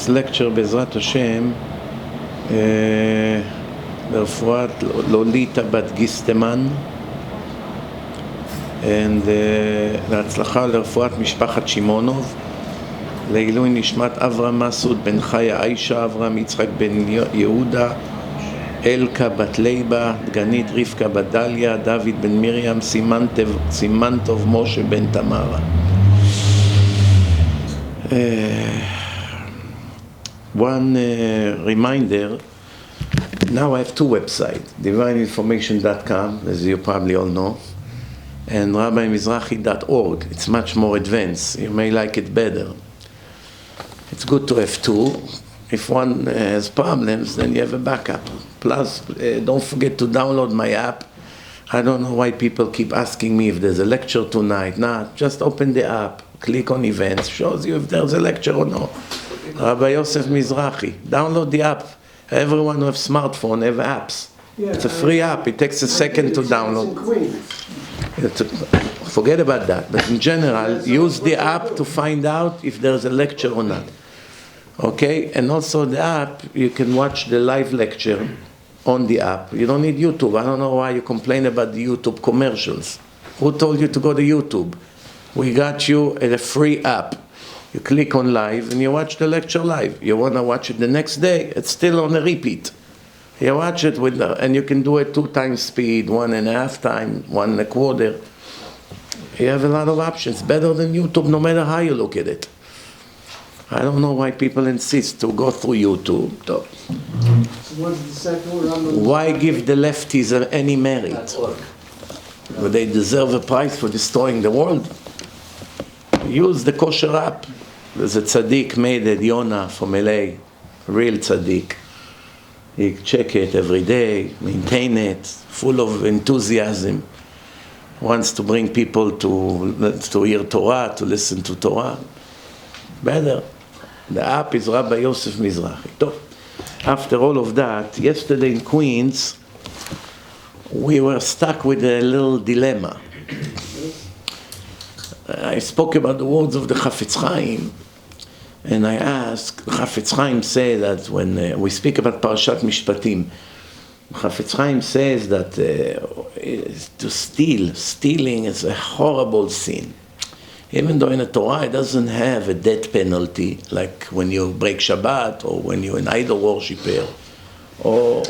This lecture בעזרת השם לרפואת לוליטה בת גיסטמן להצלחה לרפואת משפחת שימונוב, לעילוי נשמת אברהם מסעוד בן חיה עיישה, אברהם יצחק בן יהודה, אלקה בת ליבה, דגנית רבקה בת דליה, דוד בן מרים, סימנטוב משה בן תמרה. One reminder, now I have two websites, divineinformation.com, as you probably all know, and rabbimizrahi.org. It's much more advanced. You may like it better. It's good to have two. If one has problems, then you have a backup. Plus, don't forget to download my app. I don't know why people keep asking me if there's a lecture tonight. Nah, just open the app, click on events, shows you if there's a lecture or no. Rabbi Yosef Mizrahi. Download the app. Everyone who has smartphone have apps. Yeah, it's a free app. It takes a second to download. Forget about that. But in general, use the app to find out if there's a lecture or not. Okay? And also the app, you can watch the live lecture on the app. You don't need YouTube. I don't know why you complain about the YouTube commercials. Who told you to go to YouTube? We got you a free app. You click on live and you watch the lecture live. You want to watch it the next day, it's still on a repeat. You watch it and you can do it 2 times speed, 1.5 times, 1 1/4. You have a lot of options, better than YouTube no matter how you look at it. I don't know why people insist to go through YouTube. So what's the second one? Why give the lefties any merit? Would they deserve a prize for destroying the world? Use the kosher app. There's a tzaddik made at Yonah from LA, real tzaddik. He check it every day, maintain it, full of enthusiasm. Wants to bring people to hear Torah, to listen to Torah. Better. The app is Rabbi Yosef Mizrahi. After all of that, yesterday in Queens, we were stuck with a little dilemma. I spoke about the words of the Chafetz Chaim, and I asked, Chafetz Chaim says that when we speak about parshat Mishpatim, Chafetz Chaim says that to stealing is a horrible sin. Even though in the Torah it doesn't have a death penalty, like when you break Shabbat, or when you're an idol worshiper, or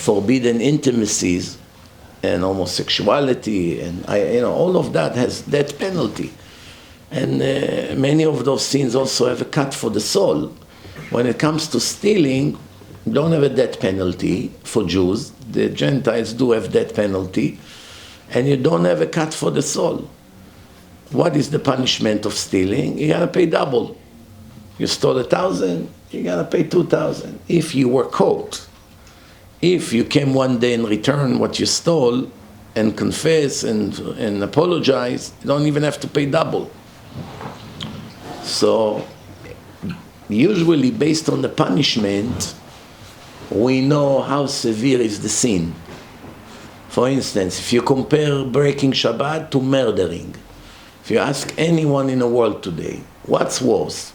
forbidden intimacies, and homosexuality, and all of that has death penalty. And many of those sins also have a cut for the soul. When it comes to stealing, you don't have a death penalty for Jews. The Gentiles do have death penalty. And you don't have a cut for the soul. What is the punishment of stealing? You gotta pay double. You stole 1,000, you gotta pay 2,000. If you were caught, if you came one day and returned what you stole and confess and apologize, you don't even have to pay double. So, usually based on the punishment, we know how severe is the sin. For instance, if you compare breaking Shabbat to murdering, if you ask anyone in the world today, what's worse?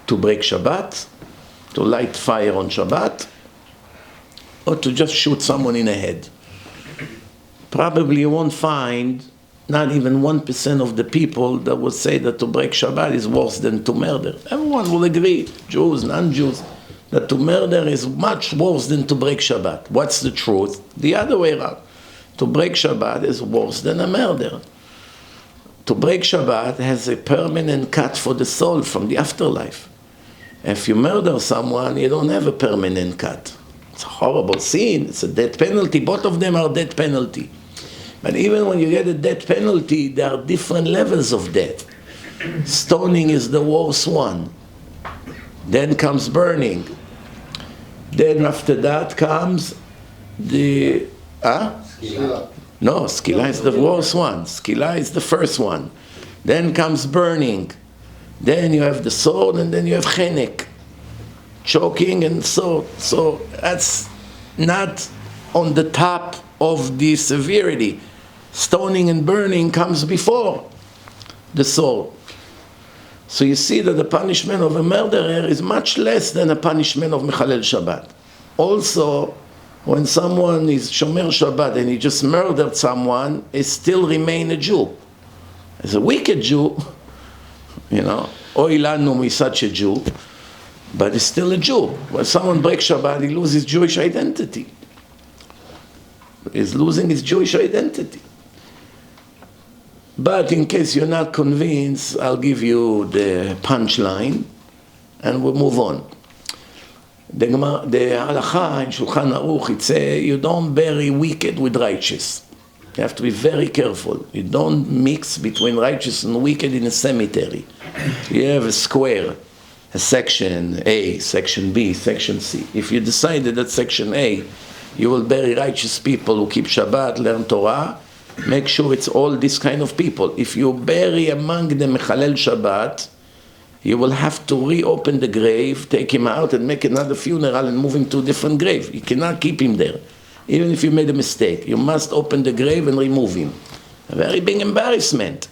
To break Shabbat, to light fire on Shabbat, or to just shoot someone in the head? Probably you won't find not even 1% of the people that would say that to break Shabbat is worse than to murder. Everyone will agree, Jews, non-Jews, that to murder is much worse than to break Shabbat. What's the truth? The other way around. To break Shabbat is worse than a murder. To break Shabbat has a permanent cut for the soul from the afterlife. If you murder someone, you don't have a permanent cut. It's a horrible sin. It's a death penalty. Both of them are death penalty. But even when you get a death penalty, there are different levels of death. Stoning is the worst one. Then comes burning. Then after that comes the... Skila. No, skila is the worst one. Skila is the first one. Then comes burning. Then you have the sword, and then you have chenek. Choking and sword. So that's not on the top of the severity. Stoning and burning comes before the sword. So you see that the punishment of a murderer is much less than a punishment of Mechalel Shabbat. Also, when someone is Shomer Shabbat and he just murdered someone, he still remain a Jew. As a wicked Jew, you know, Oy lanu is such a Jew, but he's still a Jew. When someone breaks Shabbat, he loses his Jewish identity. He's losing his Jewish identity. But in case you're not convinced, I'll give you the punchline and we'll move on. The halacha in Shulchan Aruch, it says you don't bury wicked with righteous. You have to be very careful. You don't mix between righteous and wicked in a cemetery. You have a square, a section A, section B, section C. If you decided that section A, you will bury righteous people who keep Shabbat, learn Torah, make sure it's all this kind of people. If you bury among them Mechalel Shabbat, you will have to reopen the grave, take him out and make another funeral and move him to a different grave. You cannot keep him there. Even if you made a mistake, you must open the grave and remove him. A very big embarrassment.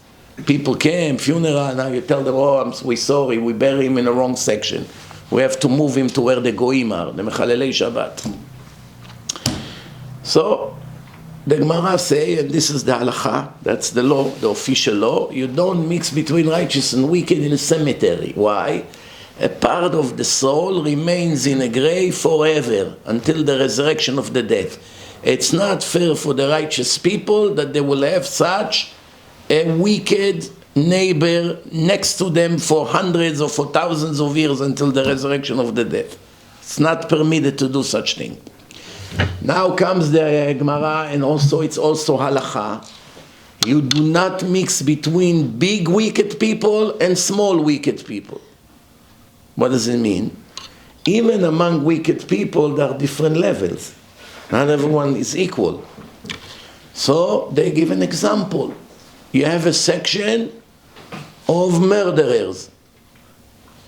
People came, funeral, now you tell them, oh, we're sorry, we bury him in the wrong section. We have to move him to where the goyim are, the Mechalelei Shabbat. So, the Gemara say, and this is the halacha, that's the law, the official law, you don't mix between righteous and wicked in a cemetery. Why? A part of the soul remains in a grave forever until the resurrection of the dead. It's not fair for the righteous people that they will have such a wicked neighbor next to them for hundreds or for thousands of years until the resurrection of the dead. It's not permitted to do such thing. Now comes the Gemara, and also it's also halacha. You do not mix between big wicked people and small wicked people. What does it mean? Even among wicked people, there are different levels. Not everyone is equal. So they give an example. You have a section of murderers.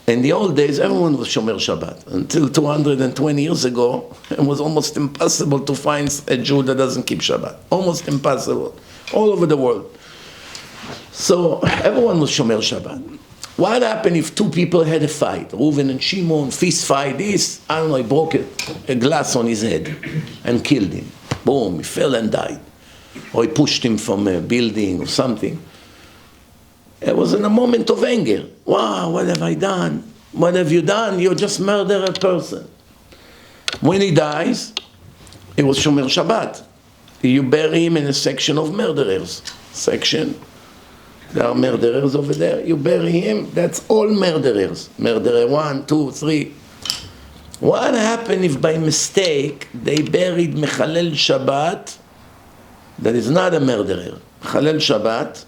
In the old days, everyone was Shomer Shabbat. Until 220 years ago, it was almost impossible to find a Jew that doesn't keep Shabbat. Almost impossible. All over the world. So everyone was Shomer Shabbat. What happened if two people had a fight? Reuven and Shimon, fist fight, this, I don't know, he broke a glass on his head and killed him. Boom, he fell and died. Or he pushed him from a building or something. It was in a moment of anger. Wow, what have I done? What have you done? You just murdered a person. When he dies, it was Shomer Shabbat. You bury him in a section of murderers. Section. There are murderers over there. You bury him, that's all murderers. Murderer 1, 2, 3. What happened if by mistake they buried Mechalel Shabbat, that is not a murderer, Mechalel Shabbat,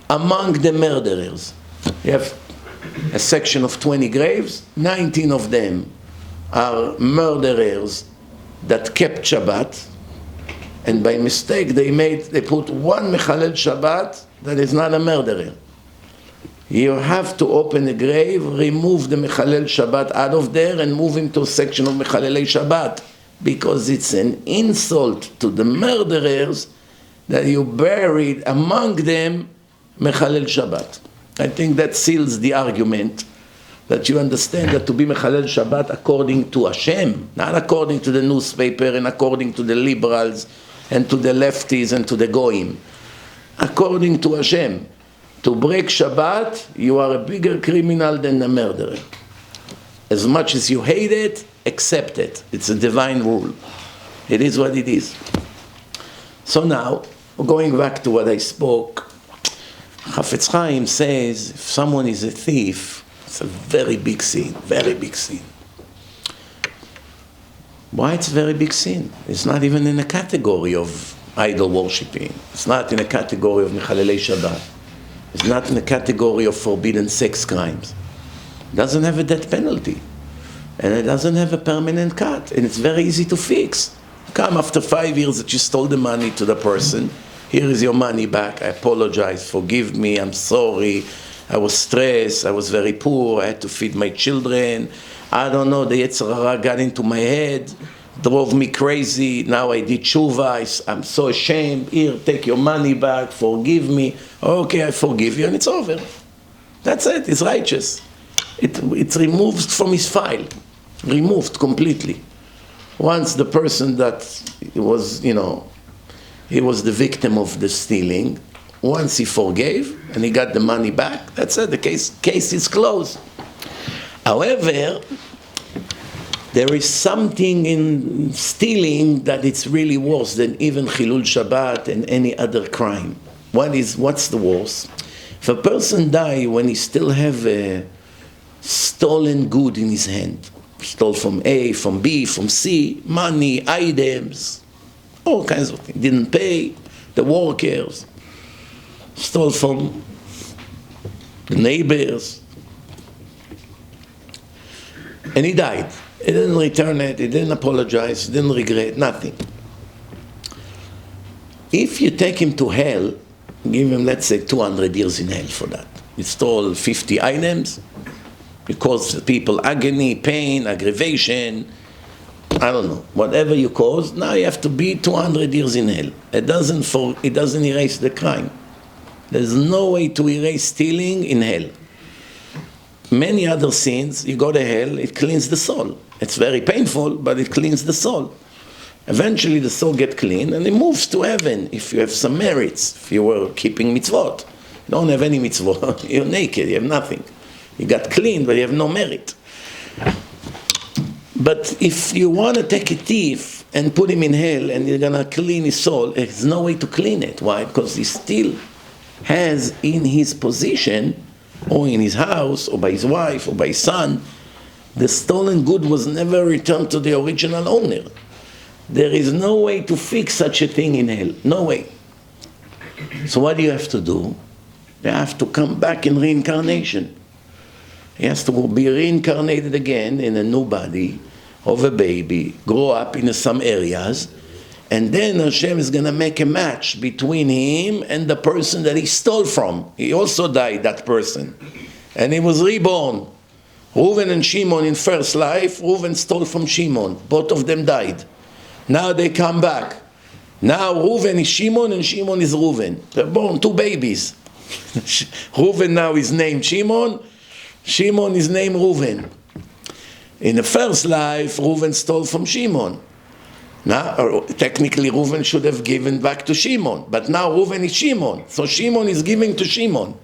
among the murderers? You have a section of 20 graves, 19 of them are murderers that kept Shabbat, and by mistake they put one Mechalel Shabbat that is not a murderer. You have to open a grave, remove the Mechalel Shabbat out of there and move him to a section of Mechalelei Shabbat, because it's an insult to the murderers that you buried among them Mechalel Shabbat. I think that seals the argument that you understand that to be Mechalel Shabbat according to Hashem, not according to the newspaper and according to the liberals and to the lefties and to the goyim. According to Hashem, to break Shabbat, you are a bigger criminal than a murderer. As much as you hate it, accept it. It's a divine rule. It is what it is. So now, going back to what I spoke, Chafetz Chaim says, if someone is a thief, it's a very big sin, very big sin. Why it's a very big sin? It's not even in a category of idol worshipping. It's not in a category of Mechalelei Shabbat. It's not in a category of forbidden sex crimes. It doesn't have a death penalty. And it doesn't have a permanent cut. And it's very easy to fix. Come after 5 years that you stole the money to the person. Here is your money back. I apologize. Forgive me. I'm sorry. I was stressed. I was very poor. I had to feed my children. I don't know. The Yetzer Hara got into my head. Drove me crazy. Now I did tshuva. I'm so ashamed. Here, take your money back. Forgive me. Okay, I forgive you, and it's over. That's it. It's righteous. It's removed from his file, removed completely. Once the person that was, he was the victim of the stealing, once he forgave and he got the money back, that's it. The case is closed. However, there is something in stealing that it's really worse than even Chilul Shabbat and any other crime. What's the worst? If a person dies when he still have a stolen good in his hand, stole from A, from B, from C, money, items, all kinds of things, didn't pay the workers, stole from the neighbors, and he died. He didn't return it, he didn't apologize, he didn't regret, nothing. If you take him to hell, give him, let's say, 200 years in hell for that. He stole 50 items, he caused people agony, pain, aggravation, I don't know, whatever you cause, now you have to be 200 years in hell. It doesn't erase the crime. There's no way to erase stealing in hell. Many other sins, you go to hell, it cleans the soul. It's very painful, but it cleans the soul. Eventually the soul gets clean and it moves to heaven if you have some merits, if you were keeping mitzvot. You don't have any mitzvot, you're naked, you have nothing. You got clean, but you have no merit. But if you want to take a thief and put him in hell and you're going to clean his soul, there's no way to clean it. Why? Because he still has in his position, or in his house, or by his wife, or by his son, the stolen good was never returned to the original owner. There is no way to fix such a thing in hell. No way. So what do you have to do? You have to come back in reincarnation. He has to be reincarnated again in a new body of a baby, grow up in some areas, and then Hashem is going to make a match between him and the person that he stole from. He also died, that person. And he was reborn. Reuven and Shimon in first life, Reuven stole from Shimon. Both of them died. Now they come back. Now Reuven is Shimon and Shimon is Reuven. They're born two babies. Reuven now is named Shimon. Shimon is named Reuven. In the first life, Reuven stole from Shimon. Now, technically, Reuven should have given back to Shimon. But now Reuven is Shimon. So Shimon is giving to Shimon.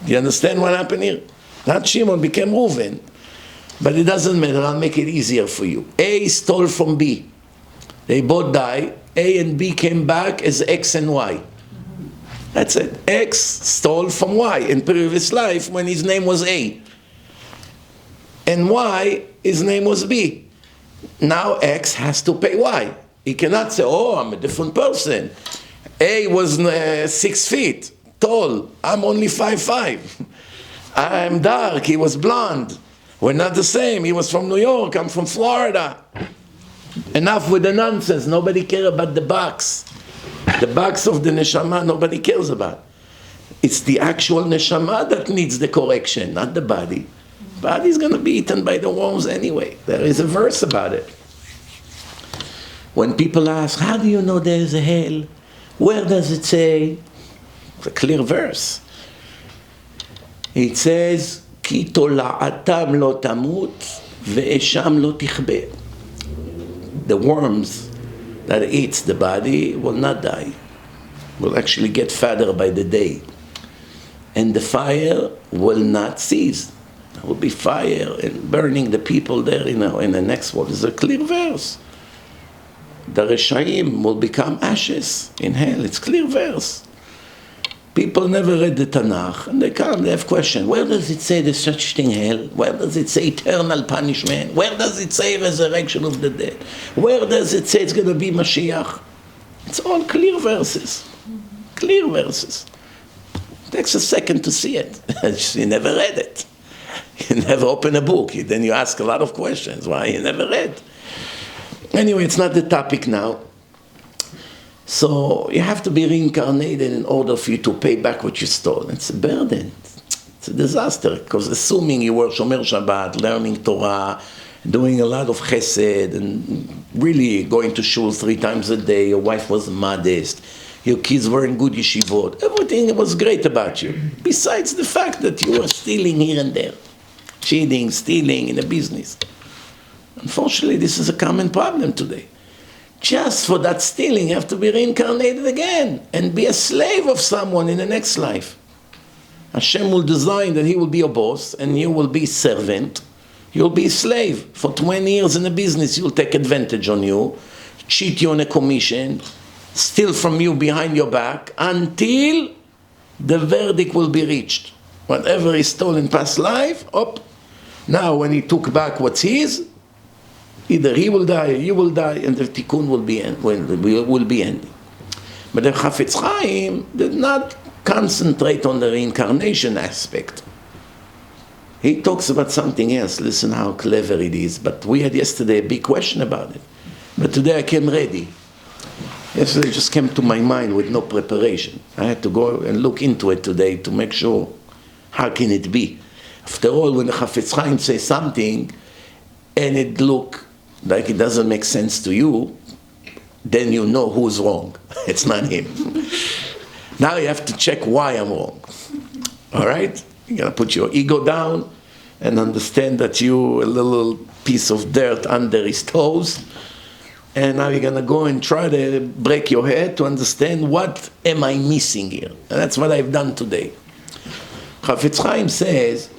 Do you understand what happened here? Not Shimon became Reuven. But it doesn't matter. I'll make it easier for you. A stole from B. They both died. A and B came back as X and Y. That's it. X stole from Y in previous life when his name was A. And Y, his name was B. Now X has to pay Y. He cannot say, oh, I'm a different person. A was 6 feet tall. I'm only 5'5". I'm dark. He was blonde. We're not the same. He was from New York. I'm from Florida. Enough with the nonsense. Nobody cares about the box. The box of the neshama, nobody cares about. It's the actual neshama that needs the correction, not the body. Body's going to be eaten by the worms anyway. There is a verse about it. When people ask, how do you know there is a hell? Where does it say? It's a clear verse. It says, כי תולעתם לא תמות ואשם לא תכבה. The worms that eats the body will not die. Will actually get fatter by the day. And the fire will not cease. There will be fire and burning the people there in the next world. It's a clear verse. The Reshaim will become ashes in hell. It's clear verse. People never read the Tanakh, and they come, they have questions. Where does it say there's such thing hell? Where does it say eternal punishment? Where does it say resurrection of the dead? Where does it say it's going to be Mashiach? It's all clear verses. Clear verses. It takes a second to see it. You never read it. You never open a book. Then you ask a lot of questions. Why? You never read. Anyway, it's not the topic now. So you have to be reincarnated in order for you to pay back what you stole. It's a burden. It's a disaster. Because assuming you were Shomer Shabbat, learning Torah, doing a lot of chesed, and really going to shul 3 times a day, your wife was modest, your kids were in good yeshivot, everything was great about you, besides the fact that you were stealing here and there, cheating, stealing in a business. Unfortunately, this is a common problem today. Just for that stealing, you have to be reincarnated again and be a slave of someone in the next life. Hashem will design that he will be your boss and you will be servant. You'll be a slave. For 20 years in a business, he'll take advantage on you, cheat you on a commission, steal from you behind your back, until the verdict will be reached. Whatever he stole in past life, now when he took back what's his, either he will die or you will die, and the tikkun will be ending. But the Chafetz Chaim did not concentrate on the reincarnation aspect. He talks about something else. Listen how clever it is. But we had yesterday a big question about it. But today I came ready. Yesterday it just came to my mind with no preparation. I had to go and look into it today to make sure, how can it be? After all, when the Chafetz Chaim says something and it look like it doesn't make sense to you, then you know who's wrong. It's not him. Now you have to check why I'm wrong. All right? You gotta put your ego down and understand that you a little piece of dirt under his toes. And now you're gonna go and try to break your head to understand what am I missing here. And that's what I've done today. Chafetz Chaim says,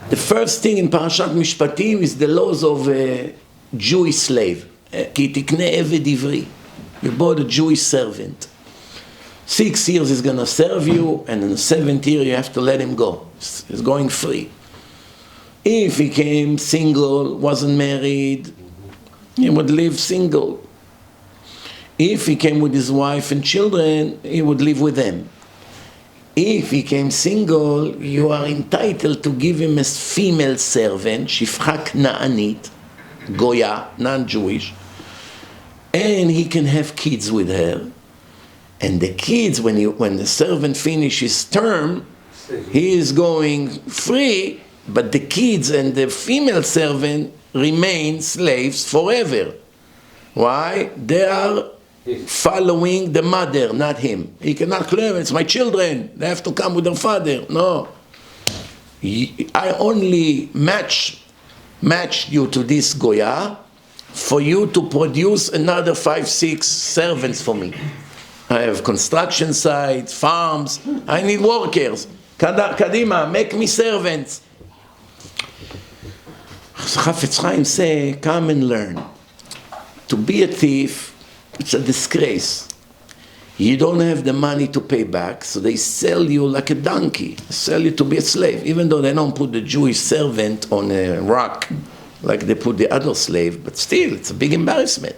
the first thing in parshat Mishpatim is the laws of a Jewish slave. Ki tikne eved ivri. You bought a Jewish servant. 6 years he's going to serve you, and in the 7th year you have to let him go. He's going free. If he came single, wasn't married, he would live single. If he came with his wife and children, he would live with them. If he came single, you are entitled to give him a female servant, shifcha canaanit, goya, non-Jewish, and he can have kids with her. And the kids, when the servant finishes term, he is going free, but the kids and the female servant remain slaves forever. Why? They are following the mother, not him. He cannot claim, it's my children, they have to come with their father. No. I only matched you to this goya for you to produce another 5, 6 servants for me. I have construction sites, farms, I need workers. Kadima, make me servants. Chafetz Chaim say, come and learn. To be a thief, it's a disgrace. You don't have the money to pay back, so they sell you like a donkey. They sell you to be a slave, even though they don't put the Jewish servant on a rock like they put the other slave, but still, it's a big embarrassment.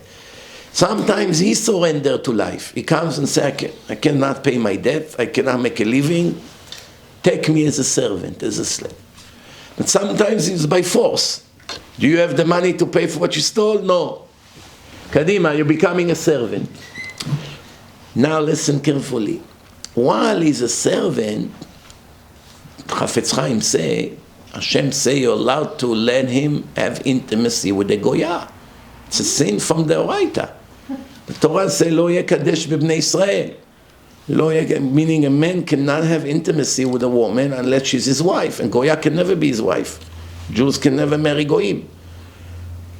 Sometimes he surrenders to life. He comes and says, I cannot pay my debt, I cannot make a living, take me as a servant, as a slave. But sometimes it's by force. Do you have the money to pay for what you stole? No. Kadima, you're becoming a servant. Now listen carefully. While he's a servant, Chafetz Chaim say, Hashem say you're allowed to let him have intimacy with the goya. It's a sin from the Oraita. The Torah says, Lo yekadesh b'bnei Israel. Meaning a man cannot have intimacy with a woman unless she's his wife. And goya can never be his wife. Jews can never marry goyim.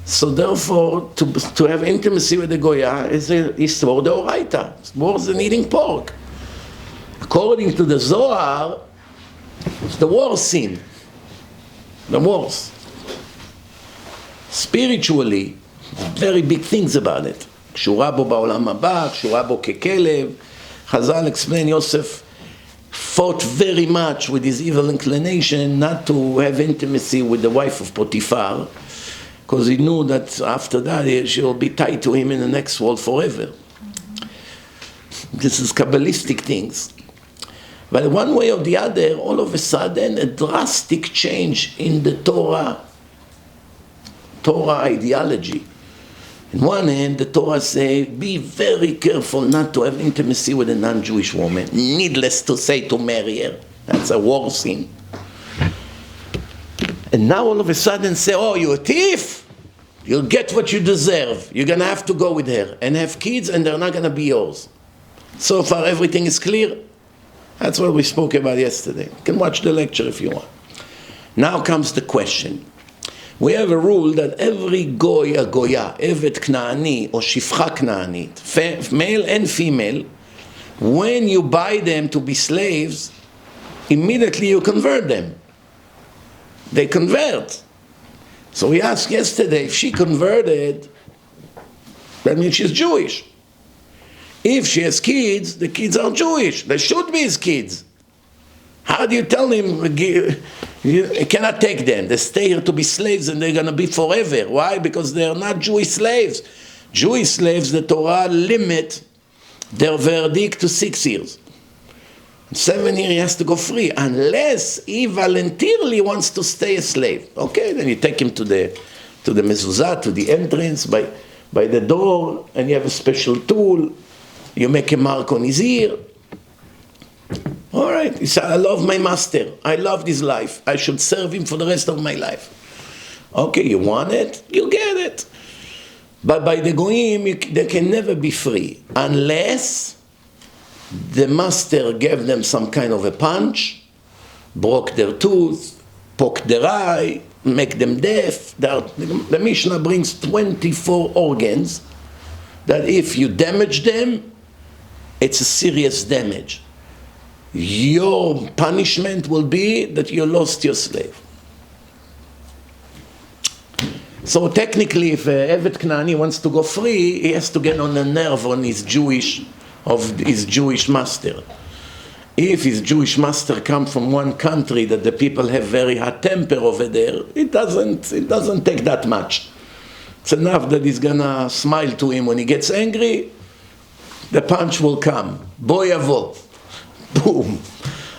So therefore, to have intimacy with the goya is more the Oraita. It's more than eating pork. According to the Zohar, it's the worst sin. The worst. Spiritually, very big things about it. קשורה בו בעולם הבא, קשורה בו ככלב. Chazal explain Yosef fought very much with his evil inclination not to have intimacy with the wife of Potiphar, because he knew that after that she will be tied to him in the next world forever. This is Kabbalistic things. But one way or the other, all of a sudden, a drastic change in the Torah ideology. On one hand, the Torah says, be very careful not to have intimacy with a non-Jewish woman. Needless to say, to marry her. That's a war sin. And now all of a sudden say, oh, you're a thief? You'll get what you deserve. You're going to have to go with her and have kids, and they're not going to be yours. So far everything is clear? That's what we spoke about yesterday. You can watch the lecture if you want. Now comes the question. We have a rule that every goya, evet canaani or shifcha canaanit, male and female, when you buy them to be slaves, immediately you convert them. They convert. So we asked yesterday, if she converted, that means she's Jewish. If she has kids, the kids are Jewish. They should be his kids. How do you tell him, you cannot take them. They stay here to be slaves and they're going to be forever. Why? Because they are not Jewish slaves. Jewish slaves, the Torah limit their verdict to 6 years. 7 years he has to go free, unless he voluntarily wants to stay a slave. Okay, then you take him to the mezuzah, to the entrance, by the door, and you have a special tool. You make a mark on his ear. All right, he said, I love my master. I love this life. I should serve him for the rest of my life. Okay, you want it? You get it. But by the goyim, they can never be free, unless the master gave them some kind of a punch, broke their tooth, poked their eye, make them deaf. The Mishnah brings 24 organs that if you damage them, it's a serious damage. Your punishment will be that you lost your slave. So technically, if Evet Knaani wants to go free, he has to get on the nerve on his Jewish master. If his Jewish master comes from one country that the people have very hot temper over there, it doesn't take that much. It's enough that he's gonna smile to him when he gets angry. The punch will come. Boyavo. Boom.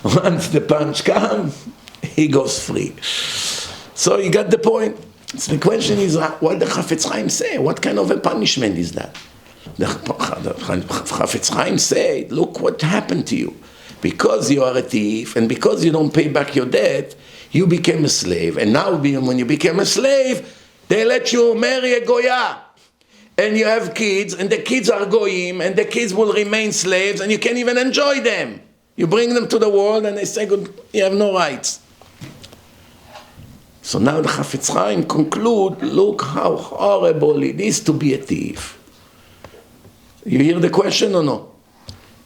Once the punch comes, he goes free. So you got the point. So the question is, what the Chafetz Chaim say? What kind of a punishment is that? The Chafetz Chaim said, look what happened to you. Because you are a thief and because you don't pay back your debt, you became a slave. And now when you became a slave, they let you marry a goya. And you have kids, and the kids are goyim, and the kids will remain slaves, and you can't even enjoy them. You bring them to the world, and they say, good, you have no rights. So now the Chafetz Chaim conclude, look how horrible it is to be a thief. You hear the question or no?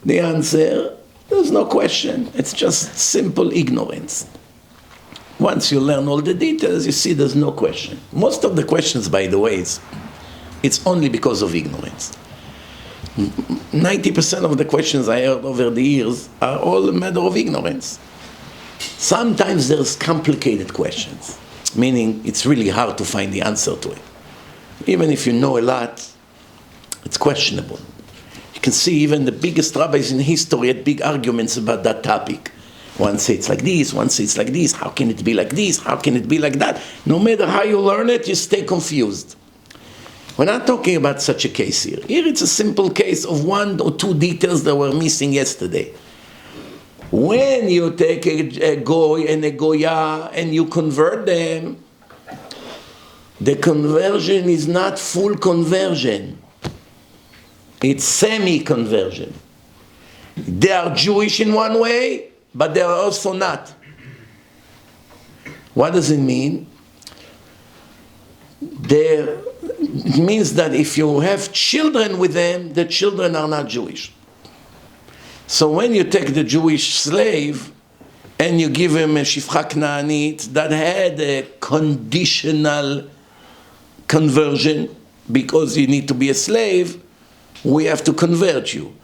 The answer, there's no question. It's just simple ignorance. Once you learn all the details, you see there's no question. Most of the questions, by the way, it's only because of ignorance. 90% of the questions I heard over the years are all a matter of ignorance. Sometimes there's complicated questions, meaning it's really hard to find the answer to it. Even if you know a lot, it's questionable. You can see even the biggest rabbis in history had big arguments about that topic. One says it's like this, one says it's like this. How can it be like this? How can it be like that? No matter how you learn it, you stay confused. We're not talking about such a case here. Here it's a simple case of 1 or 2 details that were missing yesterday. When you take a goy and a goya and you convert them, the conversion is not full conversion. It's semi-conversion. They are Jewish in one way, but they are also not. What does it mean? It means that if you have children with them, the children are not Jewish. So when you take the Jewish slave and you give him a shifcha canaanit that had a conditional conversion because you need to be a slave, we have to convert you.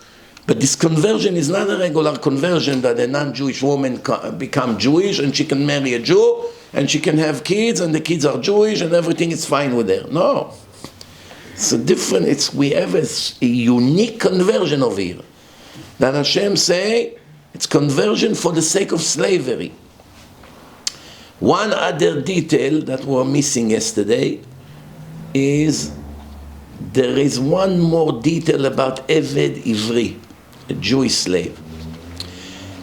But this conversion is not a regular conversion that a non-Jewish woman become Jewish and she can marry a Jew and she can have kids and the kids are Jewish and everything is fine with her. No. It's a different, we have a unique conversion over here. That Hashem say, it's conversion for the sake of slavery. One other detail that we were missing yesterday is there is one more detail about Eved Ivri, a Jewish slave.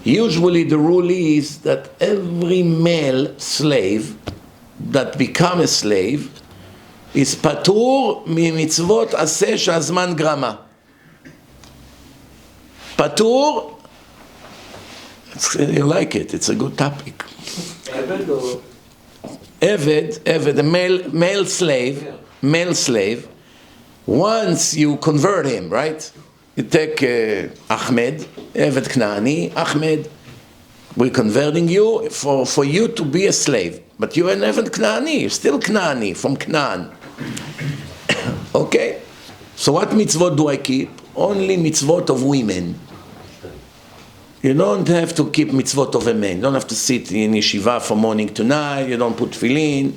Usually the rule is that every male slave that become a slave is patur mimitzvot aseh shazman grama. Patur, you like it, it's a good topic. Eved or? Eved, a male slave, once you convert him, right? You take Ahmed, Eved Canaani, Ahmed, we're converting you for you to be a slave. But you're an Eved Canaani, you're still Canaani, from Canaan. Okay? So what mitzvot do I keep? Only mitzvot of women. You don't have to keep mitzvot of a man. You don't have to sit in yeshiva from morning to night. You don't put tefillin.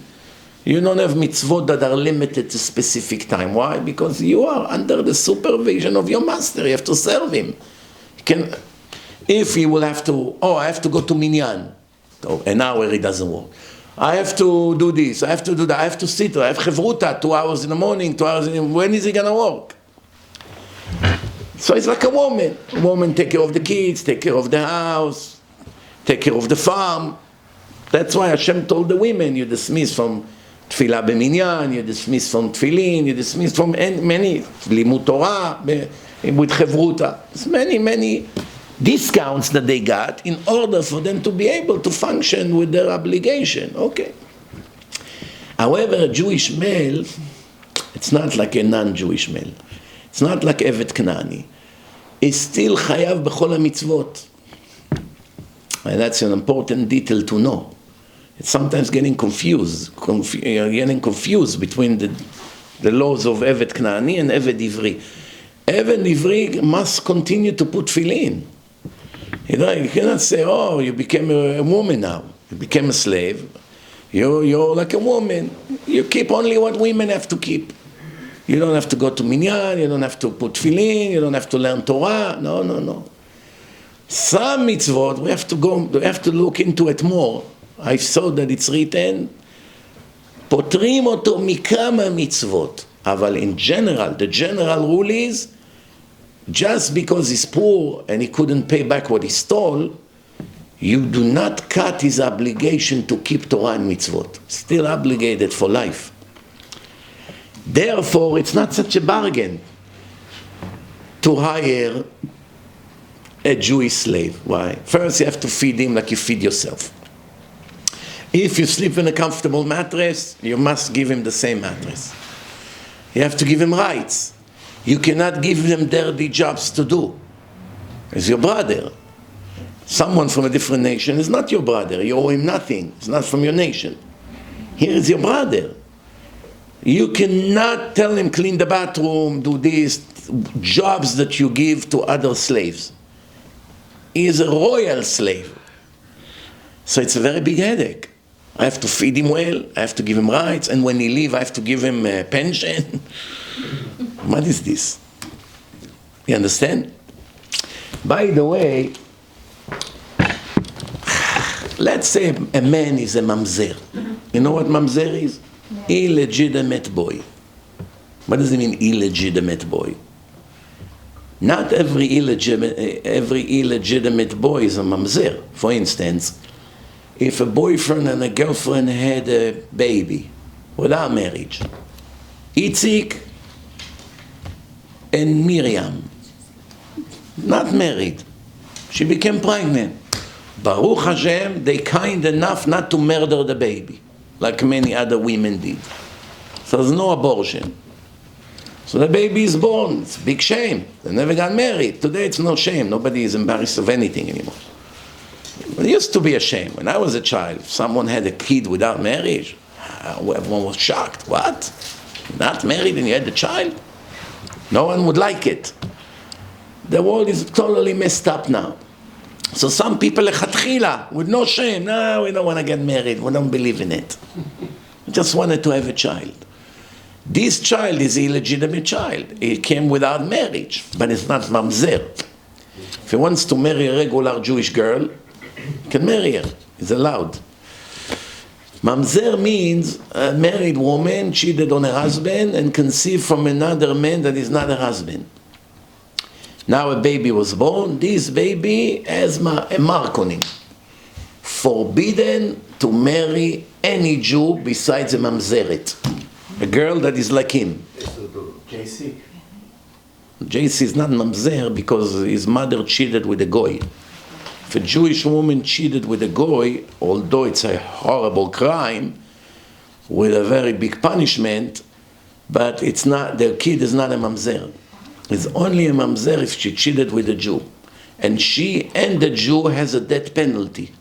You don't have mitzvot that are limited to specific time. Why? Because you are under the supervision of your master. You have to serve him. If he will have to, I have to go to minyan. So an hour it doesn't work. I have to do this. I have to do that. I have to sit. I have chevruta 2 hours in the morning, 2 hours in the... When is he going to work? So it's like a woman. A woman take care of the kids, take care of the house, take care of the farm. That's why Hashem told the women, you dismiss from tefillah b'minyan, you dismiss from tefillin, you dismiss from many, limud Torah, with chevruta. There's many discounts that they got in order for them to be able to function with their obligation. Okay. However, a Jewish male, it's not like a non-Jewish male. It's not like Eved Canaani. He's still chayav b'chol ha-mitzvot. And that's an important detail to know. It's sometimes getting confused. You're getting confused between the laws of Eved Canaani and Eved Ivri. Eved Ivri must continue to put tefillin. You cannot say, you became a woman now. You became a slave. You're like a woman. You keep only what women have to keep. You don't have to go to minyan, you don't have to put tefillin, you don't have to learn Torah. No. Some mitzvot, we have to look into it more. I saw that it's written, potrim oto mikama mitzvot. Aval in general, the general rule is, just because he's poor and he couldn't pay back what he stole, you do not cut his obligation to keep Torah and mitzvot. Still obligated for life. Therefore, it's not such a bargain to hire a Jewish slave. Why? First, you have to feed him like you feed yourself. If you sleep in a comfortable mattress, you must give him the same mattress. You have to give him rights. You cannot give him dirty jobs to do. He's your brother. Someone from a different nation is not your brother. You owe him nothing. It's not from your nation. Here is your brother. You cannot tell him clean the bathroom, do these jobs that you give to other slaves. He is a royal slave. So it's a very big headache. I have to feed him well, I have to give him rights, and when he leaves, I have to give him a pension. What is this? You understand? By the way, let's say a man is a mamzer. You know what mamzer is? Illegitimate boy. What does it mean, illegitimate boy? Not every illegitimate boy is a mamzer. For instance, if a boyfriend and a girlfriend had a baby without marriage, Itzik and Miriam, not married, she became pregnant. Baruch Hashem, they kind enough not to murder the baby, like many other women did. So there's no abortion. So the baby is born. It's a big shame. They never got married. Today it's no shame. Nobody is embarrassed of anything anymore. It used to be a shame. When I was a child, if someone had a kid without marriage, everyone was shocked. What? Not married and you had a child? No one would like it. The world is totally messed up now. So some people, lechatchila, with no shame, no, we don't want to get married, we don't believe in it. We just wanted to have a child. This child is an illegitimate child. He came without marriage, but it's not mamzer. If he wants to marry a regular Jewish girl, he can marry her. It's allowed. Mamzer means a married woman cheated on her husband and conceived from another man that is not her husband. Now a baby was born. This baby has a mark on him. Forbidden to marry any Jew besides a mamzeret. A girl that is like him. JC. JC is not mamzer because his mother cheated with a goy. If a Jewish woman cheated with a goy, although it's a horrible crime with a very big punishment, but it's not, their kid is not a mamzer. It's only a mamzer if she cheated with a Jew. And she and the Jew has a death penalty.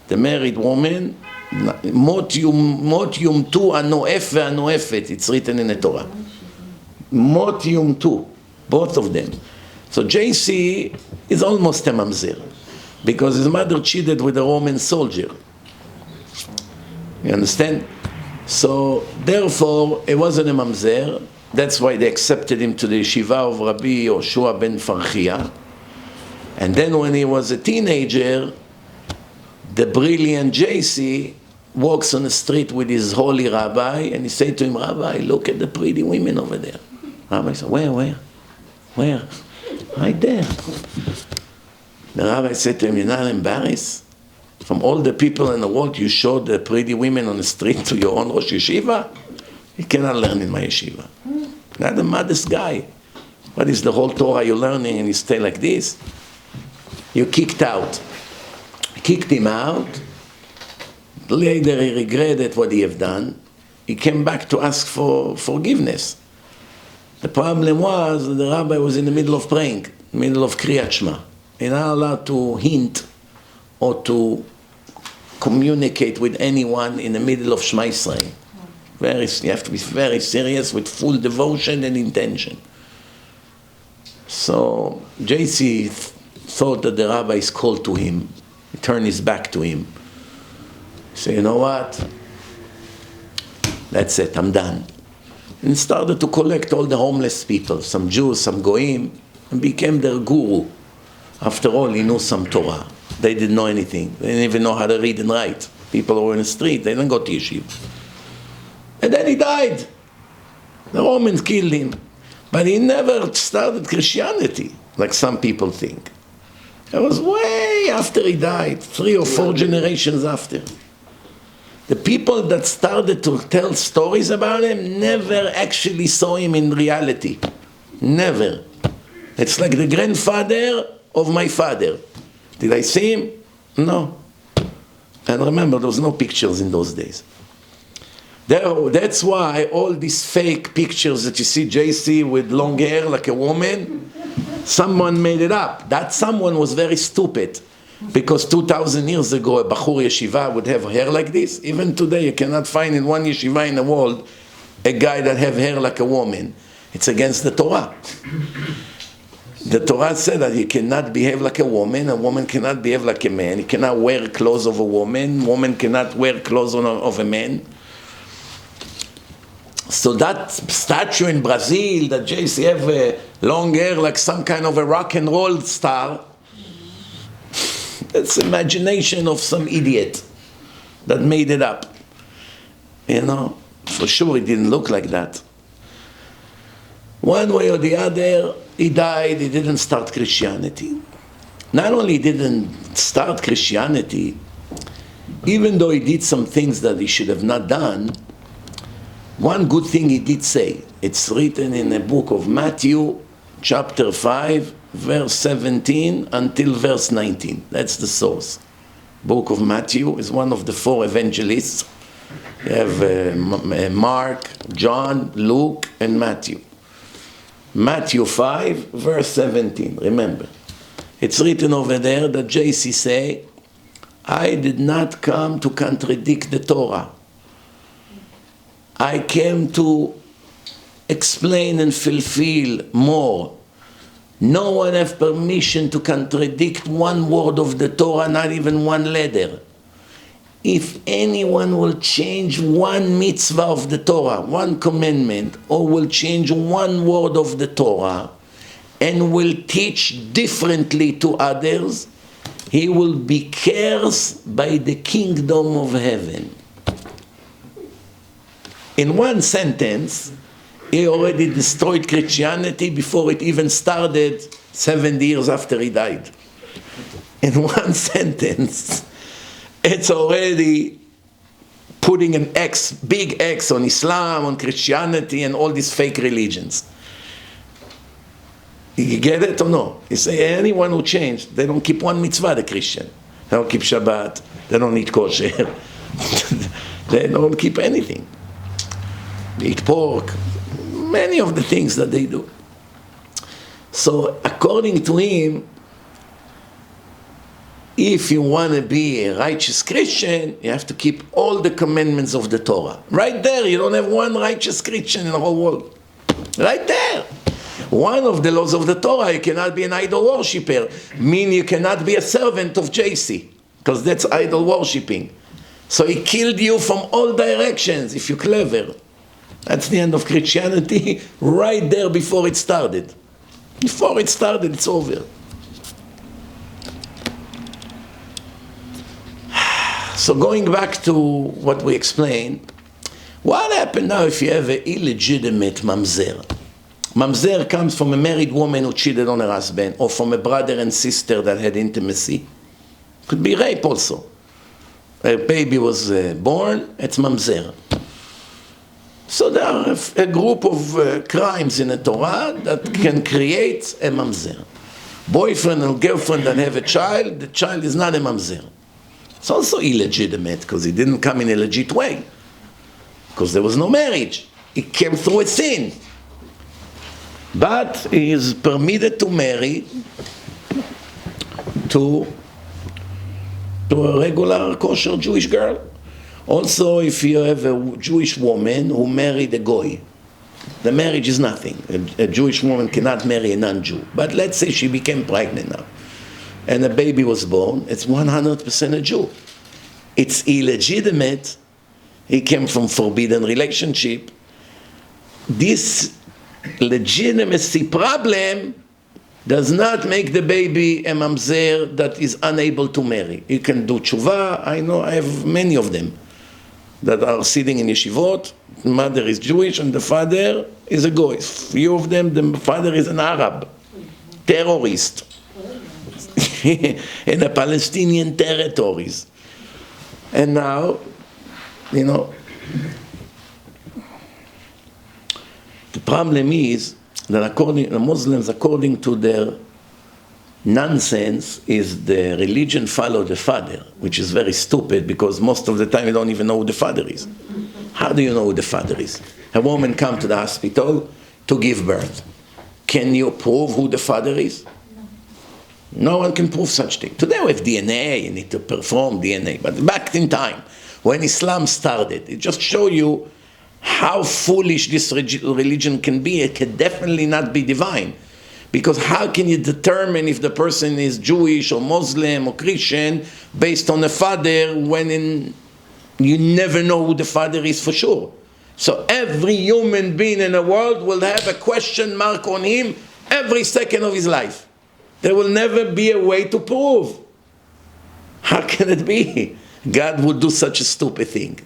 The married woman, mot yumtu anoef ve'anoefet, it's written in the Torah. Mot yumtu, both of them. So JC is almost a mamzer, because his mother cheated with a Roman soldier. You understand? So therefore, it wasn't a mamzer. That's why they accepted him to the yeshiva of Rabbi Yoshua ben Farchia. And then when he was a teenager, the brilliant JC walks on the street with his holy rabbi, and he said to him, Rabbi, look at the pretty women over there. Rabbi said, where? Right there. The rabbi said to him, you're not embarrassed? From all the people in the world, you showed the pretty women on the street to your own Rosh Yeshiva? You cannot learn in my yeshiva. Not the modest guy. What is the whole Torah you're learning and you stay like this? You kicked out. Kicked him out. Later he regretted what he had done. He came back to ask for forgiveness. The problem was that the rabbi was in the middle of praying, middle of Kriyat Shema. You're not allowed to hint or to communicate with anyone in the middle of Shema Yisrael. You have to be very serious with full devotion and intention. So JC thought that the rabbi is called to him. He turned his back to him. He said, you know what? That's it, I'm done. And started to collect all the homeless people, some Jews, some goyim, and became their guru. After all, he knew some Torah. They didn't know anything. They didn't even know how to read and write. People who were in the street, they didn't go to yeshiva. And then he died. The Romans killed him. But he never started Christianity, like some people think. It was way after he died, 3 or 4 generations after. The people that started to tell stories about him never actually saw him in reality. Never. It's like the grandfather of my father. Did I see him? No. And remember, there was no pictures in those days. That's why all these fake pictures that you see JC with long hair like a woman, someone made it up. That someone was very stupid. Because 2,000 years ago, a Bachur Yeshiva would have hair like this. Even today, you cannot find in one yeshiva in the world a guy that have hair like a woman. It's against the Torah. The Torah said that you cannot behave like a woman cannot behave like a man, you cannot wear clothes of a woman cannot wear clothes of a man. So that statue in Brazil, that JC have a long hair like some kind of a rock and roll star, it's imagination of some idiot that made it up. You know, for sure it didn't look like that. One way or the other, he died, he didn't start Christianity. Not only didn't start Christianity, even though he did some things that he should have not done, one good thing he did say. It's written in the book of Matthew, chapter 5, verse 17 until verse 19. That's the source. Book of Matthew is one of the 4 evangelists. You have Mark, John, Luke, and Matthew. Matthew 5, verse 17. Remember, it's written over there that JC say, I did not come to contradict the Torah. I came to explain and fulfill more. No one has permission to contradict one word of the Torah, not even one letter. If anyone will change one mitzvah of the Torah, one commandment, or will change one word of the Torah, and will teach differently to others, he will be cursed by the kingdom of heaven. In one sentence, he already destroyed Christianity before it even started 70 years after he died. In one sentence, it's already putting an X, big X on Islam, on Christianity, and all these fake religions. You get it or no? You say anyone who changed, they don't keep one mitzvah, the Christian. They don't keep Shabbat, they don't eat kosher, they don't keep anything. They eat pork, many of the things that they do. So according to him, if you want to be a righteous Christian, you have to keep all the commandments of the Torah. Right there, you don't have one righteous Christian in the whole world. Right there. One of the laws of the Torah, you cannot be an idol worshipper, meaning you cannot be a servant of JC, because that's idol worshipping. So he killed you from all directions, if you're clever. That's the end of Christianity, right there before it started. Before it started, it's over. So going back to what we explained, what happened now if you have an illegitimate mamzer? Mamzer comes from a married woman who cheated on her husband, or from a brother and sister that had intimacy. Could be rape also. A baby was born, it's mamzer. So there are a group of crimes in the Torah that can create a mamzer. Boyfriend and girlfriend that have a child, the child is not a mamzer. It's also illegitimate because it didn't come in a legit way. Because there was no marriage. It came through a sin. But he is permitted to marry to a regular kosher Jewish girl. Also, if you have a Jewish woman who married a goy, the marriage is nothing. A Jewish woman cannot marry a non-Jew. But let's say she became pregnant now, and a baby was born, it's 100% a Jew. It's illegitimate. He came from forbidden relationship. This legitimacy problem does not make the baby a mamzer that is unable to marry. You can do tshuva. I know, I have many of them that are sitting in yeshivot. The mother is Jewish and the father is a goy. Few of them, the father is an Arab, terrorist in the Palestinian territories. And now, you know, the problem is that the Muslims, according to their nonsense, is the religion follow the father, which is very stupid because most of the time you don't even know who the father is. How do you know who the father is? A woman comes to the hospital to give birth. Can you prove who the father is? No one can prove such thing. Today we have DNA, you need to perform DNA. But back in time, when Islam started, it just shows you how foolish this religion can be. It can definitely not be divine. Because how can you determine if the person is Jewish or Muslim or Christian based on the father when you never know who the father is for sure? So every human being in the world will have a question mark on him every second of his life. There will never be a way to prove. How can it be? God would do such a stupid thing.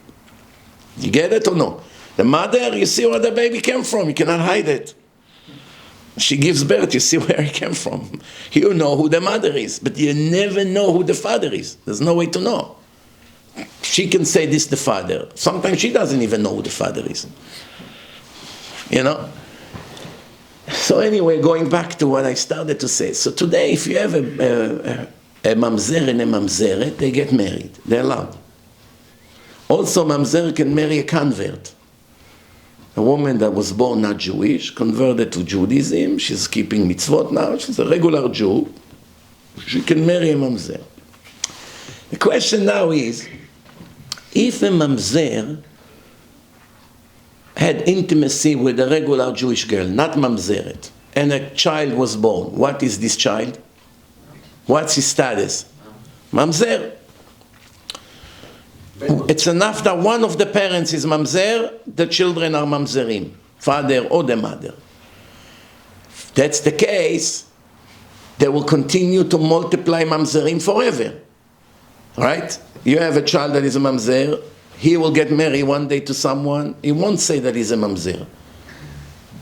You get it or no? The mother, you see where the baby came from. You cannot hide it. She gives birth, you see where it came from. You know who the mother is, but you never know who the father is. There's no way to know. She can say this the father. Sometimes she doesn't even know who the father is. You know? So anyway, going back to what I started to say. So today, if you have a mamzer and a mamzeret, they get married. They're allowed. Also, mamzer can marry a convert. A woman that was born not Jewish, converted to Judaism, she's keeping mitzvot now, she's a regular Jew, she can marry a mamzer. The question now is, if a mamzer had intimacy with a regular Jewish girl, not mamzeret, and a child was born, what is this child? What's his status? Mamzer. It's enough that one of the parents is mamzer, the children are mamzerim, father or the mother. If that's the case, they will continue to multiply mamzerim forever. Right? You have a child that is a mamzer, he will get married one day to someone, he won't say that he's a mamzer.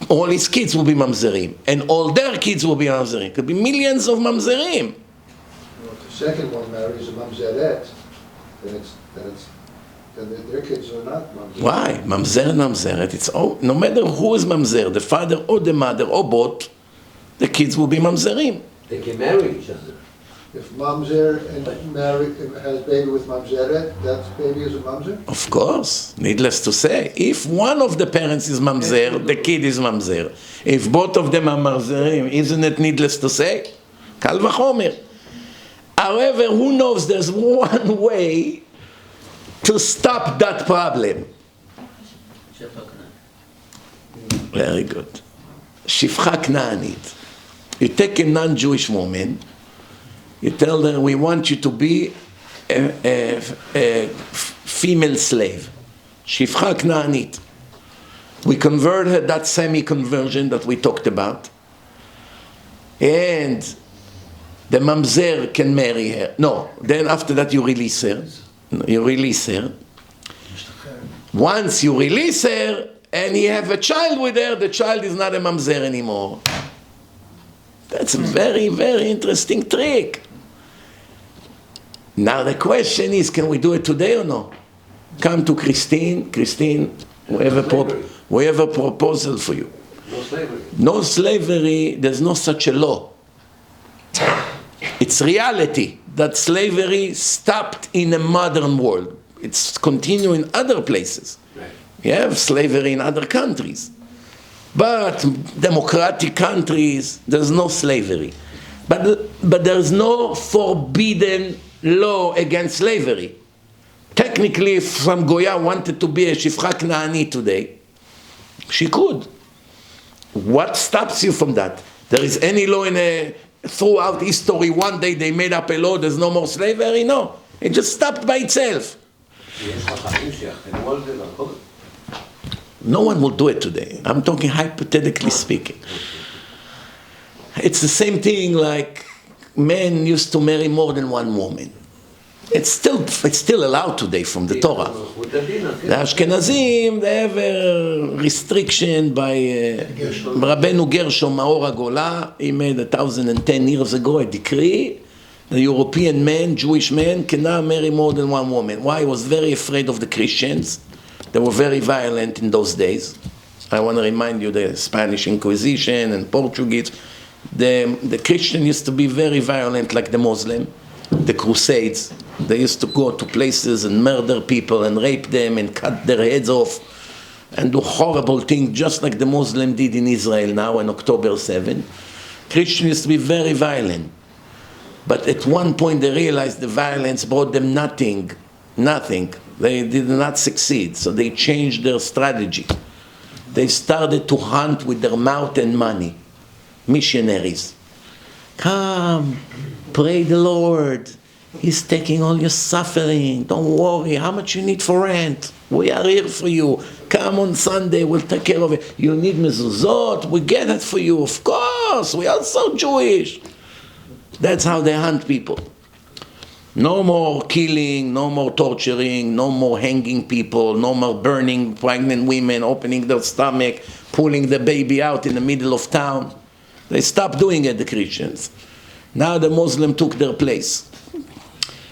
All his kids will be mamzerim, and all their kids will be mamzerim. Could be millions of mamzerim. Well, if the second one marries a mamzer-let, then their kids are not mamzer. Why? Mamzer and mamzeret, it's no matter who is mamzer, the father or the mother or both, the kids will be mamzerim. They can marry each other. If mamzer and has baby with mamzeret, that baby is a mamzer? Of course, needless to say. If one of the parents is mamzer, the kid is mamzer. If both of them are mamzerim, isn't it needless to say? Kal v'chomer. However, who knows, there's one way to stop that problem. Very good. Shifcha canaanit. You take a non-Jewish woman, you tell her, we want you to be a female slave. Shifcha canaanit. We convert her, that semi-conversion that we talked about. And the mamzer can marry her. No, then after that you release her. You release her. Once you release her, and you have a child with her, the child is not a mamzer anymore. That's a very, very interesting trick. Now the question is, can we do it today or no? Come to Christine. Christine, we have a proposal for you. No slavery. No slavery, there's no such a law. It's reality that slavery stopped in a modern world. It's continuing in other places. Right. You have slavery in other countries. But democratic countries, there's no slavery. But there's no forbidden law against slavery. Technically, if some goya wanted to be a shifcha canaani today, she could. What stops you from that? There is any law throughout history, one day they made up a law, there's no more slavery? No. It just stopped by itself. No one will do it today. I'm talking hypothetically speaking. It's the same thing like men used to marry more than one woman. It's still allowed today from the Torah. The Ashkenazim, they have a restriction by Rabbeinu Gershom Maor HaGola. He made 1,010 years ago a decree. The European man, Jewish man, cannot marry more than one woman. Why? He was very afraid of the Christians. They were very violent in those days. I want to remind you the Spanish Inquisition and Portuguese. The Christian used to be very violent like the Muslim. The Crusades. They used to go to places and murder people and rape them and cut their heads off and do horrible things just like the Muslim did in Israel now on October 7. Christians used to be very violent. But at one point they realized the violence brought them nothing. They did not succeed, so they changed their strategy. They started to hunt with their mouth and money. Missionaries. Come, pray the Lord. He's taking all your suffering. Don't worry. How much you need for rent? We are here for you. Come on Sunday. We'll take care of it. You need mezuzot? We get it for you. Of course. We are so Jewish. That's how they hunt people. No more killing, no more torturing, no more hanging people, no more burning pregnant women, opening their stomach, pulling the baby out in the middle of town. They stopped doing it, the Christians. Now the Muslim took their place.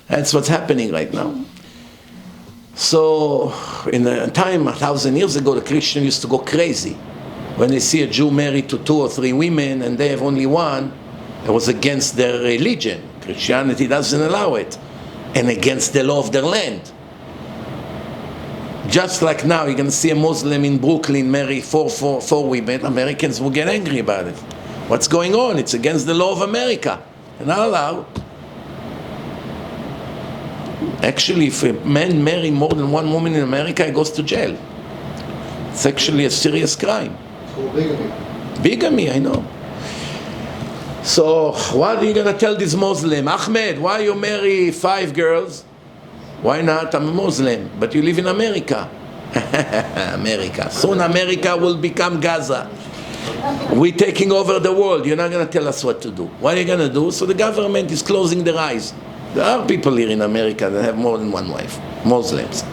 That's what's happening right now. So, in a time 1,000 years ago, the Christians used to go crazy. When they see a Jew married to 2 or 3 women and they have only one, it was against their religion. Christianity doesn't allow it. And against the law of their land. Just like now, you're going to see a Muslim in Brooklyn marry four women, Americans will get angry about it. What's going on? It's against the law of America. They're not allowed. Actually, if a man marries more than one woman in America, he goes to jail. It's actually a serious crime. It's called bigamy. Bigamy, I know. So, what are you going to tell this Muslim? Ahmed, why you marry 5 girls? Why not? I'm a Muslim, but you live in America. America. Soon America will become Gaza. We're taking over the world. You're not going to tell us what to do. What are you going to do? So the government is closing their eyes. There are people here in America that have more than one wife, Muslims.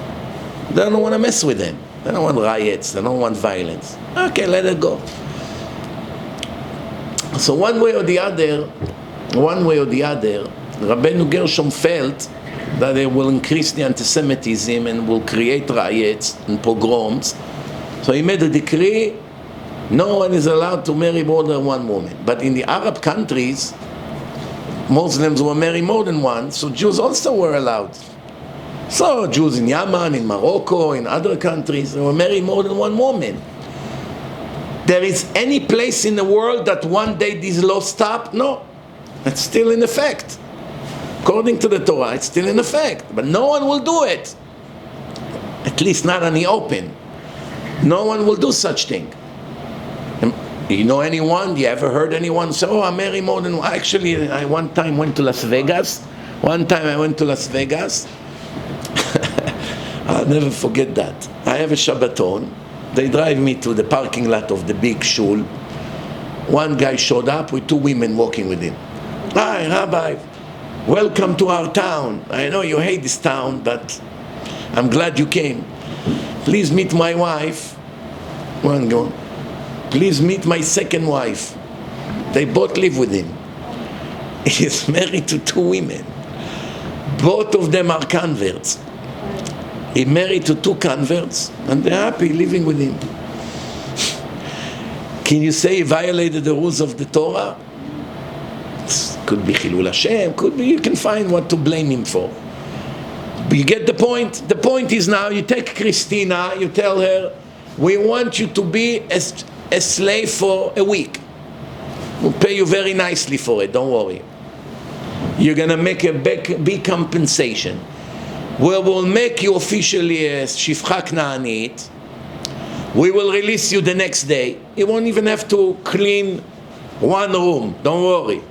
They don't want to mess with them. They don't want riots. They don't want violence. Okay, let it go. So one way or the other, Rabbeinu Gershom felt that it will increase the anti-Semitism and will create riots and pogroms. So he made a decree No one is allowed to marry more than one woman. But in the Arab countries, Muslims were married more than one, so Jews also were allowed. So Jews in Yemen, in Morocco, in other countries, they were married more than one woman. There is any place in the world that one day these laws stop? No. It's still in effect. According to the Torah, it's still in effect. But no one will do it. At least not on the open. No one will do such thing. You know anyone? You ever heard anyone say, oh, I marry more than one? Actually, I one time went to Las Vegas. I'll never forget that. I have a Shabbaton. They drive me to the parking lot of the big shul. One guy showed up with two women walking with him. Hi, Rabbi. Welcome to our town. I know you hate this town, but I'm glad you came. Please meet my wife. One go. Please meet my second wife. They both live with him. He is married to two women. Both of them are converts. He married to two converts, and they're happy living with him. Can you say he violated the rules of the Torah? Could be Chilul Hashem, could be, you can find what to blame him for. But you get the point? The point is now, you take Christina, you tell her, we want you to be a slave for a week. We'll pay you very nicely for it, don't worry. You're going to make a big compensation. We will make you officially a shifcha canaanit. We will release you the next day. You won't even have to clean one room, don't worry.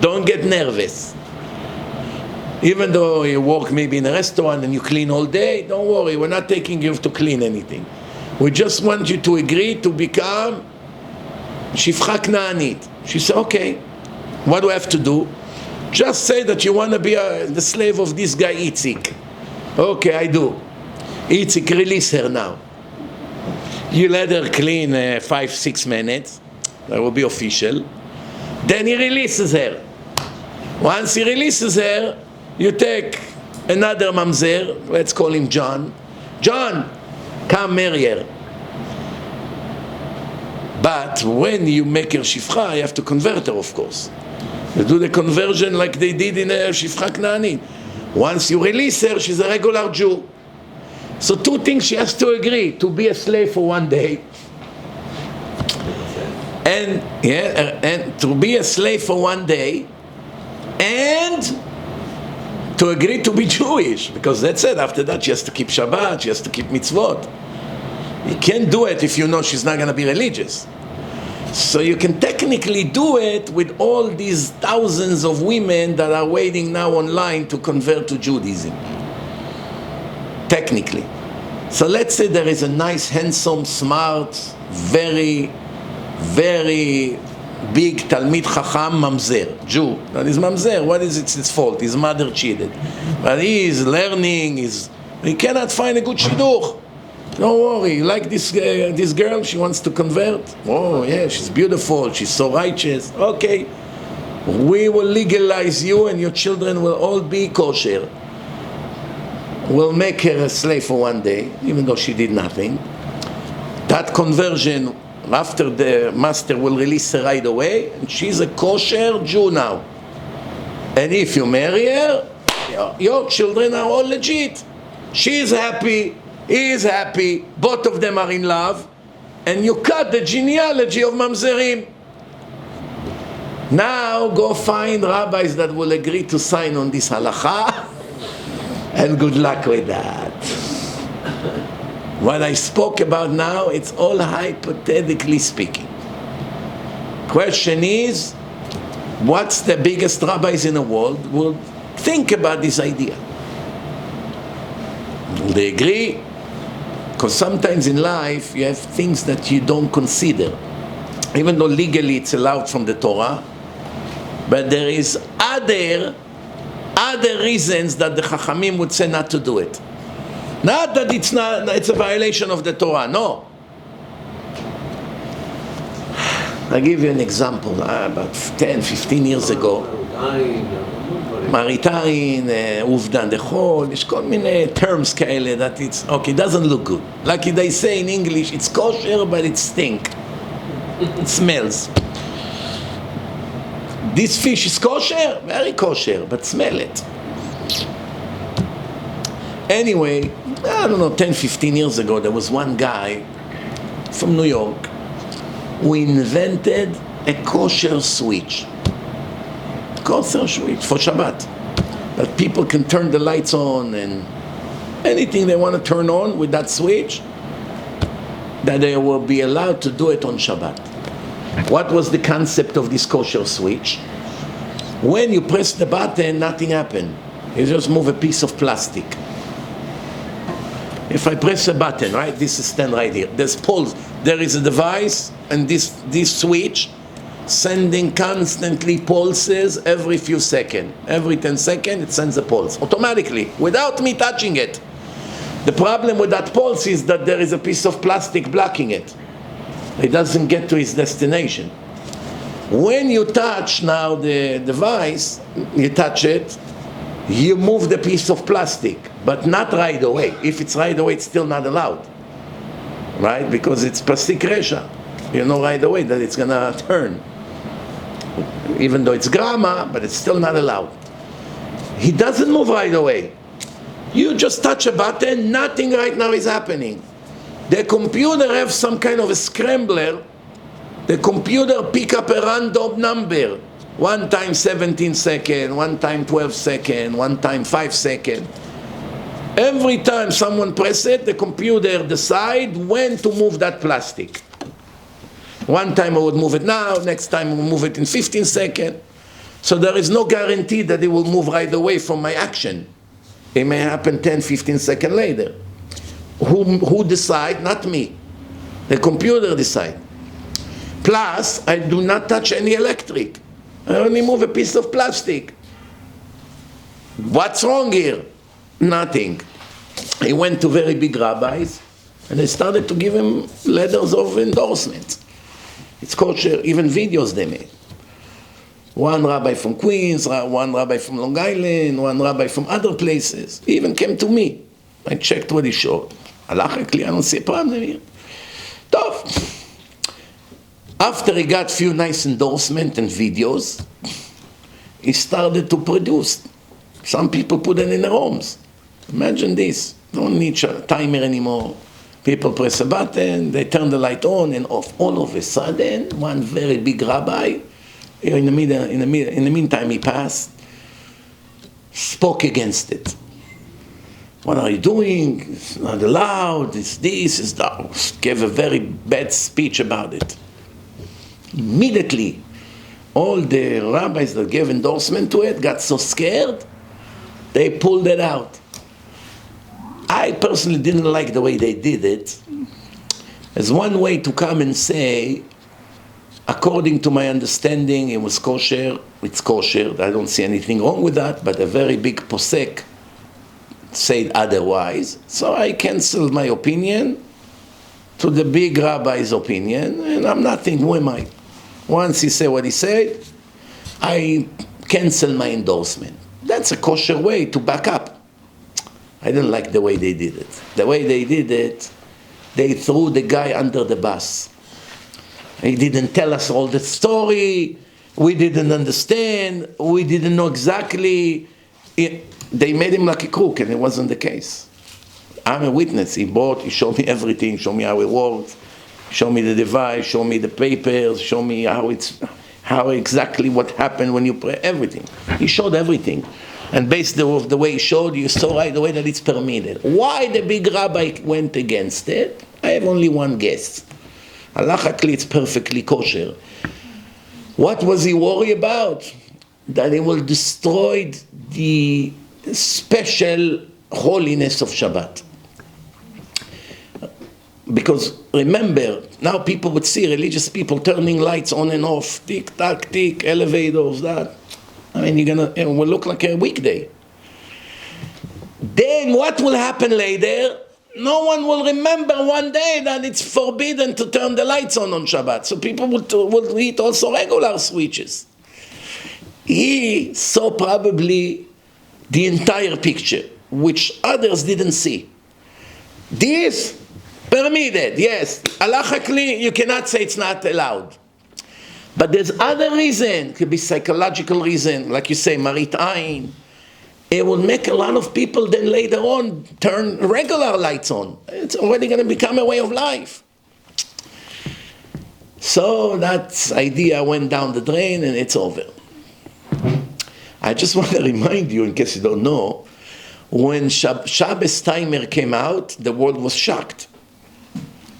Don't get nervous. Even though you work maybe in a restaurant and you clean all day, don't worry, we're not taking you to clean anything. We just want you to agree to become shifcha canaanit. She said, okay, what do I have to do? Just say that you want to be the slave of this guy Itzik. Okay, I do. Itzik, release her now. You let her clean 5-6 minutes. That will be official. Then he releases her. Once he releases her, you take another mamzer, let's call him John. John, come marry her. But when you make her shifcha, you have to convert her, of course. You do the conversion like they did in a shifcha canaanit. Once you release her, she's a regular Jew. So two things she has to agree: to be a slave for one day, and to be a slave for one day, and to agree to be Jewish, because that's it. After that, she has to keep Shabbat, she has to keep mitzvot. You can't do it if you know she's not going to be religious. So you can technically do it with all these thousands of women that are waiting now online to convert to Judaism. Technically. So let's say there is a nice, handsome, smart, very, very big Talmid Chacham Mamzer, Jew. That is Mamzer. What is it? It's fault. His mother cheated. But he is learning, he cannot find a good shidduch. Don't worry, like this girl, she wants to convert. Oh yeah, she's beautiful, she's so righteous. Okay, we will legalize you and your children will all be kosher. We'll make her a slave for one day, even though she did nothing. That conversion, after the master will release her right away, and she's a kosher Jew now. And if you marry her, your children are all legit. She is happy. He is happy, both of them are in love, and you cut the genealogy of mamzerim. Now go find rabbis that will agree to sign on this halakha, and good luck with that. What I spoke about now, it's all hypothetically speaking. Question is, what's the biggest rabbis in the world will think about this idea? Will they agree? Because sometimes in life you have things that you don't consider. Even though legally it's allowed from the Torah, but there is other reasons that the Chachamim would say not to do it. Not that it's a violation of the Torah, no. I'll give you an example. About 10, 15 years ago, מראית אובדן דחול, יש כל מיני terms כאלה that it's, okay, doesn't look good. Like they say in English, it's kosher but it stink. It smells. This fish is kosher? Very kosher, but smell it. Anyway, I don't know, 10, 15 years ago, there was one guy from New York who invented a kosher switch. Kosher switch for Shabbat. That people can turn the lights on and anything they want to turn on with that switch, that they will be allowed to do it on Shabbat. What was the concept of this kosher switch? When you press the button, nothing happened. You just move a piece of plastic. If I press a button, right, this is stand right here. There's pulse. There is a device, and this switch sending constantly pulses every few seconds. Every 10 seconds, it sends a pulse automatically, without me touching it. The problem with that pulse is that there is a piece of plastic blocking it. It doesn't get to its destination. When you touch now the device, you touch it, you move the piece of plastic, but not right away. If it's right away, it's still not allowed, right? Because it's plastic resha. You know right away that it's gonna turn. Even though it's grama, but it's still not allowed. He doesn't move right away. You just touch a button, nothing right now is happening. The computer has some kind of a scrambler. The computer pick up a random number. One time 17 seconds, one time 12 seconds, one time 5 seconds. Every time someone press it, the computer decide when to move that plastic. One time I would move it now, next time I will move it in 15 seconds. So there is no guarantee that it will move right away from my action. It may happen 10, 15 seconds later. Who decide? Not me. The computer decide. Plus, I do not touch any electric. I only move a piece of plastic. What's wrong here? Nothing. He went to very big rabbis, and they started to give him letters of endorsement. It's kosher, even videos they made. One rabbi from Queens, one rabbi from Long Island, one rabbi from other places. He even came to me. I checked what he showed. Halachically, I don't see a problem here. Tough. After he got few nice endorsements and videos, he started to produce. Some people put it in their homes. Imagine this. Don't need a timer anymore. People press a button, they turn the light on and off. All of a sudden, one very big rabbi, in the meantime he passed, spoke against it. What are you doing? It's not allowed. It's this, it's that. Gave a very bad speech about it. Immediately, all the rabbis that gave endorsement to it got so scared, they pulled it out. I personally didn't like the way they did it. As one way to come and say, according to my understanding, it was kosher, it's kosher, I don't see anything wrong with that, but a very big posek said otherwise. So I canceled my opinion to the big rabbi's opinion, and I'm nothing, who am I? Once he said what he said, I cancel my endorsement. That's a kosher way to back up. I didn't like the way they did it. The way they did it, they threw the guy under the bus. He didn't tell us all the story. We didn't understand. We didn't know exactly. They made him like a crook, and it wasn't the case. I'm a witness. He showed me everything, showed me how it works, showed me the device, showed me the papers, showed me how exactly what happened when you pray, everything. He showed everything. And based on the way he showed, you saw right away that it's permitted. Why the big rabbi went against it? I have only one guess. Halachically, it's perfectly kosher. What was he worried about? That it will destroy the special holiness of Shabbat. Because remember, now people would see religious people turning lights on and off, tick, tack, tick, elevators, that. I mean, it will look like a weekday. Then what will happen later? No one will remember one day that it's forbidden to turn the lights on Shabbat. So people will eat also regular switches. He saw probably the entire picture, which others didn't see. This Permitted, yes. Halachically, you cannot say it's not allowed. But there's other reason. It could be psychological reason, like you say, marit ayin. It will make a lot of people then later on turn regular lights on. It's already going to become a way of life. So that idea went down the drain and it's over. I just want to remind you, in case you don't know, when Shabbos timer came out, the world was shocked.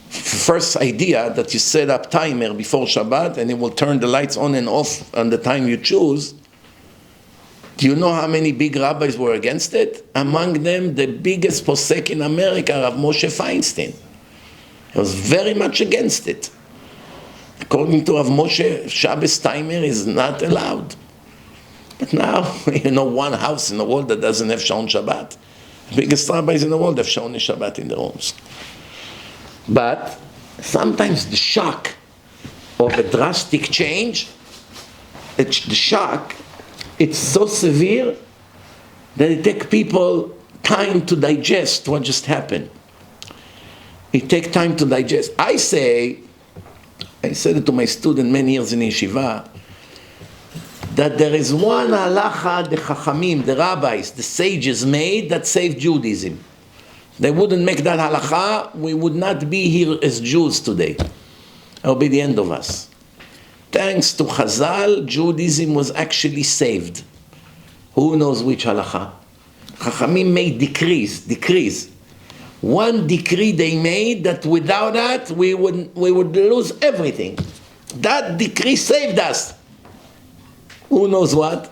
First idea that you set up timer before Shabbat and it will turn the lights on and off on the time you choose. Do you know how many big rabbis were against it? Among them, the biggest posek in America, Rav Moshe Feinstein. He was very much against it. According to Rav Moshe, Shabbos timer is not allowed. But now, one house in the world that doesn't have shaon Shabbat. The biggest rabbis in the world have shaon Shabbat in their homes. But sometimes the shock of a drastic change, the shock, it's so severe that it takes people time to digest what just happened. It takes time to digest. I said it to my student many years in yeshiva, that there is one halacha the chachamim, the rabbis, the sages made that saved Judaism. They wouldn't make that halacha, we would not be here as Jews today. It will be the end of us. Thanks to Chazal, Judaism was actually saved. Who knows which halacha? Chachamim made decrees. One decree they made that without that we would lose everything. That decree saved us. Who knows what?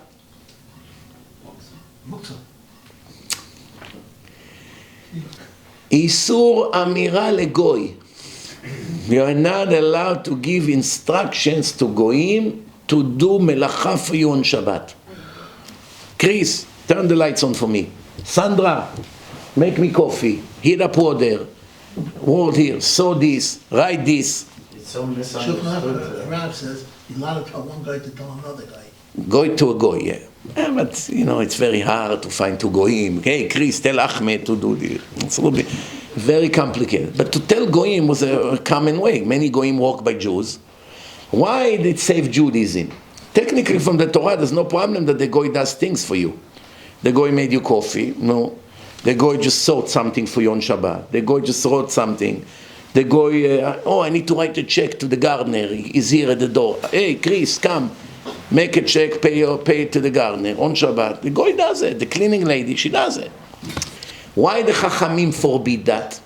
Isur amira legoy. You are not allowed to give instructions to goyim to do melacha for you on Shabbat. Chris, turn the lights on for me. Sandra, make me coffee. Heat up water. Word here. Sew this. Write this. It's so misunderstood. The Rav says you're allowed to tell one guy to tell another guy. Goy to a goy, yeah. But, it's very hard to find two goyim. Hey, Chris, tell Ahmed to do this. It's a little bit very complicated. But to tell goyim was a common way. Many goyim walk by Jews. Why did it save Judaism? Technically, from the Torah, there's no problem that the goy does things for you. The goy made you coffee. No. The goy just sewed something for you on Shabbat. The goy just wrote something. The goy, I need to write a check to the gardener. He's here at the door. Hey, Chris, come. Make a check, pay it to the gardener on Shabbat. The goy does it. The cleaning lady, she does it. Why the Chachamim forbid that?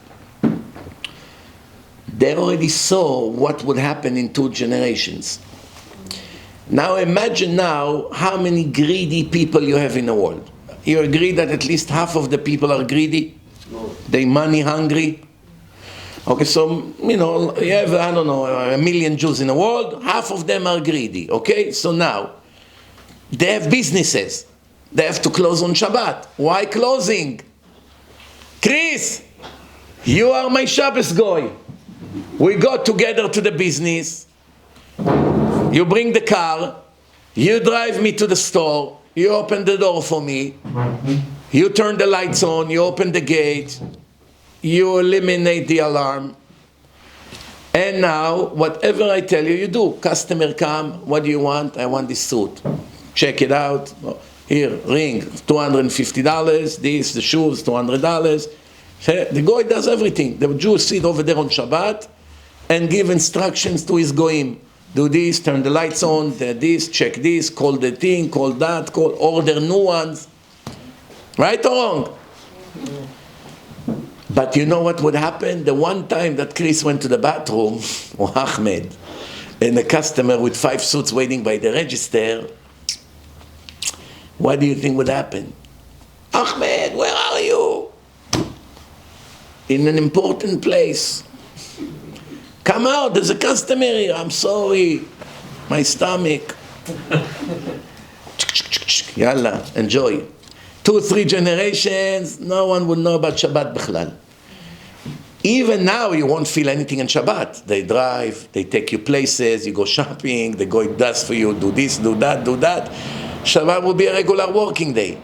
They already saw what would happen in 2 generations. Now imagine now how many greedy people you have in the world. You agree that at least half of the people are greedy? No. They money hungry? Okay, so, you have, 1 million Jews in the world, half of them are greedy, okay? So now, they have businesses. They have to close on Shabbat. Why closing? Chris, you are my Shabbos goy. We go together to the business. You bring the car. You drive me to the store. You open the door for me. You turn the lights on. You open the gate. You eliminate the alarm. And now, whatever I tell you, you do. Customer come, what do you want? I want this suit. Check it out. Here, ring, $250. This, the shoes, $200. The goy does everything. The Jew sit over there on Shabbat and give instructions to his goyim. Do this, turn the lights on, this, check this, call the thing, call that, order new ones. Right or wrong? But you know what would happen? The one time that Chris went to the bathroom, or Ahmed, and a customer with 5 suits waiting by the register, what do you think would happen? Ahmed, where are you? In an important place. Come out, there's a customer here. I'm sorry, my stomach. Yalla, enjoy. 2 or 3 generations, no one would know about Shabbat bichlal. Even now, you won't feel anything on Shabbat. They drive, they take you places, you go shopping, they go does for you, do this, do that, do that. Shabbat will be a regular working day.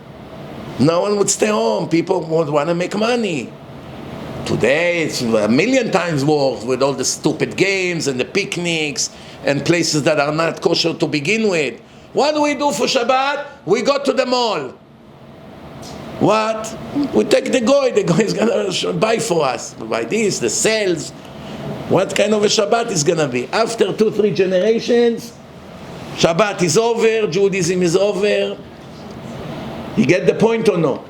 No one would stay home. People would want to make money. Today it's a million times worse with all the stupid games and the picnics and places that are not kosher to begin with. What do we do for Shabbat? We go to the mall. What? We take the goy is going to buy for us. We buy this, the sales. What kind of a Shabbat is going to be? After 2-3 generations, Shabbat is over, Judaism is over. You get the point or no?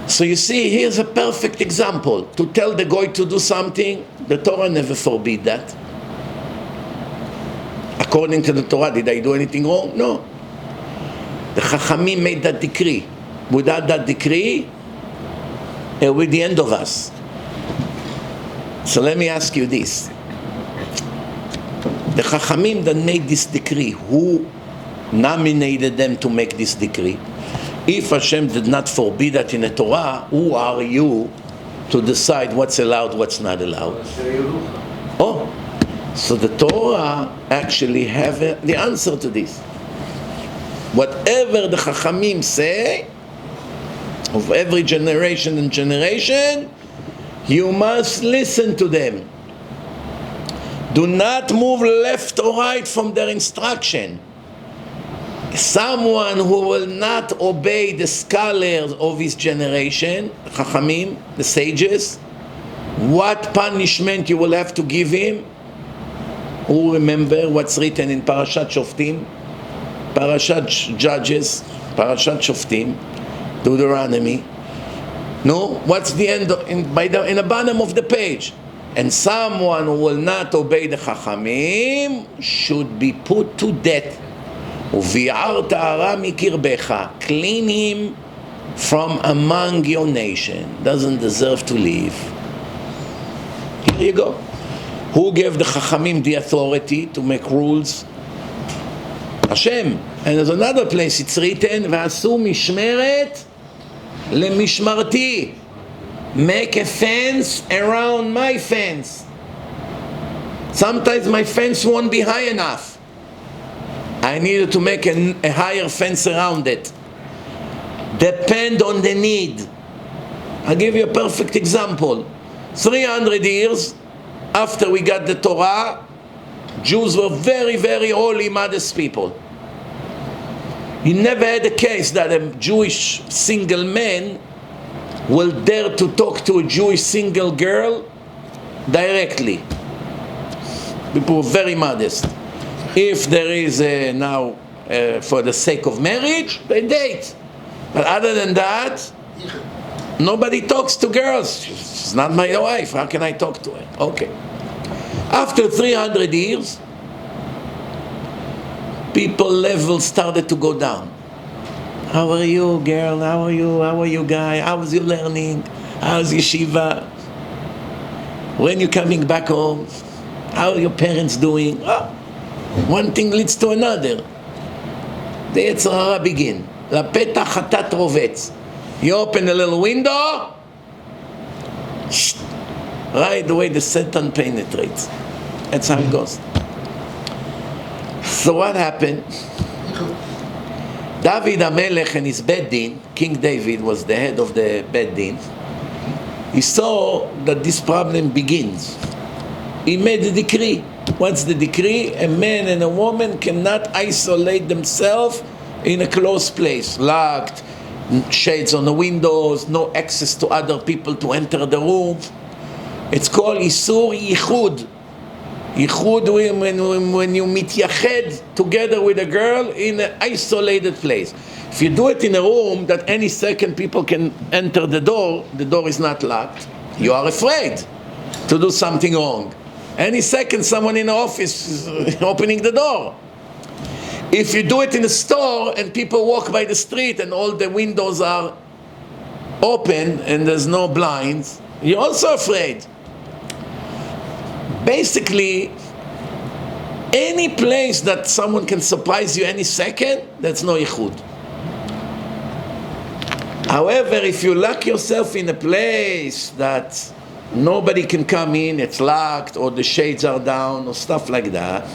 So you see, here's a perfect example. To tell the goy to do something, the Torah never forbid that. According to the Torah, did I do anything wrong? No. The Chachamim made that decree. Without that decree, it will be the end of us. So let me ask you this. The Chachamim that made this decree, who nominated them to make this decree? If Hashem did not forbid that in the Torah, who are you to decide what's allowed, what's not allowed? Oh, so the Torah actually have the answer to this. Whatever the Chachamim say, of every generation and generation, you must listen to them. Do not move left or right from their instruction. Someone who will not obey the scholars of his generation, Chachamim, the sages, what punishment you will have to give him? Who remember what's written in parshat Shoftim, parshat Judges, parshat Shoftim, Deuteronomy? No, what's the end in the bottom of the page? And someone who will not obey the Chachamim should be put to death. Clean him from among your nation. Doesn't deserve to live. Here you go. Who gave the Chachamim the authority to make rules? Hashem. And there's another place it's written, ועשו משמרת למשמרתי. Make a fence around my fence. Sometimes my fence won't be high enough. I needed to make a higher fence around it. Depend on the need. I'll give you a perfect example. 300 years after we got the Torah, Jews were very, very holy, modest people. You never had a case that a Jewish single man will dare to talk to a Jewish single girl directly. People were very modest. If there is now, for the sake of marriage, they date. But other than that, nobody talks to girls. She's not my wife. How can I talk to her? Okay. After 300 years, people level started to go down. How are you, girl? How are you? How are you, guy? How was your learning? How's yeshiva? When you coming back home? How are your parents doing? Oh. One thing leads to another. The יצר הרע begin. לפתח חטאת רובץ. You open a little window, right away the Satan penetrates. That's how it goes. So what happened? David HaMelech and his Beit Din, King David was the head of the Beit Din. He saw that this problem begins. He made a decree. What's the decree? A man and a woman cannot isolate themselves in a closed place. Locked, shades on the windows, no access to other people to enter the room. It's called Isur Yichud. Yichud when you mityached together with a girl in an isolated place. If you do it in a room that any second people can enter the door is not locked, you are afraid to do something wrong. Any second someone in the office is opening the door. If you do it in a store and people walk by the street and all the windows are open and there's no blinds, you're also afraid. Basically, any place that someone can surprise you any second, that's no yichud. However, if you lock yourself in a place that nobody can come in, it's locked, or the shades are down, or stuff like that,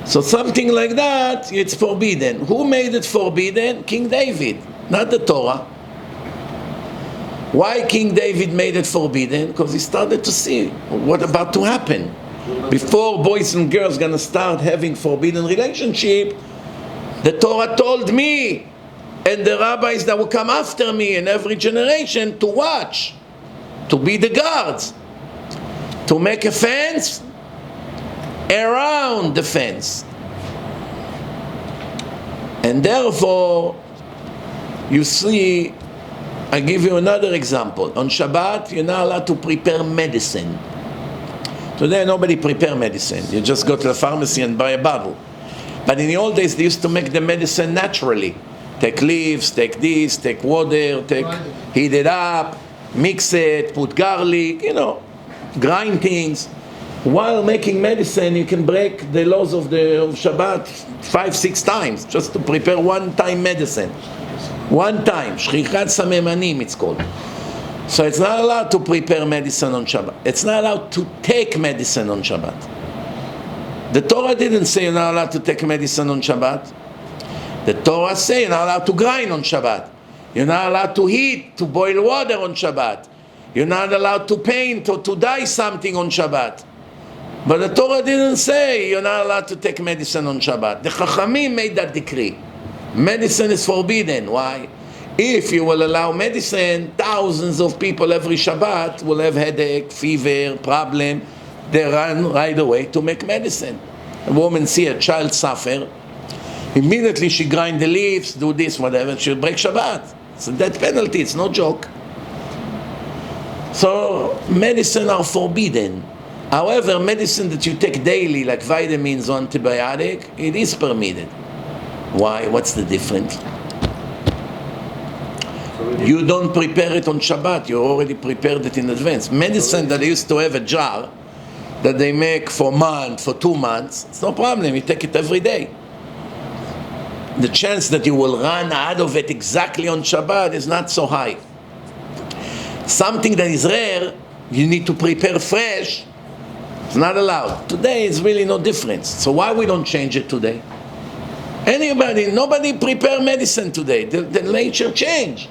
so something like that, it's forbidden. Who made it forbidden? King David, not the Torah. Why King David made it forbidden? Because he started to see what about to happen. Before boys and girls gonna start having forbidden relationship, the Torah told me and the rabbis that will come after me in every generation to watch, to be the guards, to make a fence around the fence. And therefore, you see, I give you another example. On Shabbat, you're not allowed to prepare medicine. Today, nobody prepare medicine. You just go to the pharmacy and buy a bottle. But in the old days, they used to make the medicine naturally. Take leaves, take this, take water, heat it up, mix it, put garlic, grind things. While making medicine, you can break the laws of Shabbat 5-6 times just to prepare one-time medicine. One time, shchichat samemanim it's called. So it's not allowed to prepare medicine on Shabbat. It's not allowed to take medicine on Shabbat. The Torah didn't say you're not allowed to take medicine on Shabbat. The Torah says you're not allowed to grind on Shabbat. You're not allowed to heat, to boil water on Shabbat. You're not allowed to paint or to dye something on Shabbat. But the Torah didn't say you're not allowed to take medicine on Shabbat. The Chachamim made that decree. Medicine is forbidden. Why? If you will allow medicine, thousands of people every Shabbat will have headache, fever, problem. They run right away to make medicine. A woman see a child suffer, immediately she grind the leaves, do this, whatever, she'll break Shabbat. It's a death penalty, it's no joke. So medicine are forbidden. However, medicine that you take daily, like vitamins or antibiotic, it is permitted. Why? What's the difference? You don't prepare it on Shabbat, you already prepared it in advance. Medicine that they used to have a jar that they make for a month, for 2 months, it's no problem, you take it every day. The chance that you will run out of it exactly on Shabbat is not so high. Something that is rare, you need to prepare fresh, it's not allowed. Today is really no difference. So why we don't change it today? Nobody prepare medicine today. The nature changed.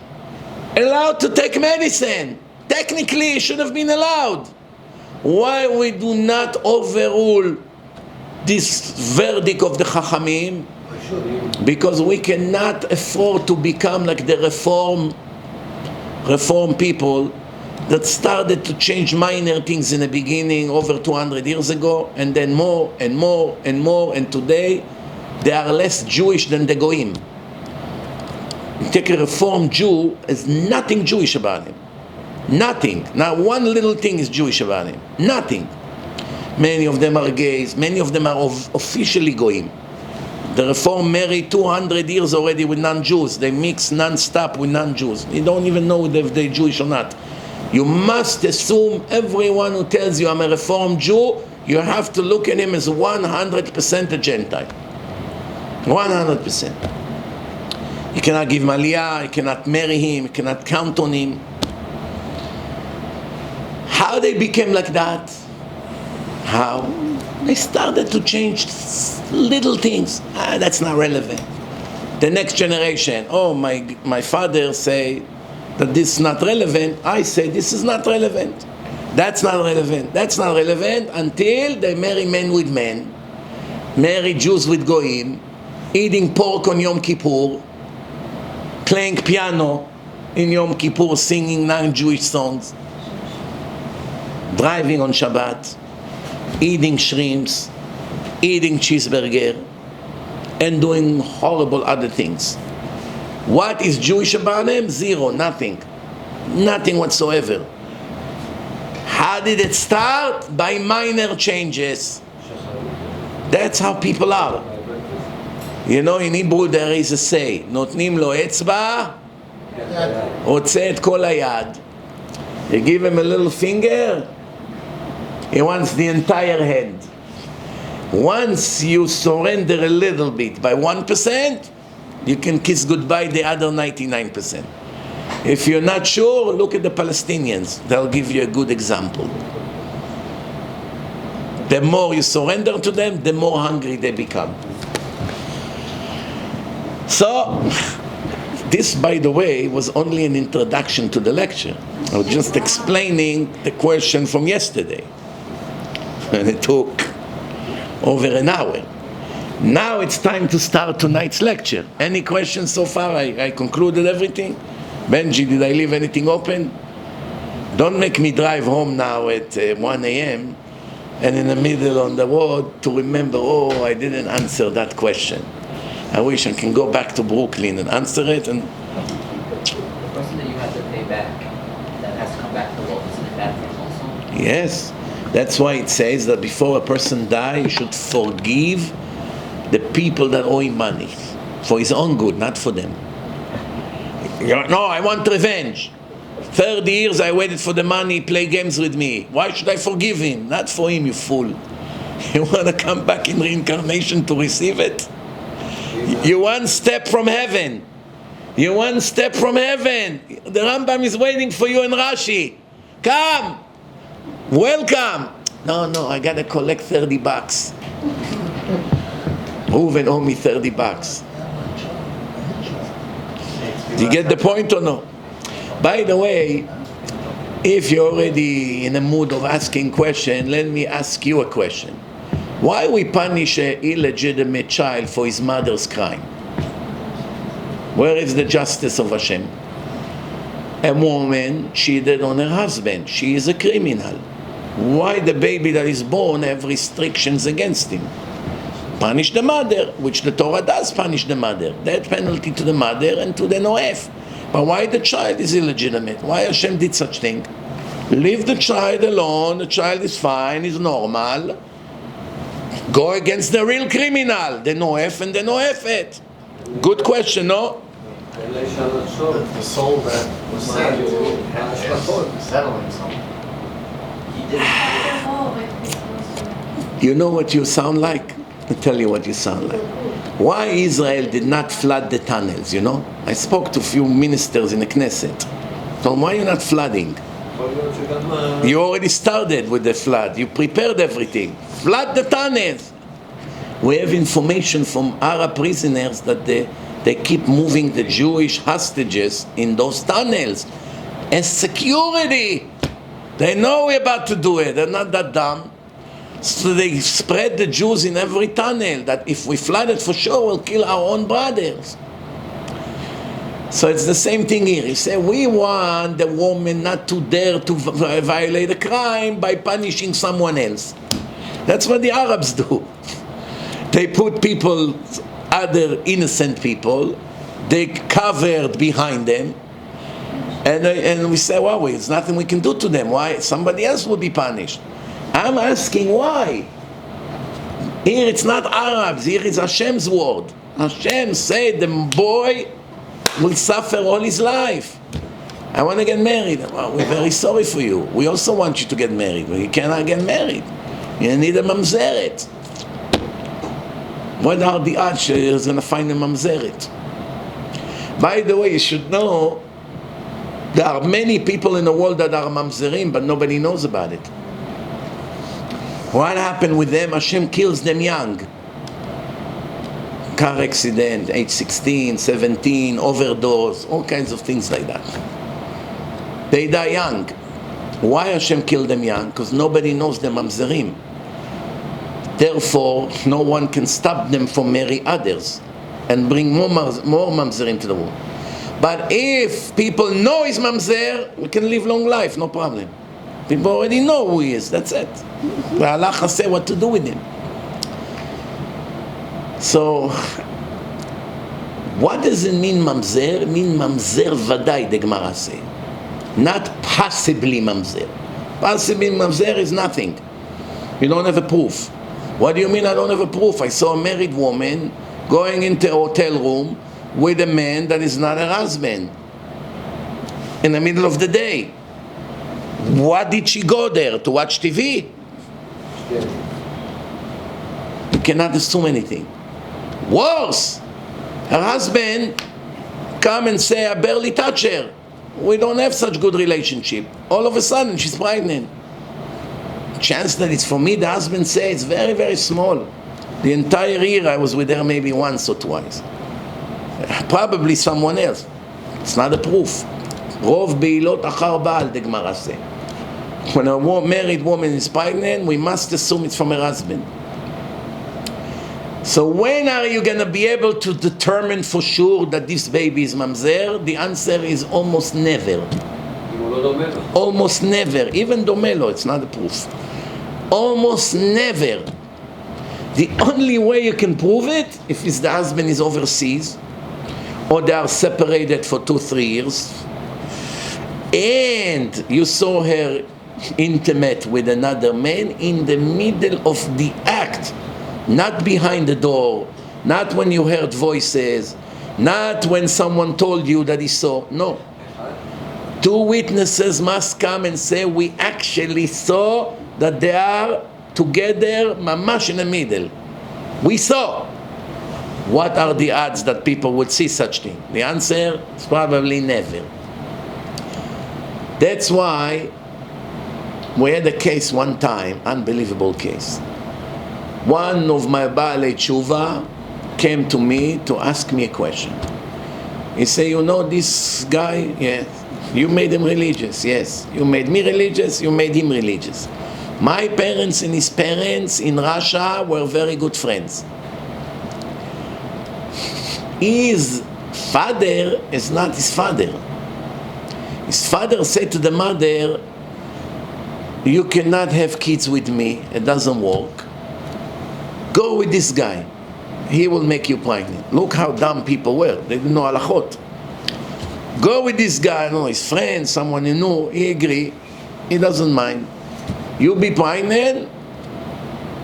Allowed to take medicine. Technically it should have been allowed. Why we do not overrule this verdict of the Chachamim? Because we cannot afford to become like the reform people that started to change minor things in the beginning over 200 years ago, and then more and more and more, and today they are less Jewish than the goyim. You take a reformed Jew, there's nothing Jewish about him. Nothing. Not one little thing is Jewish about him. Nothing. Many of them are gays, many of them are officially goyim. The Reform married 200 years already with non-Jews. They mix non-stop with non-Jews. You don't even know if they're Jewish or not. You must assume everyone who tells you I'm a Reformed Jew, you have to look at him as 100% a Gentile. 100%. You cannot give him aliyah, you cannot marry him, you cannot count on him. How they became like that? How? They started to change little things. That's not relevant. The next generation, my father say that this is not relevant. I say this is not relevant. That's not relevant. That's not relevant until they marry men with men, marry Jews with goyim, eating pork on Yom Kippur, playing piano in Yom Kippur, singing non-Jewish songs, driving on Shabbat, eating shrimps, eating cheeseburger, and doing horrible other things. What is Jewish about them? Zero, nothing. Nothing whatsoever. How did it start? By minor changes. That's how people are. You know, in Hebrew there is a say, נותנים לו אצבע, רוצה את כל היד. You give him a little finger, he wants the entire hand. Once you surrender a little bit by 1%, you can kiss goodbye the other 99%. If you're not sure, look at the Palestinians. They'll give you a good example. The more you surrender to them, the more hungry they become. So, This, by the way, was only an introduction to the lecture. I was just explaining the question from yesterday. And it took over an hour. Now it's time to start tonight's lecture. Any questions so far? I concluded everything. Benji, did I leave anything open? Don't make me drive home now at 1 a.m. and in the middle on the road to remember, oh, I didn't answer that question. I wish I can go back to Brooklyn and answer it. And The person that you have to pay back, that has to come back to the world, isn't it bad for him also? yes, that's why it says that before a person dies, you should forgive the people that owe him money for his own good, not for them. No, I want revenge. 30 years I waited for the money, play games with me. Why should I forgive him? Not for him, you fool. You want to come back in reincarnation to receive it? You're one step from heaven. You're one step from heaven. The Rambam is waiting for you in Rashi. Come. Welcome. No, I got to collect $30. Reuven owe me $30. Do you get the point or no? By the way, if you're already in a mood of asking question, let me ask you a question. Why we punish an illegitimate child for his mother's crime? Where is the justice of Hashem? A woman cheated on her husband. She is a criminal. Why the baby that is born have restrictions against him? Punish the mother, which the Torah does punish the mother. Death penalty to the mother and to the noef. But why the child is illegitimate? Why Hashem did such thing? Leave the child alone. The child is fine, is normal. Go against the real criminal, the noef and the noefet. Good question, no? The soul that was sent is settling something. You know what you sound like? I'll tell you what you sound like. Why Israel did not flood the tunnels, you know? I spoke to a few ministers in the Knesset. So why are you not flooding? You already started with the flood. You prepared everything. Flood the tunnels. We have information from Arab prisoners that they keep moving the Jewish hostages in those tunnels as security. They know we're about to do it. They're not that dumb. So they spread the Jews in every tunnel that if we flood it for sure, we'll kill our own brothers. So it's the same thing here. You say, we want the woman not to dare to violate a crime by punishing someone else. That's what the Arabs do. They put people, other innocent people, they covered behind them, and we say, well, there's nothing we can do to them. Why? Somebody else will be punished. I'm asking why. Here it's not Arabs, here it's Hashem's word. Hashem said the boy will suffer all his life. I want to get married. Well, we're very sorry for you. We also want you to get married, but you cannot get married. You need a mamzer-let. What are the odds you're going to find a mamzer-let? By the way, you should know there are many people in the world that are mamzerim, but nobody knows about it. What happened with them? Hashem kills them young. Car accident, age 16, 17, overdose, all kinds of things like that. They die young. Why Hashem killed them young? Because nobody knows the mamzerim. Therefore, no one can stop them from marry others and bring more mamzerim to the world. But if people know he's mamzer, we can live long life, no problem. People already know who he is, that's it. Allah has said what to do with him. So, what does it mean mamzer? It means mamzer vadai, the Gemara say. Not possibly mamzer. Possibly mamzer is nothing. You don't have a proof. What do you mean I don't have a proof? I saw a married woman going into a hotel room with a man that is not her husband in the middle of the day. What did she go there? To watch TV? You cannot assume anything. Worse, her husband come and say, I barely touch her. We don't have such good relationship. All of a sudden, she's pregnant. Chance that it's for me, the husband says, it's very, very small. The entire year I was with her maybe once or twice. Probably someone else. It's not a proof. רוב בעילות אחר בעל, the Gemara say. When a married woman is pregnant, we must assume it's from her husband. So when are you going to be able to determine for sure that this baby is mamzer? The answer is almost never. Almost never. Even domelo, it's not a proof. Almost never. The only way you can prove it, if the husband is overseas, or they are separated for 2-3 years, and you saw her intimate with another man in the middle of the act, not behind the door, not when you heard voices, not when someone told you that he saw. No. 2 witnesses must come and say, we actually saw that they are together, mamash in the middle. We saw. What are the odds that people would see such thing? The answer is probably never. That's why we had a case one time, unbelievable case. One of my Baalei Tshuva came to me to ask me a question. He said, you know this guy? Yes. You made him religious. Yes. You made me religious, you made him religious. My parents and his parents in Russia were very good friends. His father is not his father. His father said to the mother, you cannot have kids with me, it doesn't work. Go with this guy, he will make you pregnant. Look how dumb people were, they didn't know halachot. Go with this guy, no, his friend, someone you know, he agree, he doesn't mind. You be pregnant,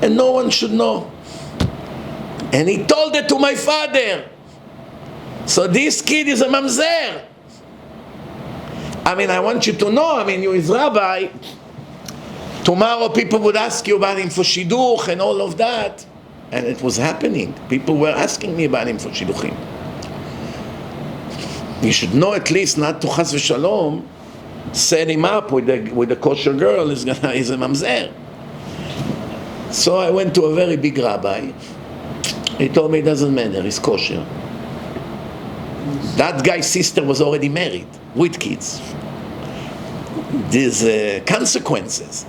and no one should know. And he told it to my father. So this kid is a mamzer. I mean, I want you to know, you as rabbi, tomorrow people would ask you about him for shidduch and all of that. And it was happening. People were asking me about him for shidduchim. You should know at least not to chas v'shalom set him up with the kosher girl is a mamzer. So I went to a very big rabbi. He told me it doesn't matter, he's kosher. That guy's sister was already married with kids. There's consequences.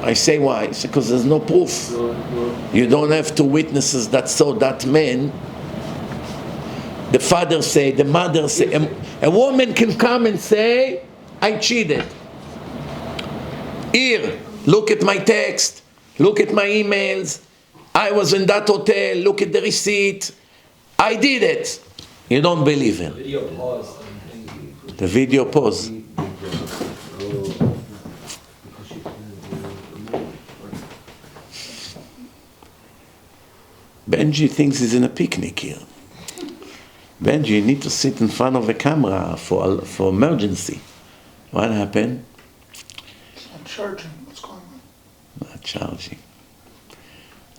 I say why? It's because there's no proof. You don't have 2 witnesses that saw that man. The father say, the mother say. A woman can come and say, I cheated. Here, look at my text. Look at my emails. I was in that hotel. Look at the receipt. I did it. You don't believe him. The video pause. Benji thinks he's in a picnic here. Benji, you need to sit in front of a camera for emergency. What happened? It's not charging. What's going on? Not charging.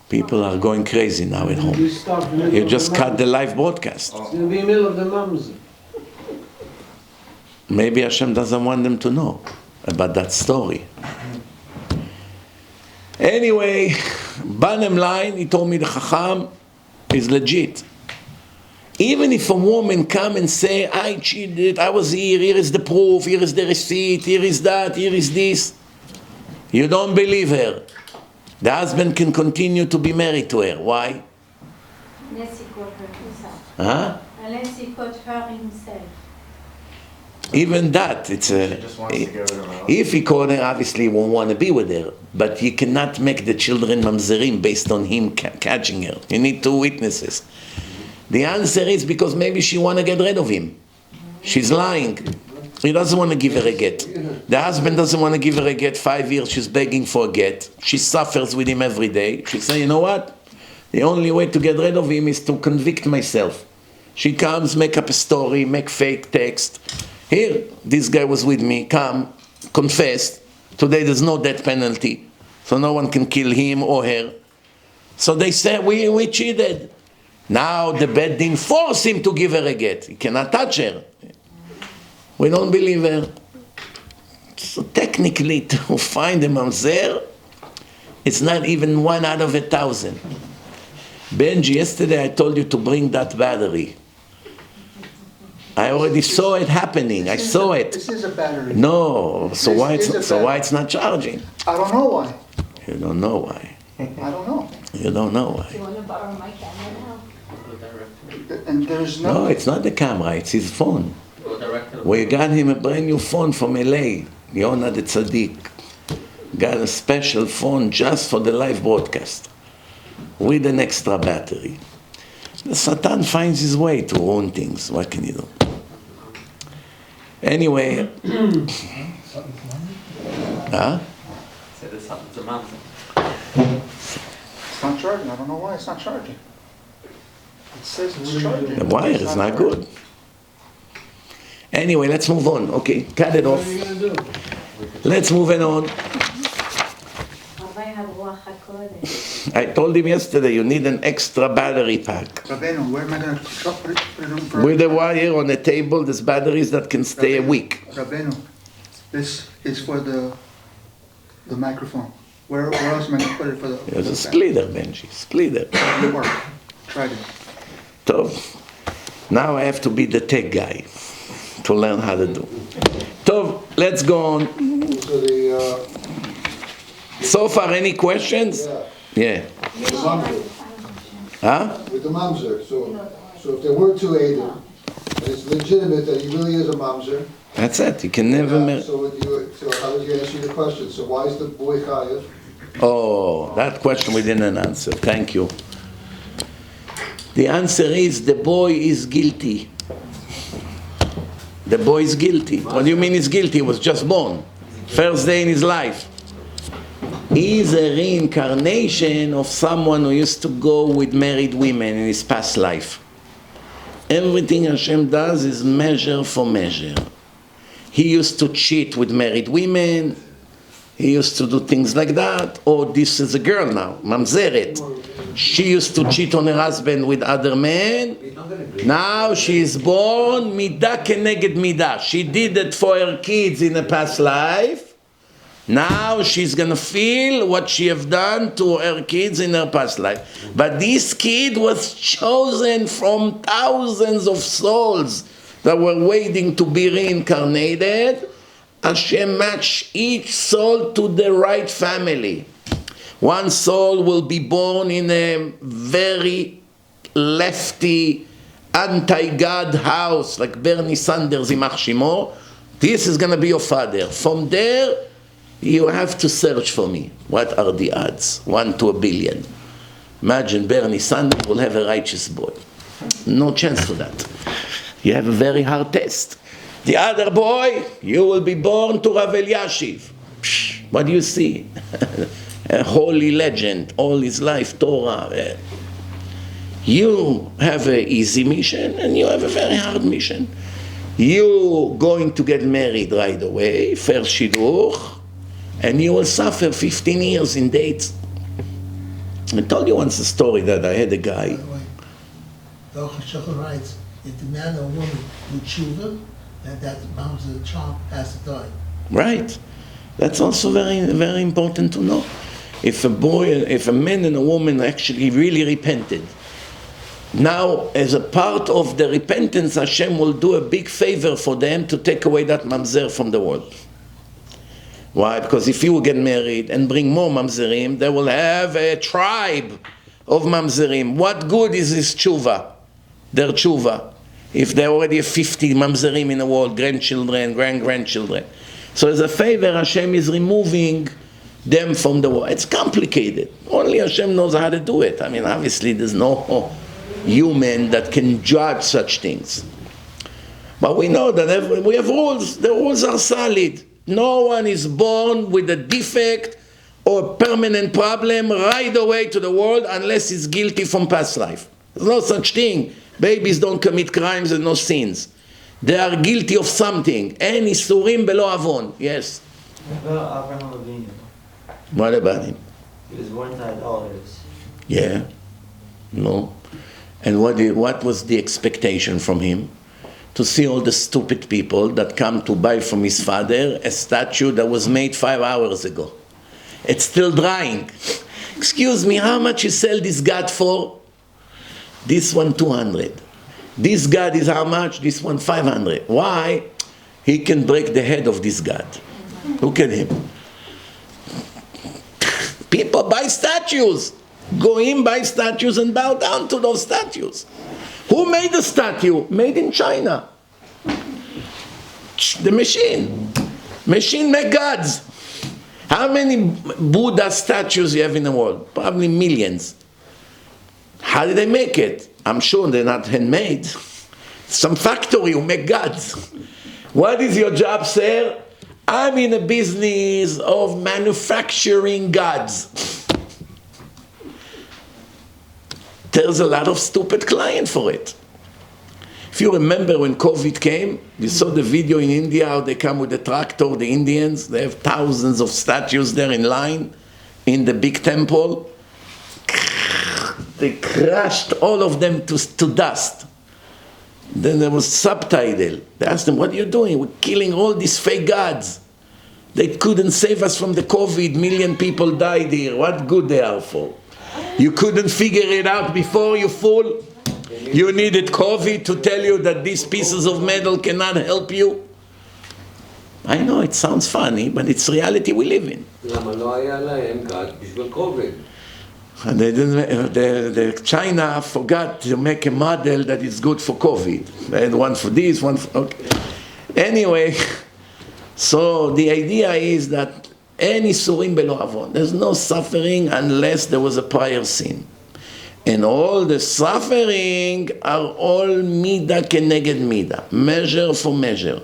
People are going crazy now at home. You just cut the live broadcast. It's going to be in the middle of the mamzer. Maybe Hashem doesn't want them to know about that story. Anyway, bottom line, he told me the Chacham is legit. Even if a woman come and say, I cheated, I was here is the proof, here is the receipt, here is that, here is this, you don't believe her. The husband can continue to be married to her. Why? Unless he caught her himself. Huh? Unless he caught her himself. Even that, it's a. If he caught her, obviously he won't want to be with her. But you cannot make the children mamzerim based on him catching her. You need 2 witnesses. The answer is because maybe she want to get rid of him. She's lying. He doesn't want to give her a get. The husband doesn't want to give her a get. 5 years she's begging for a get. She suffers with him every day. She says, you know what? The only way to get rid of him is to convict myself. She comes, make up a story, make fake text. Here, this guy was with me, come, confess. Today there's no death penalty, so no one can kill him or her. So they say, we cheated. Now the Beit Din force him to give her a get. He cannot touch her. We don't believe her. So technically, to find a mamzer, it's not even 1 out of 1,000. Benji, yesterday I told you to bring that battery. I already saw it happening. I saw it. This is a battery. No, so This why is a it's so why battery. it's not charging? I don't know why. You don't know why. I don't know. You don't know Do why. you want to borrow my camera now? Go direct to And there's No, no. it's not the camera. It's his phone. go direct to the We got him a brand new phone from LA. Yona the Tzaddik got a special phone just for the live broadcast with an extra battery. The Satan finds his way to ruin things. What can you do? Anyway, huh? Say there's something to mamzer. It's not charging. I don't know why it's not charging. It says it's charging. The wire It's is not charging. good. Anyway, let's move on. Okay, cut it What off. are you going to do? Let's move it on. Rabbi הרוח הקודש. I told him yesterday you need an extra battery pack. Rabbeinu, where am I going to put it on for? With a wire on the table, there's batteries that can stay a week. Rabbeinu, this is for the microphone. Where else am I going to put it for the? There's a splitter, Benji. Splitter. It work. Tried it. Tov. Now I have to be the tech guy to learn how to do. Tov, let's go on. So the, So far, any questions? yeah, Yeah. the mamzer, Huh? with the mamzer, so if there were two Adam, and it's legitimate that he really is a mamzer, That's it. You can never marry. so how does he answer the question? So why is the boy chayav? Oh, that question we didn't answer. Thank you. The answer is the boy is guilty. The boy is guilty. What do you mean he's guilty? He was just born. First day in his life. He is a reincarnation of someone who used to go with married women in his past life. Everything Hashem does is measure for measure. He used to cheat with married women. He used to do things like that. Oh, this is a girl now, mamzer-let. She used to cheat on her husband with other men. Now she is born midah keneged midah. She did it for her kids in a past life. Now she's going to feel what she have done to her kids in her past life. But this kid was chosen from thousands of souls that were waiting to be reincarnated. Hashem matched each soul to the right family. One soul will be born in a very lefty, anti-God house, like Bernie Sanders, Imach Shimo. This is going to be your father. From there, you have to search for me. What are the odds? 1 to a billion. Imagine Bernie Sanders will have a righteous boy. No chance for that. You have a very hard test. The other boy, you will be born to Rav Eliashiv. What do you see? A holy legend, all his life, Torah. You have an easy mission and you have a very hard mission. You going to get married right away, first shidduch, and you will suffer 15 years in dates. I told you once a story that I had a guy. By the way, the Shulchan writes, if the man or woman do tshuva, that the child has to die. Right. That's also very, very important to know. If a man and a woman actually really repented, now as a part of the repentance, Hashem will do a big favor for them to take away that mamzer from the world. Why? Because if you will get married and bring more mamzerim, they will have a tribe of mamzerim. What good is this tshuva? Their tshuva. If there already have 50 mamzerim in the world, grandchildren, grandchildren. So as a favor, Hashem is removing them from the world. It's complicated. Only Hashem knows how to do it. I mean, obviously there's no human that can judge such things. But we know that we have rules. The rules are solid. No one is born with a defect or a permanent problem right away to the world unless he's guilty from past life. There's no such thing. Babies don't commit crimes and no sins. They are guilty of something. En issurim belo avon. Yes. What about him? He was born to idolaters. Yeah. No. And what was the expectation from him? To see all the stupid people that come to buy from his father a statue that was made 5 hours ago. It's still drying. Excuse me, how much you sell this god for? This one 200. This god is how much? This one 500. Why? He can break the head of this god. Look at him. People buy statues. Go in, buy statues, and bow down to those statues. Who made the statue? Made in China. The machine. Machine make gods. How many Buddha statues you have in the world? Probably millions. How did they make it? I'm sure they're not handmade. Some factory who make gods. What is your job, sir? I'm in a business of manufacturing gods. There's a lot of stupid client for it. If you remember when COVID came, you saw the video in India, how they come with the tractor, the Indians, they have thousands of statues there in line, in the big temple. They crushed all of them to dust. Then there was subtitle. They asked them, what are you doing? We're killing all these fake gods. They couldn't save us from the COVID. Million people died here. What good they are for? You couldn't figure it out before, you fool? You needed COVID to tell you that these pieces of metal cannot help you? I know it sounds funny, but it's reality we live in. And they didn't, the China forgot to make a model that is good for COVID. They had one for this, one for... Okay. Anyway, so the idea is that any issurim belo avon, there's no suffering unless there was a prior sin. And all the suffering are all mida keneged mida, measure for measure.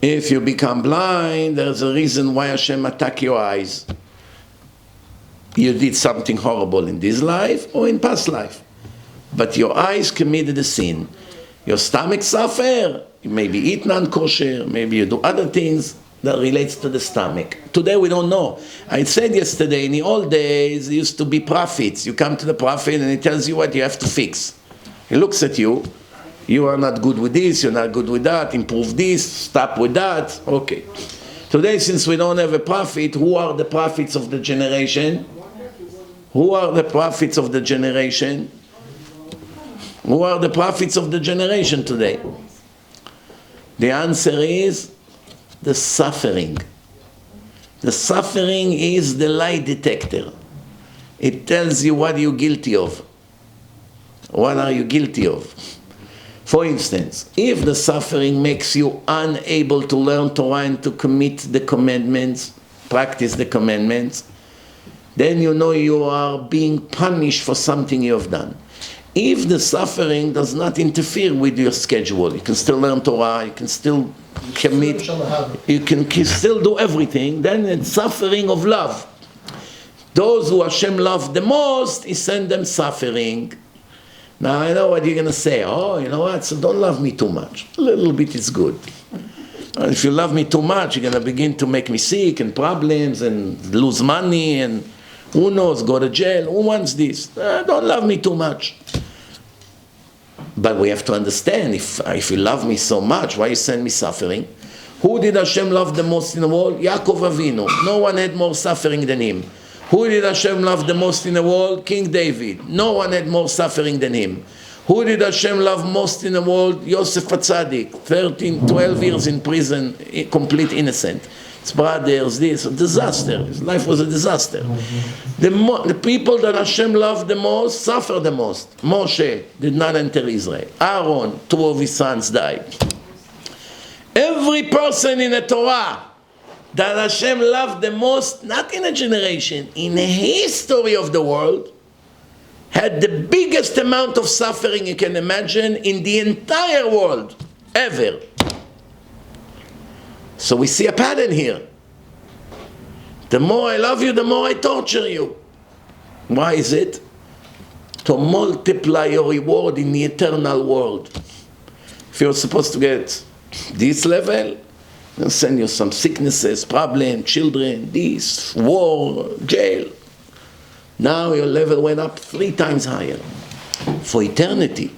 If you become blind, there's a reason why Hashem attack your eyes. You did something horrible in this life or in past life. But your eyes committed a sin. Your stomach suffer. You maybe eat non-kosher. Maybe you do other things that relates to the stomach. Today we don't know. I said yesterday, in the old days, there used to be prophets. You come to the prophet and he tells you what you have to fix. He looks at you. You are not good with this, you're not good with that, improve this, stop with that. Okay. Today, since we don't have a prophet, who are the prophets of the generation? Who are the prophets of the generation? Who are the prophets of the generation today? The answer is the suffering. The suffering is the lie detector. It tells you what you're guilty of. What are you guilty of? For instance, if the suffering makes you unable to learn Torah and to commit the commandments, practice the commandments, then you know you are being punished for something you have done. If the suffering does not interfere with your schedule, you can still learn Torah, you can still commit, you can still do everything, then it's suffering of love. Those who Hashem loved the most, He sent them suffering. Now I know what you're going to say. Oh, you know what, so don't love me too much. A little bit is good. If you love me too much, you're going to begin to make me sick and problems and lose money and who knows, go to jail. Who wants this? Don't love me too much. But we have to understand, if you love me so much, why you send me suffering? Who did Hashem love the most in the world? Yaakov Avinu. No one had more suffering than him. Who did Hashem love the most in the world? King David. No one had more suffering than him. Who did Hashem love most in the world? Yosef HaTzadik. 12 years in prison, complete innocent. His brothers, this, a disaster. His life was a disaster. The people that Hashem loved the most suffered the most. Moshe did not enter Israel. Aaron, 2 of his sons died. Every person in the Torah that Hashem loved the most, not in a generation, in the history of the world, had the biggest amount of suffering you can imagine in the entire world, ever. So we see a pattern here. The more I love you, the more I torture you. Why is it? To multiply your reward in the eternal world. If you're supposed to get this level, they'll send you some sicknesses, problems, children, this, war, jail. Now your level went up 3 times higher. For eternity.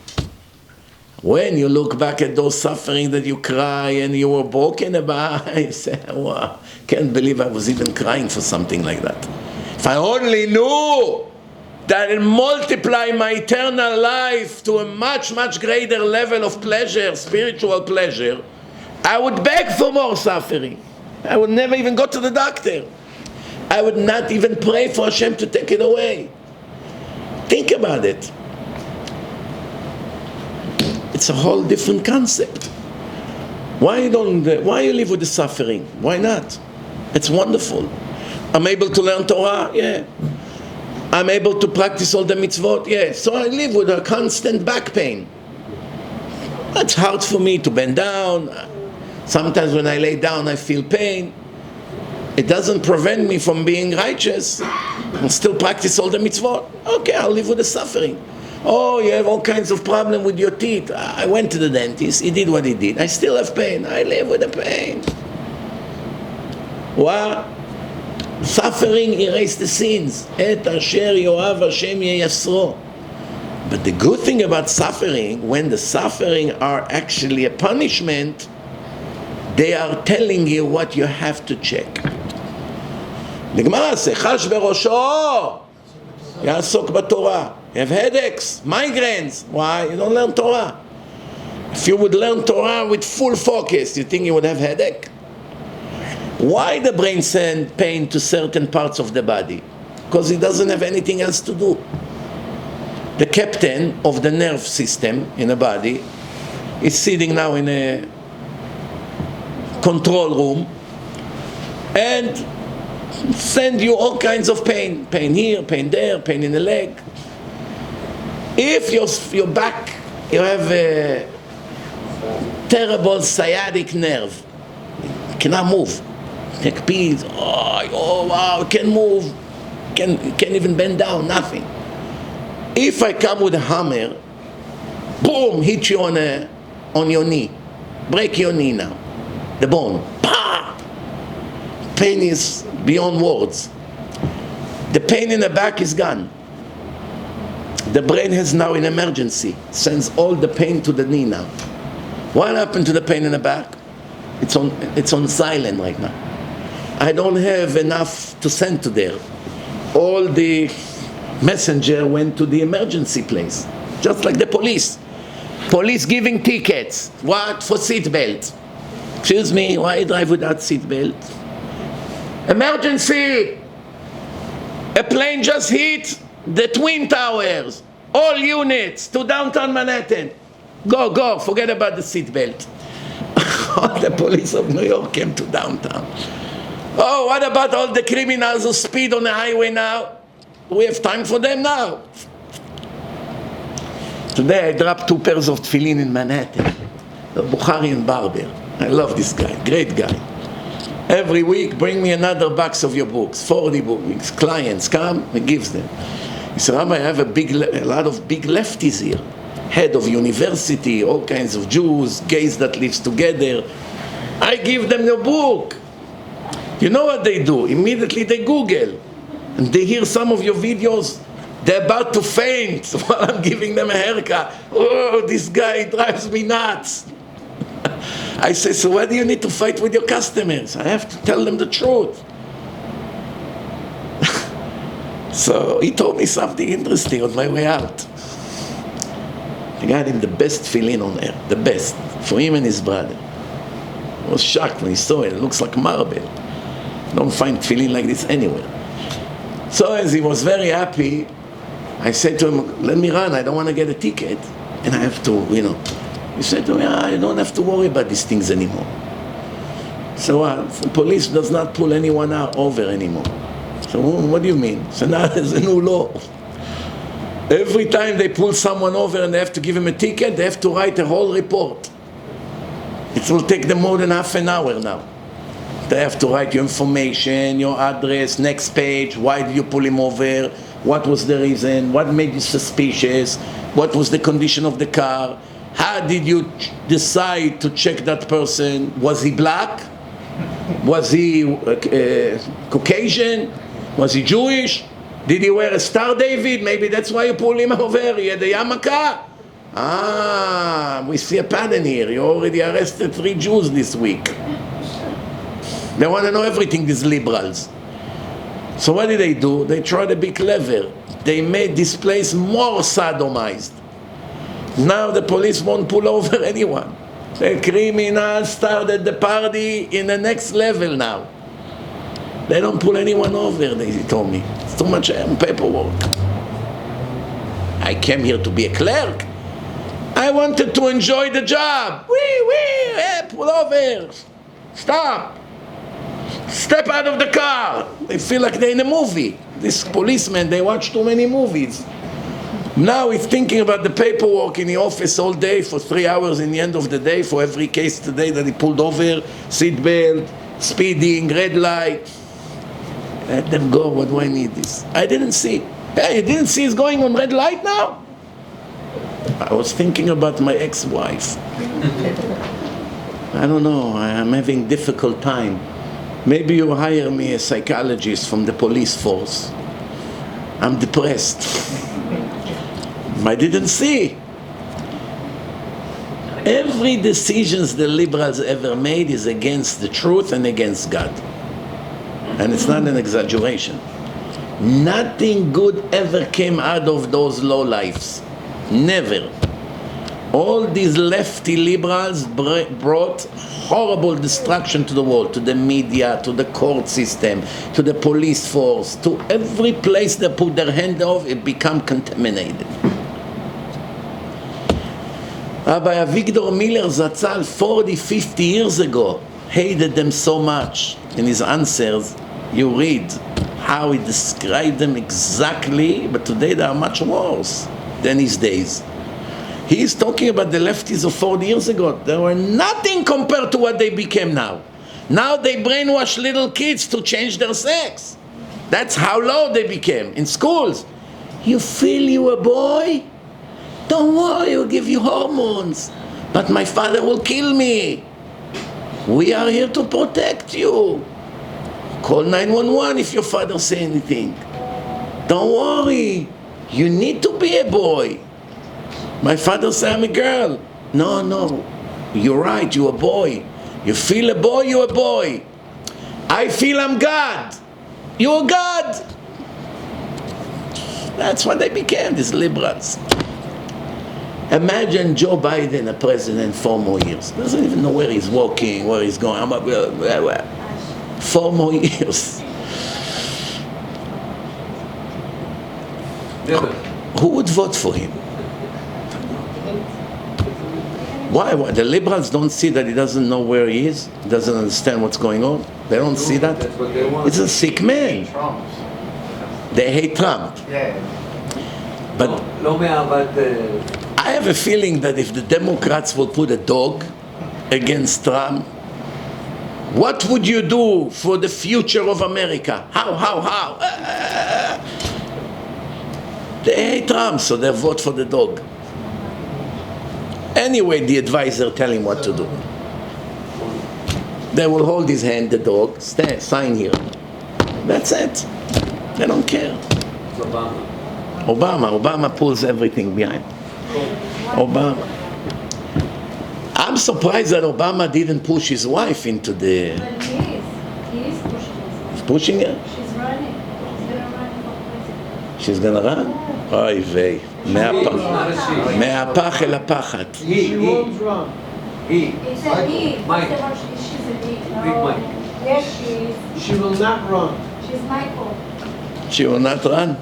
When you look back at those suffering that you cry and you were broken about, you say, wow, can't believe I was even crying for something like that. If I only knew that will multiply my eternal life to a much, much greater level of pleasure, spiritual pleasure, I would beg for more suffering. I would never even go to the doctor. I would not even pray for Hashem to take it away. Think about it. It's a whole different concept. Why you live with the suffering? Why not? It's wonderful. I'm able to learn Torah? Yeah. I'm able to practice all the mitzvot? Yeah. So I live with a constant back pain. It's hard for me to bend down. Sometimes when I lay down I feel pain. It doesn't prevent me from being righteous and still practice all the mitzvot. Okay, I'll live with the suffering. Oh, you have all kinds of problems with your teeth. I went to the dentist, he did what he did. I still have pain. I live with the pain. What? Suffering erase the sins. Et asher yoav Hashem yeyasro. But the good thing about suffering, when the suffering are actually a punishment, they are telling you what you have to check. The Gemara says, "Chash berosho, yasok b'Torah." You have headaches, migraines. Why? You don't learn Torah. If you would learn Torah with full focus, you think you would have headache? Why the brain sends pain to certain parts of the body? Because it doesn't have anything else to do. The captain of the nerve system in the body is sitting now in a control room and send you all kinds of pain. Pain here, pain there, pain in the leg. If your back, you have a terrible sciatic nerve, you cannot move. Take pills, oh wow, can't move, can't even bend down, nothing. If I come with a hammer, boom, hit you on your knee, break your knee now, the bone, pa! Pain is beyond words. The pain in the back is gone. The brain has now an emergency, sends all the pain to the knee now. What happened to the pain in the back? It's on silent right now. I don't have enough to send to there. All the messenger went to the emergency place, just like the police. Police giving tickets. What? For seatbelt. Excuse me, why drive without seatbelt? Emergency! A plane just hit the Twin Towers. All units to downtown Manhattan. Go, forget about the seatbelt. All the police of New York came to downtown. Oh, what about all the criminals who speed on the highway now? We have time for them now. Today I dropped 2 pairs of tefillin in Manhattan. The Bukharian barber. I love this guy, great guy. Every week bring me another box of your books, 40 books. Clients come, he gives them. He said, Rabbi, I have a lot of big lefties here. Head of university, all kinds of Jews, gays that lives together. I give them the book. You know what they do? Immediately they Google. And they hear some of your videos. They're about to faint while I'm giving them a haircut. Oh, this guy drives me nuts. I say, so why do you need to fight with your customers? I have to tell them the truth. So he told me something interesting on my way out. I got him the best tefillin on earth, the best, for him and his brother. I was shocked when he saw it. It looks like marble. Don't find tefillin like this anywhere. So as he was very happy, I said to him, let me run, I don't want to get a ticket. And I have to, He said to me, I don't have to worry about these things anymore. So the police does not pull anyone over anymore. So what do you mean? So now there's a new law. Every time they pull someone over and they have to give him a ticket, they have to write a whole report. It will take them more than half an hour now. They have to write your information, your address, next page, why did you pull him over, what was the reason, what made you suspicious, what was the condition of the car, how did you decide to check that person, was he black, was he Caucasian, was he Jewish, did he wear a Star David, maybe that's why you pulled him over, he had a yarmulke. We see a pattern here, you already arrested 3 Jews this week. They want to know everything, these liberals. So what did they do? They tried to be clever. They made this place more sodomized. Now the police won't pull over anyone. The criminals started the party in the next level now. They don't pull anyone over, they told me. It's too much paperwork. I came here to be a clerk. I wanted to enjoy the job. Hey, pull over. Stop. Step out of the car. They feel like they're in a movie. These policemen, they watch too many movies. Now he's thinking about the paperwork in the office all day for 3 hours in the end of the day for every case today that he pulled over, seat belt, speeding, red light. Let them go, what do I need this? I didn't see. Hey, you didn't see he's going on red light now? I was thinking about my ex-wife. I don't know, I'm having difficult time. Maybe you hire me a psychologist from the police force. I'm depressed. I didn't see. Every decision the liberals ever made is against the truth and against God. And it's not an exaggeration. Nothing good ever came out of those lowlifes. Never. All these lefty liberals brought horrible destruction to the world, to the media, to the court system, to the police force, to every place they put their hand off, it became contaminated. Rabbi Avigdor Miller Zatzal 40, 50 years ago hated them so much. In his answers, you read how he described them exactly, but today they are much worse than his days. He is talking about the lefties of 40 years ago. They were nothing compared to what they became now. Now they brainwash little kids to change their sex. That's how low they became in schools. You feel you a boy? Don't worry, we'll give you hormones. But my father will kill me. We are here to protect you. Call 911 if your father says anything. Don't worry, you need to be a boy. My father said I'm a girl. No, you're right, you're a boy. You feel a boy, you're a boy. I feel I'm God. You're God. That's what they became, these liberals. Imagine Joe Biden, a president, 4 more years. Doesn't even know where he's walking, where he's going. 4 more years. Who would vote for him? Why? The liberals don't see that he doesn't know where he is, doesn't understand what's going on. They don't see that. That's what they want. It's a sick man. They hate Trump. Yeah. But לא מאהבת... I have a feeling that if the Democrats will put a dog against Trump, what would you do for the future of America? How? They hate Trump, so they vote for the dog. Anyway, the advisor tell him what to do. They will hold his hand, the dog, sign here. That's it. They don't care. Obama pulls everything behind. Obama. I'm surprised that Obama didn't push his wife into the... But he is pushing his wife. Pushing her? She's running. She's gonna run? Oy vey. מהפח אל הפחת. She won't run. It's a he. Mike. She's a he. Big Mike. Yes, she is. She will not run. She's Michael. She will not run?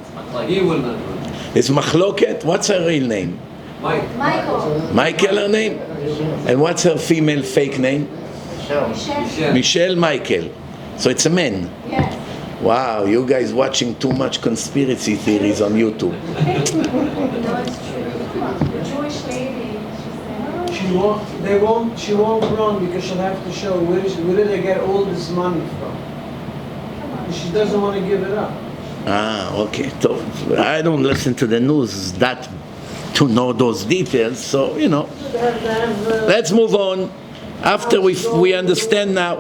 He will not run. It's Machloket. What's her real name? Mike. Michael. Michael her name? And what's her female fake name? Michelle. Michelle Michael. So it's a man. Yes. Wow, you guys watching too much conspiracy theories on YouTube. No, it's true. The Jewish lady. She won't run because she'll have to show where did they get all this money from. She doesn't want to give it up. Okay. So I don't listen to the news that to know those details, so let's move on. After we understand now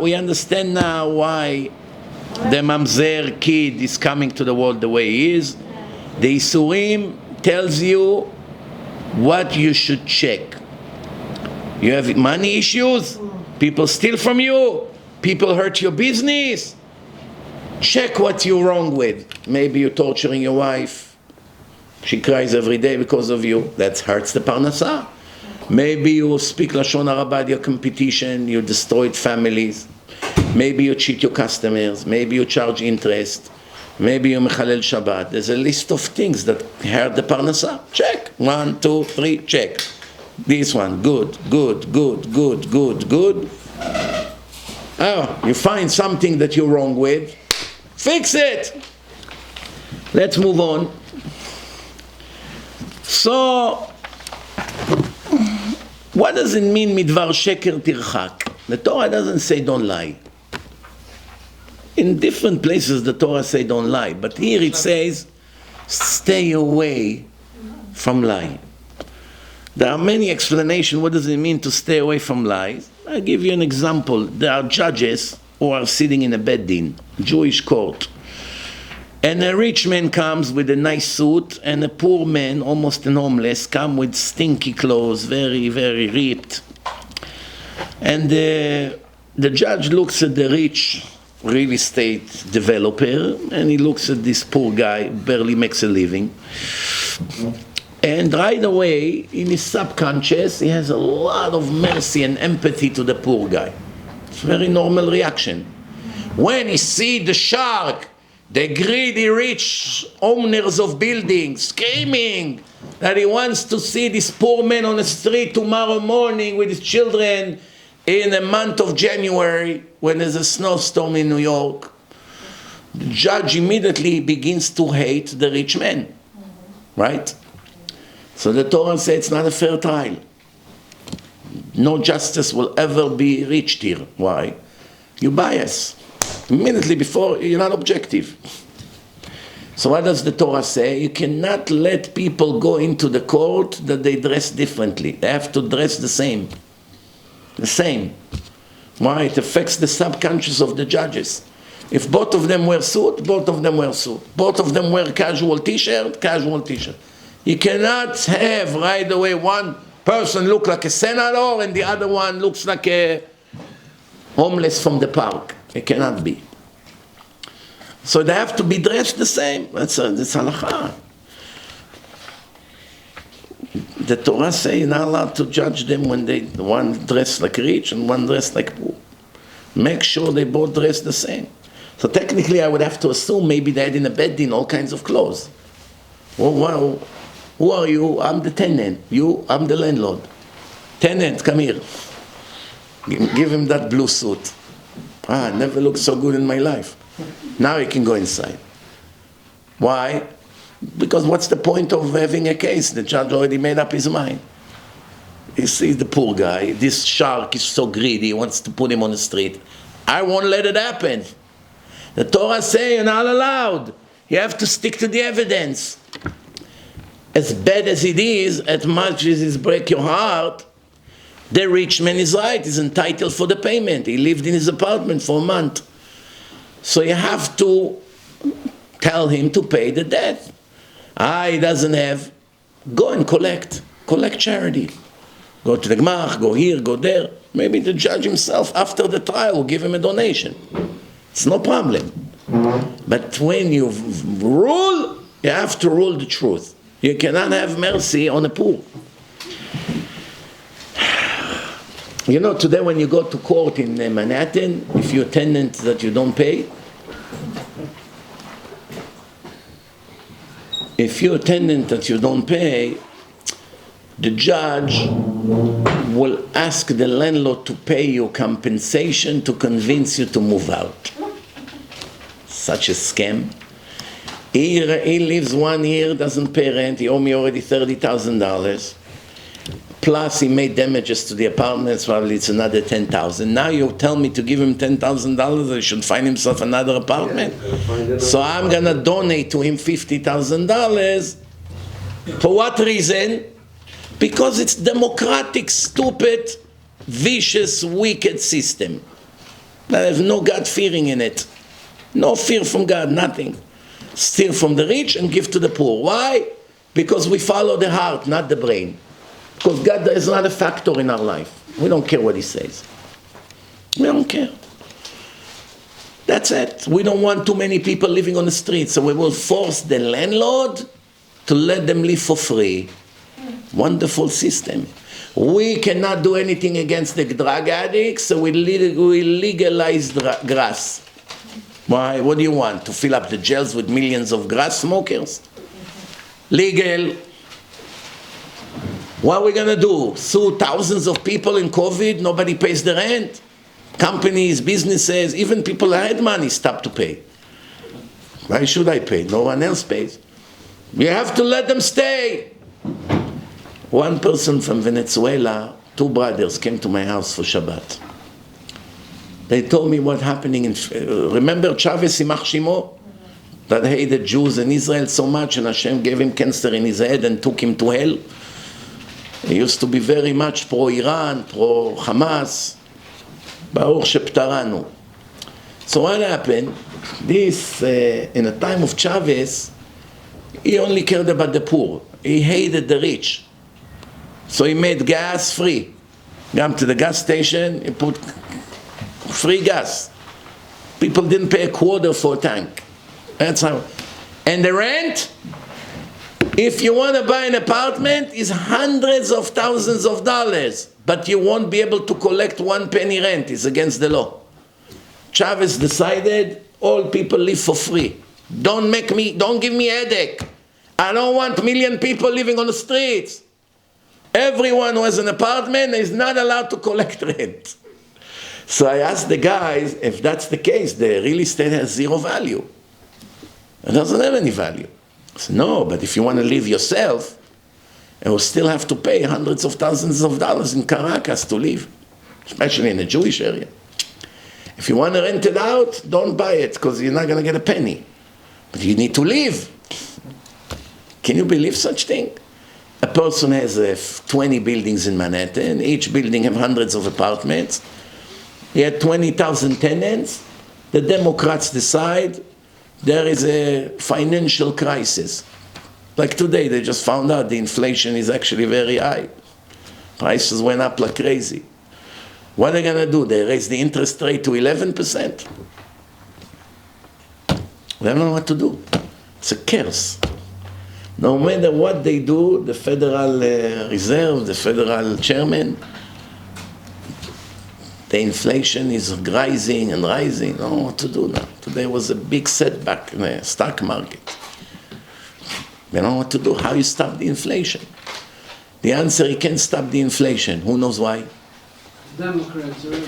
why the mamzer kid is coming to the world the way he is. The issurim tells you what you should check. You have money issues, people steal from you, people hurt your business. Check what you're wrong with. Maybe you're torturing your wife. She cries every day because of you. That hurts the parnasah. Maybe you speak lashon hara about your competition. You destroyed families. Maybe you cheat your customers. Maybe you charge interest. Maybe you mechalel Shabbat. There's a list of things that hurt the parnasah. Check. 1, 2, 3, check. This one, good. Oh, you find something that you're wrong with. Fix it. Let's move on. So, what does it mean, midvar sheker tirchak? The Torah doesn't say don't lie. In different places the Torah say don't lie, but here it says stay away from lying. There are many explanations. What does it mean to stay away from lies? I'll give you an example. There are judges who are sitting in a bed din, Jewish court. And a rich man comes with a nice suit, and a poor man, almost an homeless, come with stinky clothes, very, very ripped. And the judge looks at the rich real estate developer, and he looks at this poor guy, barely makes a living. And right away, in his subconscious, he has a lot of mercy and empathy to the poor guy. It's a very normal reaction. When he sees the shark, the greedy rich owners of buildings screaming that he wants to see this poor man on the street tomorrow morning with his children in the month of January when there's a snowstorm in New York, the judge immediately begins to hate the rich man, right? So the Torah says it's not a fair trial. No justice will ever be reached here. Why? You bias. Immediately before, you're not objective. So what does the Torah say? You cannot let people go into the court that they dress differently. They have to dress the same. The same. Why? It affects the subconscious of the judges. If both of them wear suit, both of them wear suit. Both of them wear casual t-shirt, casual t-shirt. You cannot have right away one person look like a senator and the other one looks like a homeless from the park. It cannot be. So they have to be dressed the same. That's halakha. The Torah says you're not allowed to judge them when one dressed like rich and one dressed like poor. Make sure they both dress the same. So technically I would have to assume maybe they had in a bed in all kinds of clothes. Well, who are you? I'm the tenant. I'm the landlord. Tenant, come here. Give him that blue suit. Never looked so good in my life. Now he can go inside. Why? Because what's the point of having a case? The judge already made up his mind. He sees the poor guy. This shark is so greedy, he wants to put him on the street. I won't let it happen. The Torah says you're not allowed. You have to stick to the evidence. As bad as it is, as much as it breaks your heart, the rich man is right. He's entitled for the payment. He lived in his apartment for a month. So you have to tell him to pay the debt. He doesn't have. Go and collect. Collect charity. Go to the Gmach, go here, go there. Maybe the judge himself, after the trial, will give him a donation. It's no problem. But when you rule, you have to rule the truth. You cannot have mercy on the poor. You know, today when you go to court in Manhattan, if you're a tenant that you don't pay, the judge will ask the landlord to pay you compensation to convince you to move out. Such a scam. He lives 1 year, doesn't pay rent, he owed me already $30,000. Plus he made damages to the apartments, probably it's another $10,000. Now you tell me to give him $10,000, he should find himself another apartment. So I'm gonna donate to him $50,000. For what reason? Because it's democratic, stupid, vicious, wicked system. I have no God fearing in it. No fear from God, nothing. Steal from the rich and give to the poor. Why? Because we follow the heart, not the brain. Because God is not a factor in our life. We don't care what He says. We don't care. That's it. We don't want too many people living on the street, so we will force the landlord to let them live for free. Wonderful system. We cannot do anything against the drug addicts, so we legalize grass. Why? What do you want? To fill up the jails with millions of grass smokers? Legal. What are we going to do? Sue thousands of people in COVID? Nobody pays the rent? Companies, businesses, even people who had money stop to pay. Why should I pay? No one else pays. We have to let them stay. One person from Venezuela, 2 brothers came to my house for Shabbat. They told me what happening in, remember Chavez Shimo? That hated Jews and Israel so much, and Hashem gave him cancer in his head and took him to hell. He used to be very much pro-Iran, pro-Hamas. Baruch sheptaranu. So what happened? This, in the time of Chavez, he only cared about the poor. He hated the rich. So he made gas free. Come to the gas station, he put free gas. People didn't pay a quarter for a tank. That's how. And the rent, if you want to buy an apartment, is hundreds of thousands of dollars, but you won't be able to collect 1 penny rent. It's against the law. Chavez decided all people live for free. Don't give me a headache. I don't want 1 million people living on the streets. Everyone who has an apartment is not allowed to collect rent. So I asked the guys, if that's the case, the real estate has zero value. It doesn't have any value. I said, no, but if you want to live yourself, you will still have to pay hundreds of thousands of dollars in Caracas to live, especially in the Jewish area. If you want to rent it out, don't buy it, because you're not going to get a penny. But you need to live. Can you believe such thing? A person has 20 buildings in Manhattan. Each building have hundreds of apartments. He had 20,000 tenants. The Democrats decide there is a financial crisis. Like today, they just found out the inflation is actually very high. Prices went up like crazy. What are they going to do? They raise the interest rate to 11%. They don't know what to do. It's a curse. No matter what they do, the Federal Reserve, the Federal Chairman, the inflation is rising and rising. I don't know what to do now. Today was a big setback in the stock market. They don't know what to do. How you stop the inflation? The answer, you can't stop the inflation. Who knows why? Democrats are in.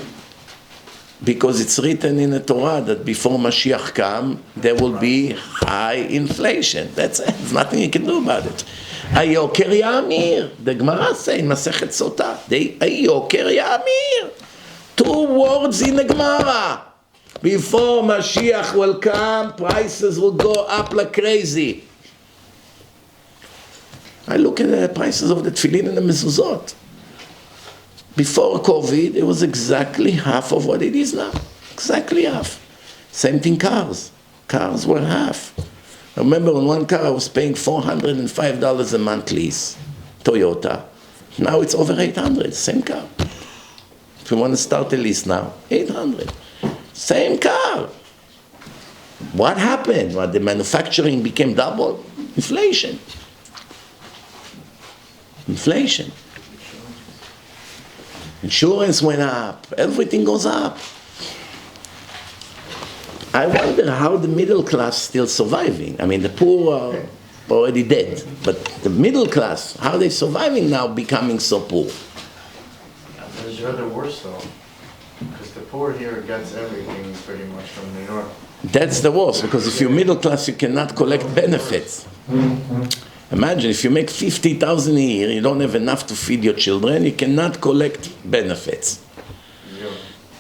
Because it's written in the Torah that before Mashiach come, there will be high inflation. That's it. There's nothing you can do about it. Ayoker Yamir. The Gemara says in Masechet Sotah. Ayoker Yamir. 2 words in the Gemara. Before Mashiach will come, prices will go up like crazy. I look at the prices of the tefillin and the mezuzot. Before COVID, it was exactly half of what it is now. Exactly half. Same thing cars. Cars were half. I remember on one car I was paying $405 a month lease. Toyota. Now it's over $800. Same car. If you want to start a lease now, $800. Same car. What happened? Well, the manufacturing became double. Inflation. Inflation. Insurance went up. Everything goes up. I wonder how the middle class still surviving. I mean, the poor are already dead. But the middle class, how are they surviving now becoming so poor? It's rather worse though. Because the poor here gets everything pretty much from New York. That's the worst, because if you're middle class, you cannot collect benefits. Imagine if you make $50,000 a year, you don't have enough to feed your children, you cannot collect benefits. Zero.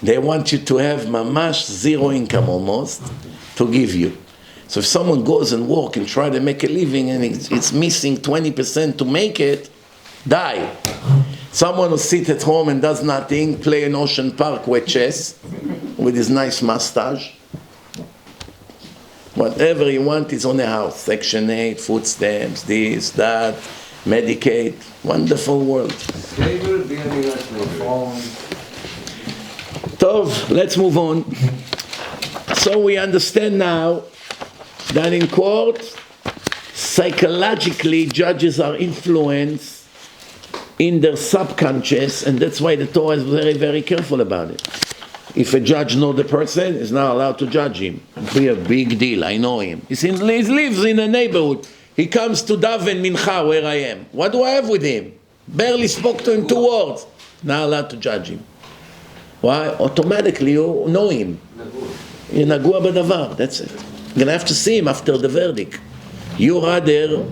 They want you to have mamash zero income almost to give you. So if someone goes and work and try to make a living and it's missing 20% to make it, die. Someone who sits at home and does nothing, play in Ocean Park with chess with his nice mustache. Whatever you want is on the house. Section 8, food stamps, this, that, Medicaid. Wonderful world. Tov, let's move on. So we understand now that in court, psychologically, judges are influenced in their subconscious, and that's why the Torah is very, very careful about it. If a judge knows the person, is not allowed to judge him. It'd be a big deal, I know him. He lives in a neighborhood. He comes to daven mincha where I am. What do I have with him? Barely spoke to him 2 words. Not allowed to judge him. Why? Automatically you know him. You're nagua b'davar, that's it. You're going to have to see him after the verdict. You rather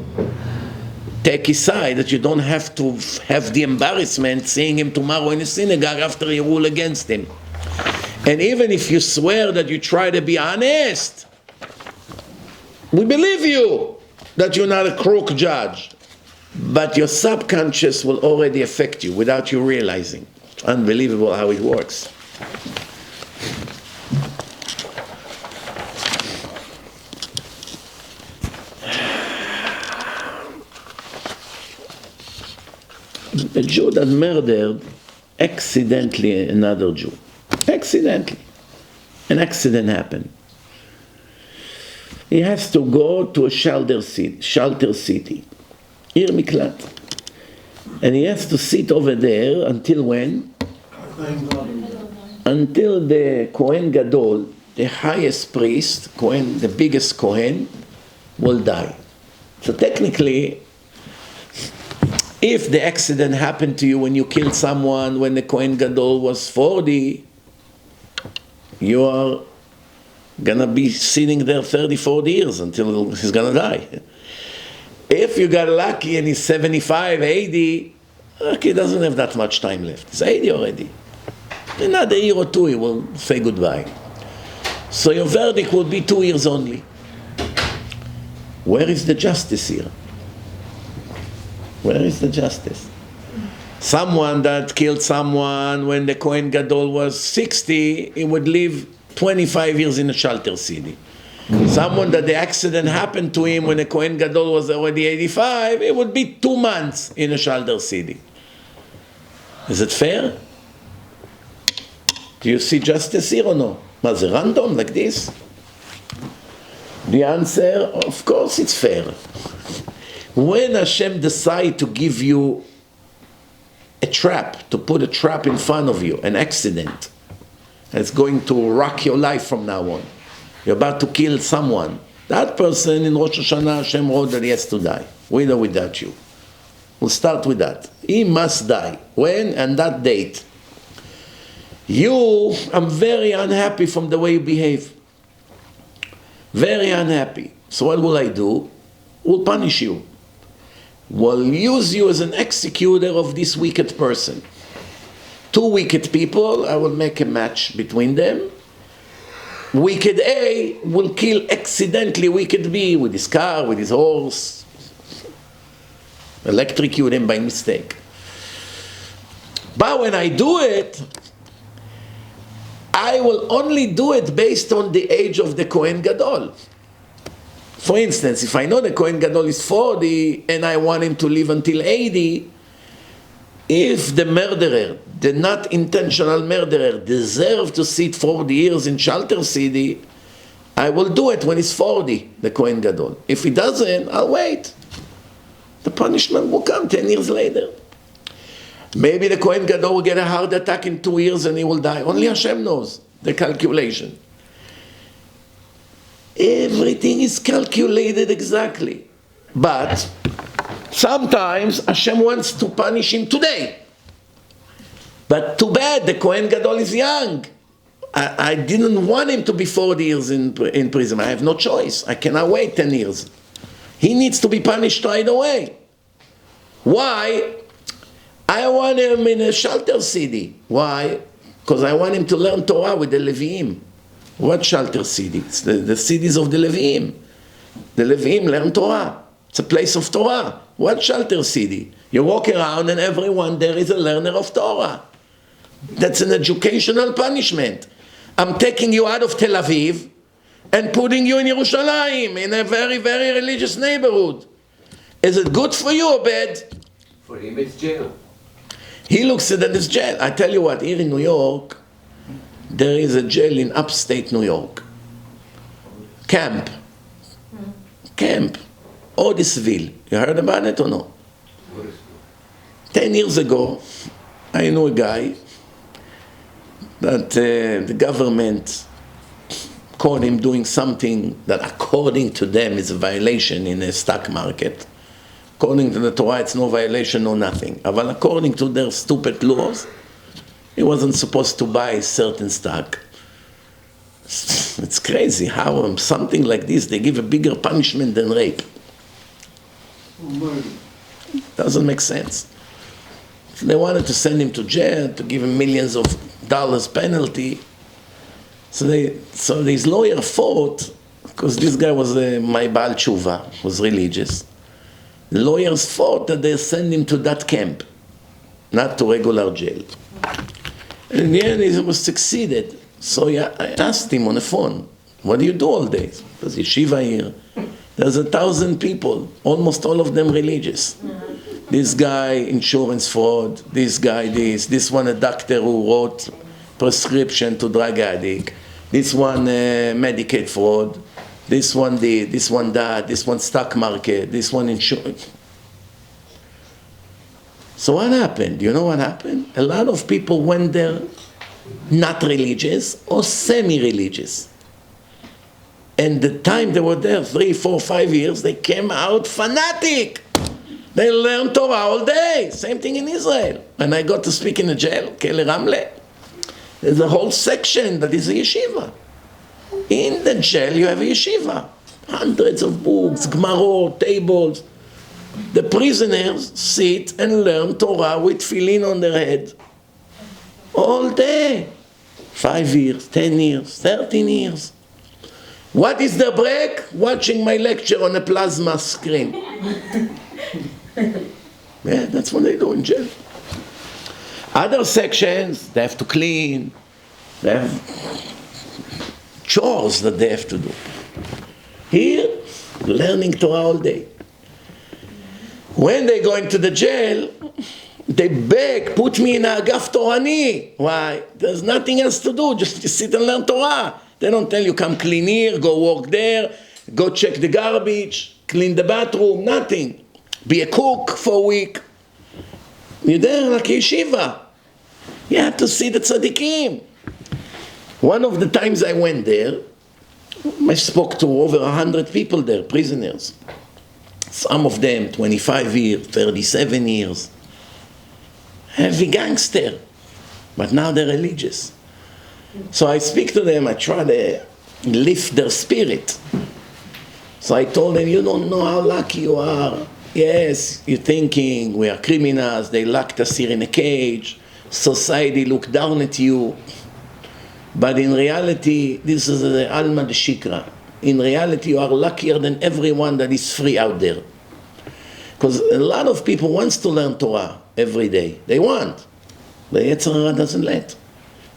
take his side that you don't have to have the embarrassment seeing him tomorrow in the synagogue after you rule against him. And even if you swear that you try to be honest, we believe you that you're not a crook judge. But your subconscious will already affect you without you realizing. It's unbelievable how it works. A Jew that murdered accidentally another Jew. Accidentally. An accident happened. He has to go to a shelter city. Ir Miklat. And he has to sit over there until when? Until the Kohen Gadol, the highest priest, Kohen, the biggest Kohen, will die. So technically, if the accident happened to you when you killed someone when the Kohen Gadol was 40, you are gonna be sitting there 30, 40 years until he's gonna die. If you got lucky and he's 75, 80, he doesn't have that much time left. He's 80 already. In another year or 2, he will say goodbye. So your verdict will be 2 years only. Where is the justice here? Where is the justice? Someone that killed someone when the Kohen Gadol was 60, he would live 25 years in a shelter city. Someone that the accident happened to him when the Kohen Gadol was already 85, it would be 2 months in a shelter city. Is it fair? Do you see justice here or no? Was it random like this? The answer, of course it's fair. When Hashem decides to give you a trap, to put a trap in front of you, an accident, that's going to rock your life from now on. You're about to kill someone. That person in Rosh Hashanah, Hashem wrote that he has to die, with or without you. We'll start with that. He must die. When? And that date. You, I'm very unhappy from the way you behave. Very unhappy. So what will I do? We'll punish you. We'll use you as an executor of this wicked person. 2 wicked people, I will make a match between them. Wicked A will kill accidentally wicked B with his car, with his horse. Electrocute him by mistake. But when I do it, I will only do it based on the age of the Kohen Gadol. For instance, if I know the Kohen Gadol is 40 and I want him to live until 80, if the murderer, the not intentional murderer, deserves to sit 40 years in shelter city, I will do it when he's 40, the Kohen Gadol. If he doesn't, I'll wait. The punishment will come 10 years later. Maybe the Kohen Gadol will get a heart attack in 2 years and he will die. Only Hashem knows the calculation. Everything is calculated exactly. But sometimes Hashem wants to punish him today. But too bad, the Kohen Gadol is young. I didn't want him to be 40 years in prison. I have no choice. I cannot wait 10 years. He needs to be punished right away. Why? I want him in a shelter city. Why? Because I want him to learn Torah with the Leviim. What shelter city? It's the cities of the Leviim. The Leviim learn Torah. It's a place of Torah. What shelter city? You walk around and everyone there is a learner of Torah. That's an educational punishment. I'm taking you out of Tel Aviv and putting you in Yerushalayim, in a very, very religious neighborhood. Is it good for you or bad? For him, it's jail. He looks at it as jail. I tell you what, here in New York, there is a jail in upstate New York. camp. Camp. Odysville. You heard about it or no? 10 years ago, I knew a guy that the government caught him doing something that according to them is a violation in a stock market. According to the Torah, it's no violation, no nothing. But according to their stupid laws, he wasn't supposed to buy certain stock. It's crazy how something like this, they give a bigger punishment than rape. Doesn't make sense. They wanted to send him to jail, to give him millions of dollars penalty. So his lawyer fought, because this guy was my Baal Tshuva, was religious. The lawyers fought that they send him to that camp, not to regular jail. And in the end, he was succeeded. So I asked him on the phone, what do you do all day? There's yeshiva here. There's 1,000 people, almost all of them religious. This guy, insurance fraud, this guy, this one, a doctor who wrote prescription to drug addict, this one, Medicaid fraud, this one this one that, this one stock market, this one insurance. So what happened? You know what happened? A lot of people went there not religious or semi-religious. And the time they were there, 3, 4, 5 years, they came out fanatic. They learned Torah all day. Same thing in Israel. When I got to speak in a jail, Kele Ramle, there's a whole section that is a yeshiva. In the jail you have a yeshiva. Hundreds of books, Gemarot, tables. The prisoners sit and learn Torah with tefillin on their head. All day. 5 years, 10 years, 13 years. What is the break? Watching my lecture on a plasma screen. Yeah, that's what they do in jail. Other sections, they have to clean. They have chores that they have to do. Here, learning Torah all day. When they go into the jail, they beg, put me in a agaf Torani. Why? There's nothing else to do, just sit and learn Torah. They don't tell you, come clean here, go work there, go check the garbage, clean the bathroom, nothing. Be a cook for a week. You're there like a yeshiva. You have to see the tzaddikim. One of the times I went there, I spoke to over 100 people there, prisoners. Some of them 25 years, 37 years. Heavy gangster. But now they're religious. So I speak to them, I try to lift their spirit. So I told them, you don't know how lucky you are. Yes, you're thinking we are criminals, they locked us here in a cage, society looked down at you. But in reality, this is the alma de shikra. In reality, you are luckier than everyone that is free out there. Because a lot of people wants to learn Torah every day. They want. The Yetzer Hara doesn't let.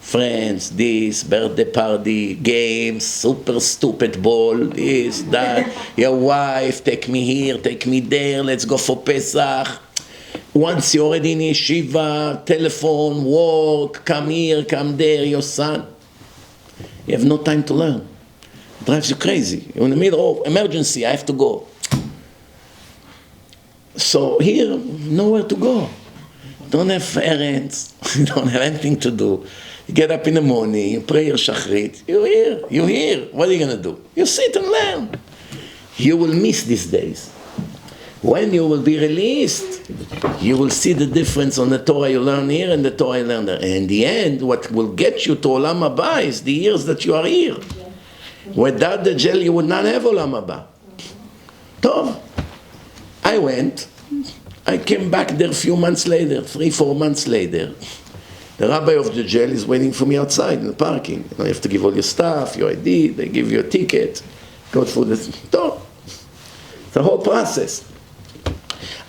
Friends, this, birthday party, games, super stupid ball, this, that, your wife, take me here, take me there, let's go for Pesach. Once you're already in yeshiva, telephone, work, come here, come there, your son. You have no time to learn. It drives you crazy. You're in the middle of emergency, I have to go. So here, nowhere to go. Don't have errands, you don't have anything to do. You get up in the morning, you pray your shachrit, you're here. What are you going to do? You sit and learn. You will miss these days. When you will be released, you will see the difference on the Torah you learn here and the Torah you learn there. And in the end, what will get you to Olam Haba is the years that you are here. Without the jail, you would not have Olam Haba. Tov. I went. I came back there a few months later, 3-4 months later. The rabbi of the jail is waiting for me outside in the parking. You have to give all your stuff, your ID, they give you a ticket, go through the whole process.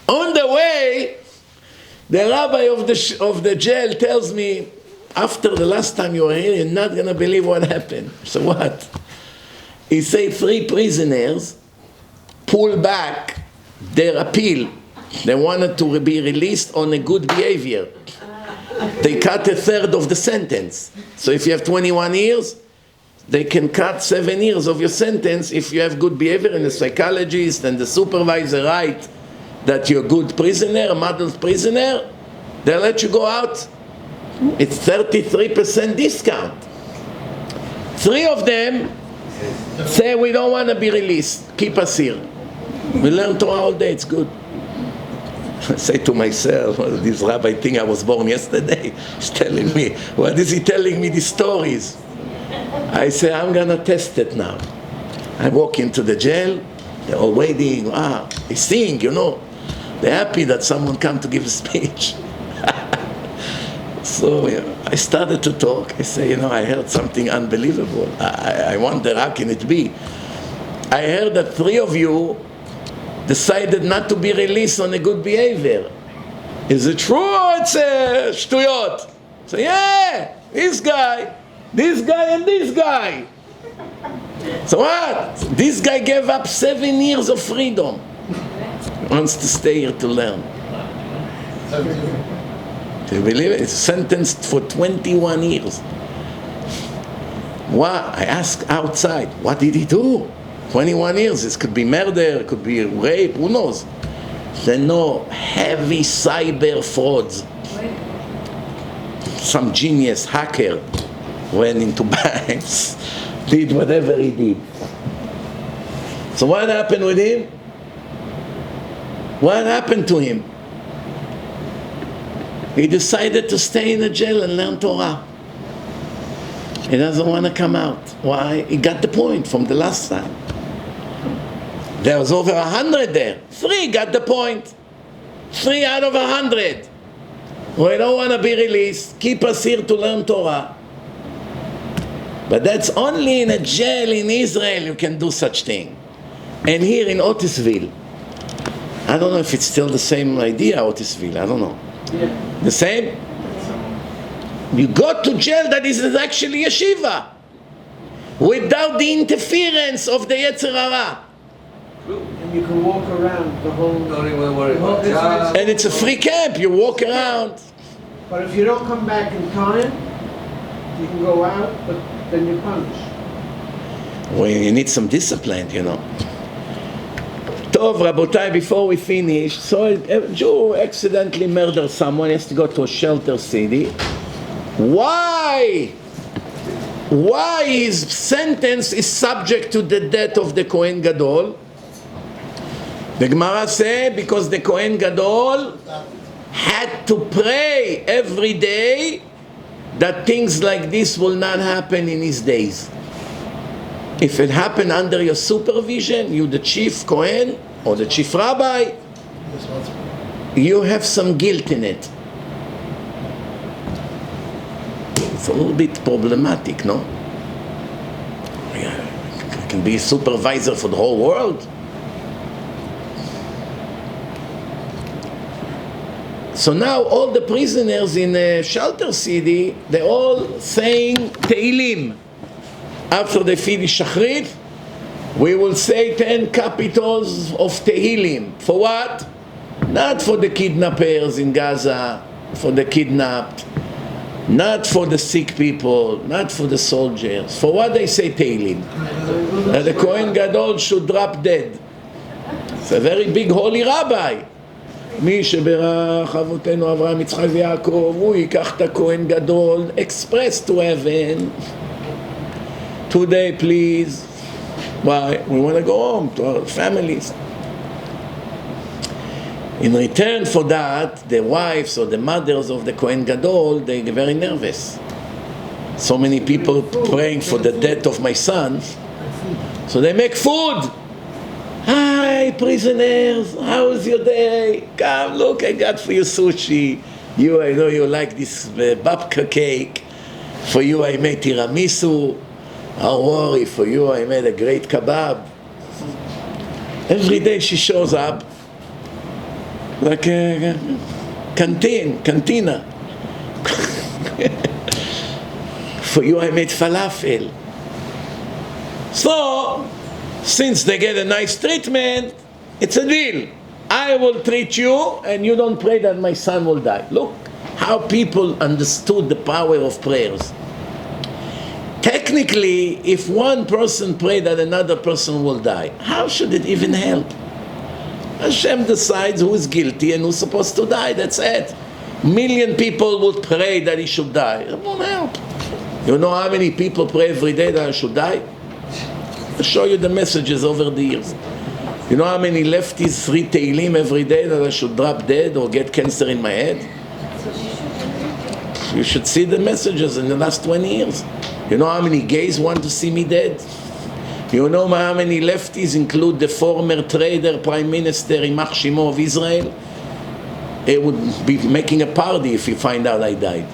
On the way, the rabbi of the jail tells me, after the last time you were here, you're not going to believe what happened. So what? He said 3 prisoners pulled back their appeal. They wanted to be released on a good behavior. They cut 1/3 of the sentence. So if you have 21 years, they can cut 7 years of your sentence if you have good behavior and the psychologist and the supervisor write that you're a good prisoner, a model prisoner, they'll let you go out. It's 33% discount. 3 of them say we don't want to be released, keep us here. We learn Torah all day, it's good. I say to myself, well, this rabbi think I was born yesterday. He's telling me, what is he telling me these stories? I say, I'm going to test it now. I walk into the jail, they're all waiting, they sing, you know. They're happy that someone come to give a speech. So I started to talk. I say, I heard something unbelievable. I wonder, how can it be? I heard that 3 of you decided not to be released on a good behavior. Is it true or it's shtuyot? So yeah, this guy, and this guy. So what? This guy gave up 7 years of freedom. He wants to stay here to learn. Do you believe it? He's sentenced for 21 years. What? I asked outside, what did he do? 21 years, this could be murder, it could be rape, who knows? They know heavy cyber frauds. Some genius hacker went into banks, did whatever he did. So what happened with him? What happened to him? He decided to stay in the jail and learn Torah. He doesn't want to come out. Why? He got the point from the last time. There was over 100 there. 3 got the point. 3 out of 100. We don't want to be released. Keep us here to learn Torah. But that's only in a jail in Israel you can do such thing. And here in Otisville, I don't know if it's still the same idea, Otisville, I don't know. Yeah. The same? You go to jail that is actually yeshiva without the interference of the Yetzer Hara. And you can walk around the whole... Don't even worry about that. And it's a free camp, you walk around. But if you don't come back in time, you can go out, but then you're punished. Well, you need some discipline, Tov, Rabotai, before we finish, so a Jew accidentally murders someone, he has to go to a shelter city. Why his sentence is subject to the death of the Kohen Gadol? The Gemara says because the Kohen Gadol had to pray every day that things like this will not happen in his days. If it happened under your supervision, you the chief Kohen or the chief rabbi, you have some guilt in it. It's a little bit problematic, no? You can be a supervisor for the whole world. So now all the prisoners in a shelter city, they're all saying Tehillim. After they finish Shachrit, we will say 10 capitals of Tehillim. For what? Not for the kidnappers in Gaza, for the kidnapped, not for the sick people, not for the soldiers. For what they say Tehillim? That the Kohen Gadol should drop dead. It's a very big holy rabbi. מי שברך אבותינו אברהם יצחק ויעקב הוא ייקח את הכהן גדול express to heaven today please. Why? We want to go home to our families. In return for that, the wives or the mothers of the Kohen Gadol, they get very nervous. So many people praying for the death of my son, so they make food. Hi, prisoners, how's your day? Come, look, I got for you sushi. I know you like this babka cake. For you, I made tiramisu. Don't worry, for you, I made a great kebab. Every day she shows up like a cantina. For you, I made falafel. So, since they get a nice treatment, it's a deal. I will treat you and you don't pray that my son will die. Look how people understood the power of prayers. Technically, if one person pray that another person will die, how should it even help? Hashem decides who is guilty and who's supposed to die, that's it. Million people would pray that he should die. It won't help. You know how many people pray every day that I should die? I'll show you the messages over the years. You know how many lefties read Tehillim every day that I should drop dead or get cancer in my head? You should see the messages in the last 20 years. You know how many gays want to see me dead? You know how many lefties include the former trader Prime Minister Imach Shimo of Israel? It would be making a party if you find out I died.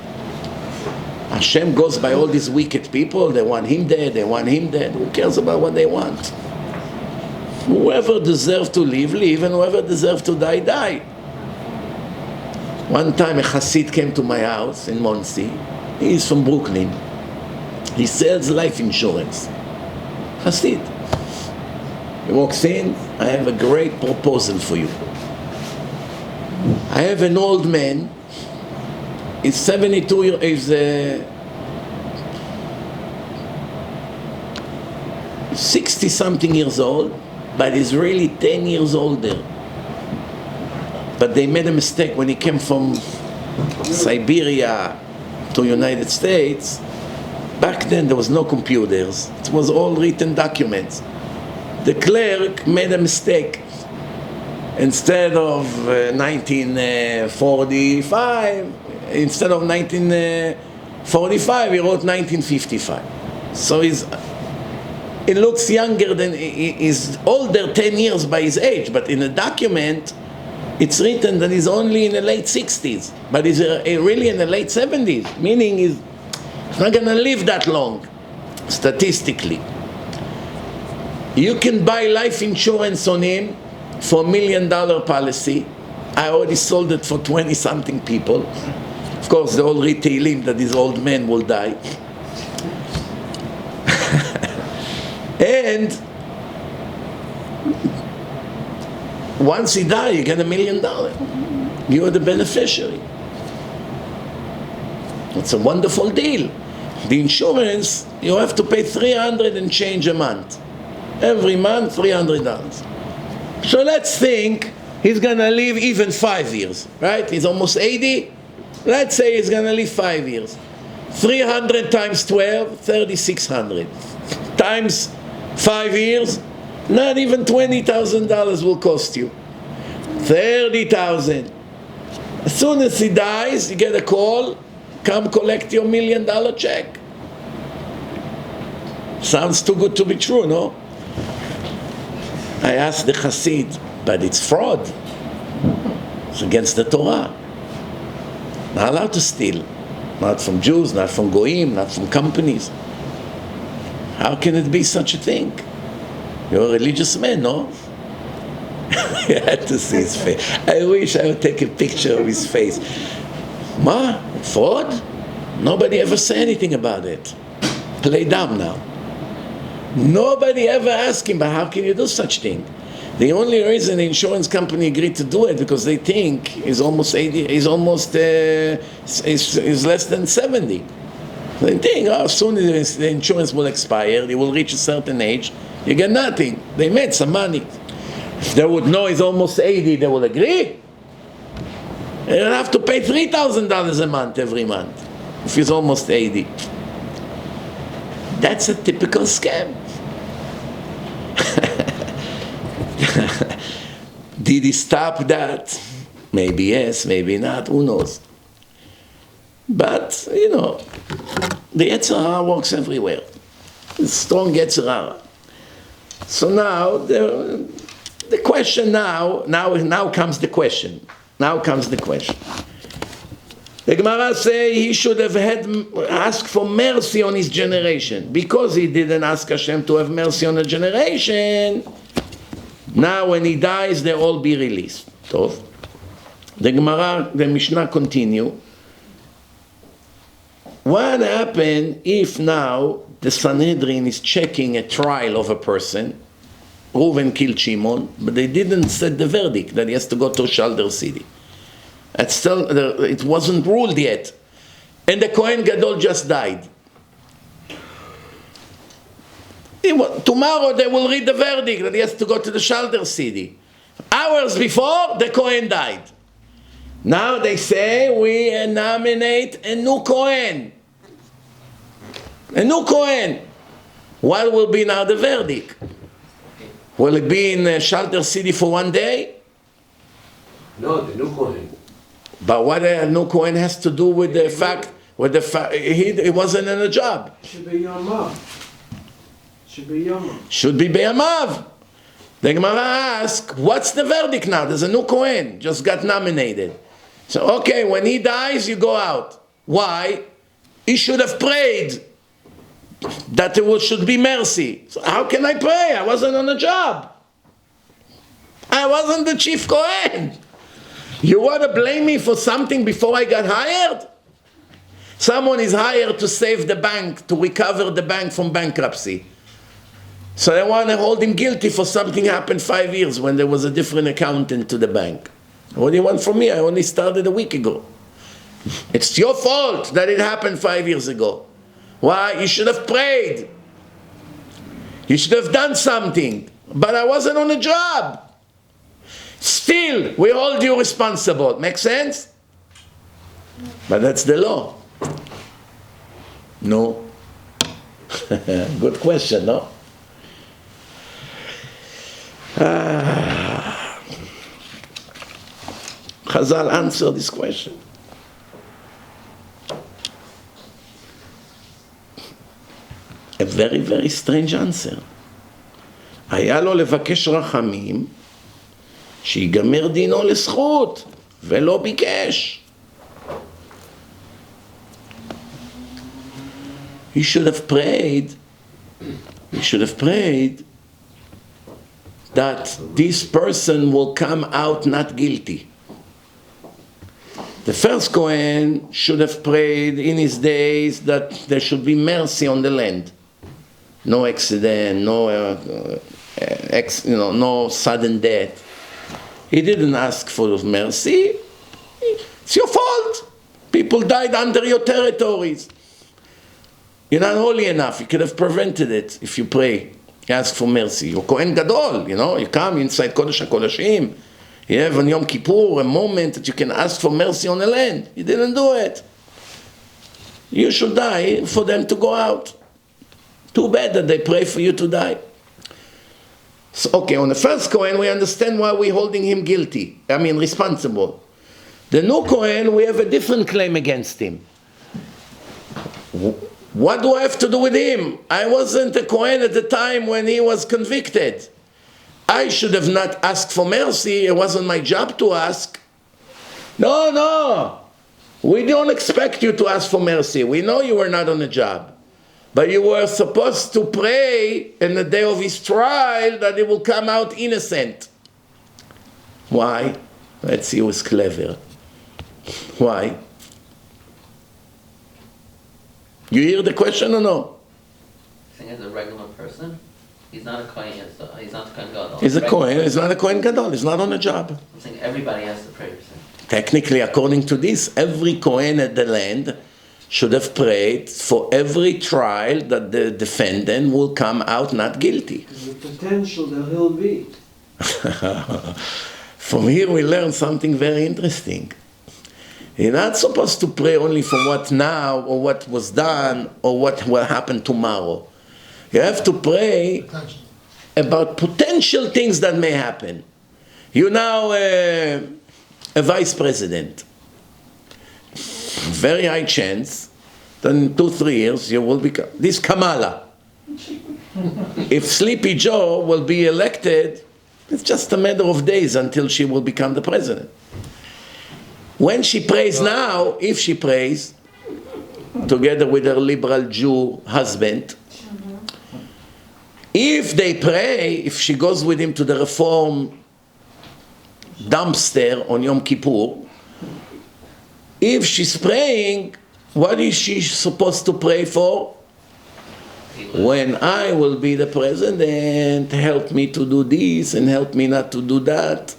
Hashem goes by all these wicked people. They want him dead, they want him dead. Who cares about what they want? Whoever deserves to live, live, and whoever deserves to die, die. One time a Hasid came to my house in Monsey. He's from Brooklyn. He sells life insurance. Hasid. He walks in, I have a great proposal for you. I have an old man, he's 72 years, 60-something years old, but he's really 10 years older. But they made a mistake when he came from Siberia to United States. Back then there was no computers. It was all written documents. The clerk made a mistake. Instead of 1945, instead of 1945, he wrote 1955. So he looks younger than, he's older 10 years by his age, but in a document, it's written that he's only in the late 60s, but he's really in the late 70s, meaning he's not going to live that long, statistically. You can buy life insurance on him for $1 million policy. I already sold it for 20-something people. Of course, they all read Tehillim that this old man will die. And once he dies, you get $1 million. You are the beneficiary. It's a wonderful deal. The insurance, you have to pay $300 and change a month. Every month, $300. So let's think he's going to live even 5 years, right? He's almost 80. Let's say he's going to live 5 years. 300 times 12, 3,600. Times 5 years, not even $20,000 will cost you. 30,000. As soon as he dies, you get a call, come collect your $1 million check. Sounds too good to be true, no? I asked the Hasid, but it's fraud. It's against the Torah. Not allowed to steal. Not from Jews, not from goyim, not from companies. How can it be such a thing? You're a religious man, no? You had to see his face. I wish I would take a picture of his face. Ma, fraud? Nobody ever said anything about it. Play dumb now. Nobody ever asked him, but how can you do such thing? The only reason the insurance company agreed to do it because they think he's almost 80, he's less than 70. They think, oh, soon as the insurance will expire, he will reach a certain age, you get nothing. They made some money. If they would know he's almost 80, they will agree. They'll have to pay $3,000 a month every month if he's almost 80. That's a typical scam. Did he stop that? Maybe yes, maybe not, who knows? But, you know, the Yetzer Hara works everywhere. It's strong Yetzer Hara. So now, the question now comes the question. Now comes the question. The Gemara say he should have asked for mercy on his generation. Because he didn't ask Hashem to have mercy on the generation, now when he dies, they'll all be released. Tov. The Gemara, the Mishnah continue. What happened if now the Sanhedrin is checking a trial of a person, Reuven killed Shimon, but they didn't set the verdict that he has to go to Shalder city. It wasn't ruled yet. And the Kohen Gadol just died. Tomorrow they will read the verdict that he has to go to the shelter city. Hours before, the Kohen died. Now they say we nominate a new Kohen. A new Kohen. What will be now the verdict? Will it be in shelter city for one day? No, the new Kohen. But what a new Kohen has to do with the fact, he wasn't in a job. Should be Yom Tov. Should be Yom Tov. Should be Beyamav. The Gemara asks, what's the verdict now? There's a new Kohen, just got nominated. So, okay, when he dies, you go out. Why? He should have prayed that there should be mercy. So how can I pray? I wasn't on a job. I wasn't the chief Kohen. You want to blame me for something before I got hired? Someone is hired to save the bank, to recover the bank from bankruptcy. So they want to hold him guilty for something happened 5 years when there was a different accountant to the bank. What do you want from me? I only started a week ago. It's your fault that it happened 5 years ago. Why? You should have prayed. You should have done something. But I wasn't on a job. Still, we hold you responsible. Make sense? But that's the law. No. Good question, no? Chazal answer this question. A very, very strange answer. היה לו לבקש רחמים שיגמר דינו לזכות ולא ביקש. He should have prayed that this person will come out not guilty. The first Kohen should have prayed in his days that there should be mercy on the land. No accident, no sudden death. He didn't ask for mercy. It's your fault. People died under your territories. You're not holy enough. You could have prevented it if you pray. You ask for mercy. You're Kohen Gadol, you come inside Kodesh HaKodeshim. You have on Yom Kippur a moment that you can ask for mercy on the land. You didn't do it. You should die for them to go out. Too bad that they pray for you to die. So, okay, on the first Kohen, we understand why we're holding him guilty. Responsible. The new Kohen, we have a different claim against him. What do I have to do with him? I wasn't a Kohen at the time when he was convicted. I should have not asked for mercy. It wasn't my job to ask. No. We don't expect you to ask for mercy. We know you were not on the job. But you were supposed to pray in the day of his trial that he will come out innocent. Why? Let's see who's clever. Why? You hear the question or no? Saying as a regular person, he's not a Kohen. He's not a Kohen Gadol. He's a Kohen. He's not a Kohen Gadol. He's not on a job. I'm saying everybody has to pray. You're saying. Technically, according to this, every Kohen at the land should have prayed for every trial that the defendant will come out not guilty. The potential that he'll be. From here we learn something very interesting. You're not supposed to pray only for what now or what was done or what will happen tomorrow. You have to pray about potential things that may happen. You're now a vice president. Very high chance that in 2-3 years you will become this Kamala. If Sleepy Joe will be elected, it's just a matter of days until she will become the president. When she prays now, if she prays together with her liberal Jew husband, if they pray, if she goes with him to the reform dumpster on Yom Kippur, if she's praying, what is she supposed to pray for? When I will be the president, help me to do this and help me not to do that.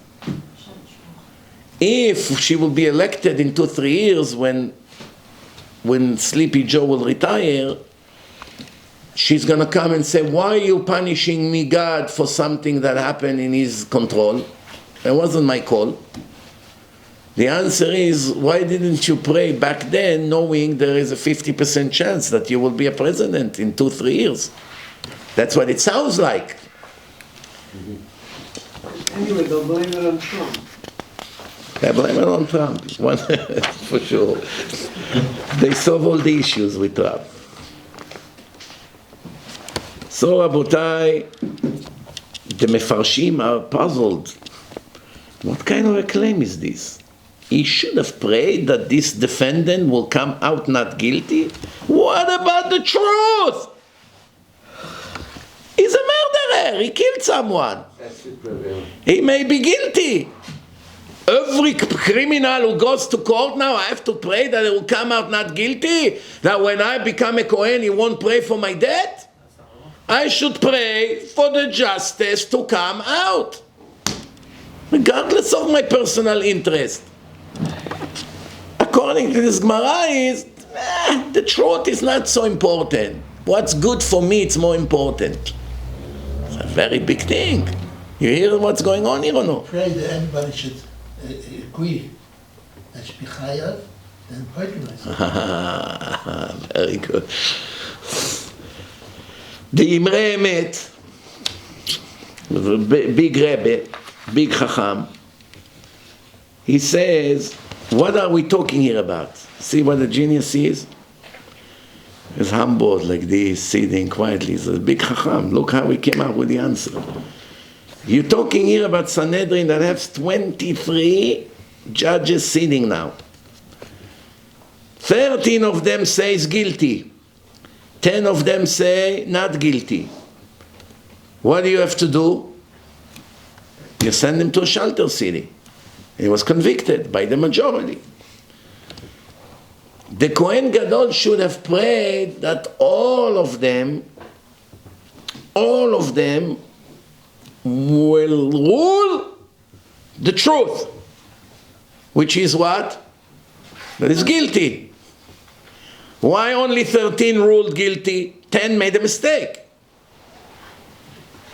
If she will be elected in 2-3 years when Sleepy Joe will retire, she's going to come and say, why are you punishing me, God, for something that happened in his control? It wasn't my call. The answer is, why didn't you pray back then knowing there is a 50% chance that you will be a president in 2-3 years? That's what it sounds like. Anyway, they'll blame it on Trump. They blame it on Trump, for sure. They solve all the issues with Trump. So, Rabotai, the Mefarshim are puzzled. What kind of a claim is this? He should have prayed that this defendant will come out not guilty. What about the truth? He's a murderer. He killed someone. He may be guilty. Every criminal who goes to court now, I have to pray that he will come out not guilty? That when I become a Kohen, he won't pray for my death? I should pray for the justice to come out, regardless of my personal interest. According to this Gemara is, the truth is not so important. What's good for me, it's more important. It's a very big thing. You hear what's going on here or no? Pray that everybody should agree that should be chayav and organized. Very good. The Imre Emet, big Rebbe, big Chacham, he says, what are we talking here about? See what the genius is? He's humbled like this, sitting quietly. He's a big Chacham. Look how he came up with the answer. You're talking here about Sanhedrin that has 23 judges sitting now. 13 of them says guilty. 10 of them say not guilty. What do you have to do? You send him to a shelter city. He was convicted by the majority. The Kohen Gadol should have prayed that all of them will rule the truth, which is what? That is guilty. Why only 13 ruled guilty? 10 made a mistake.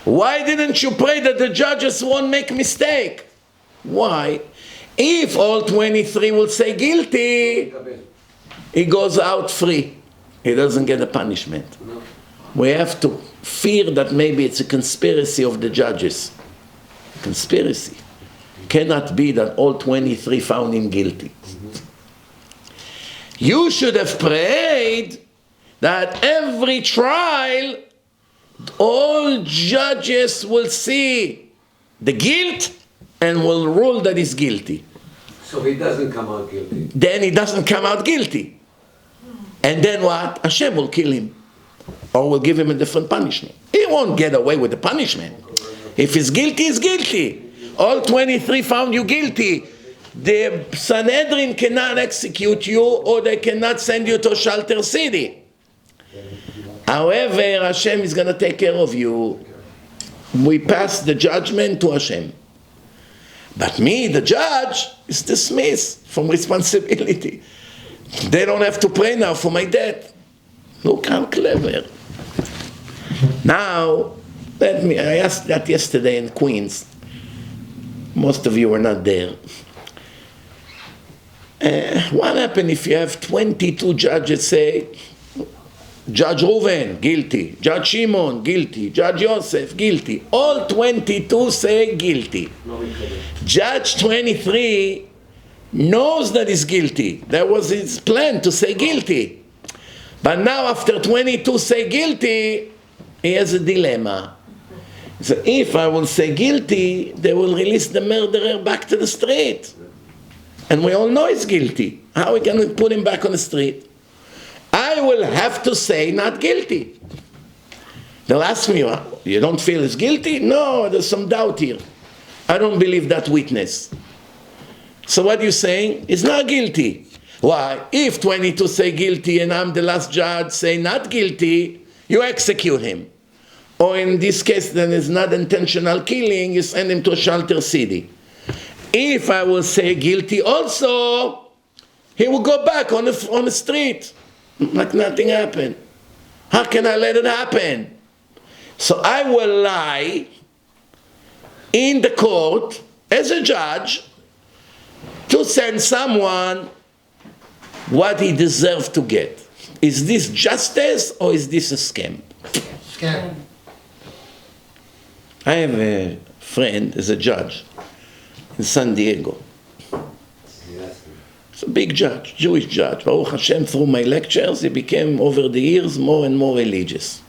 Why didn't you pray that the judges won't make mistake? Why? If all 23 will say guilty, he goes out free. He doesn't get a punishment. We have to fear that maybe it's a conspiracy of the judges. Conspiracy. Cannot be that all 23 found him guilty. You should have prayed that every trial, all judges will see the guilt and will rule that he's guilty. So he doesn't come out guilty. Then he doesn't come out guilty. And then what? Hashem will kill him. Or will give him a different punishment. He won't get away with the punishment. If he's guilty, he's guilty. All 23 found you guilty. The Sanhedrin cannot execute you, or they cannot send you to a shelter city. However, Hashem is going to take care of you. We pass the judgment to Hashem. But me, the judge, is dismissed from responsibility. They don't have to pray now for my death. Look how clever. Now, I asked that yesterday in Queens. Most of you were not there. What happens if you have 22 judges say, Judge Reuven, guilty. Judge Shimon, guilty. Judge Yosef, guilty. All 22 say guilty. Judge 23 knows that he's guilty. That was his plan, to say guilty. But now after 22 say guilty, he has a dilemma. So if I will say guilty, they will release the murderer back to the street. And we all know he's guilty. How are we going to put him back on the street? I will have to say not guilty. They'll ask me, you don't feel he's guilty? No, there's some doubt here. I don't believe that witness. So what are you saying? He's not guilty. Why? If 22 say guilty and I'm the last judge say not guilty, you execute him. Or in this case, then it's not intentional killing, you send him to a shelter city. If I will say guilty also, he will go back on the street, like nothing happened. How can I let it happen? So I will lie in the court as a judge to send someone what he deserves to get. Is this justice or is this a scam? Scam. I have a friend as a judge in S.Diego. He's a big judge, Jewish judge. Baruch Hashem, through my lectures, he became over the years more and more religious.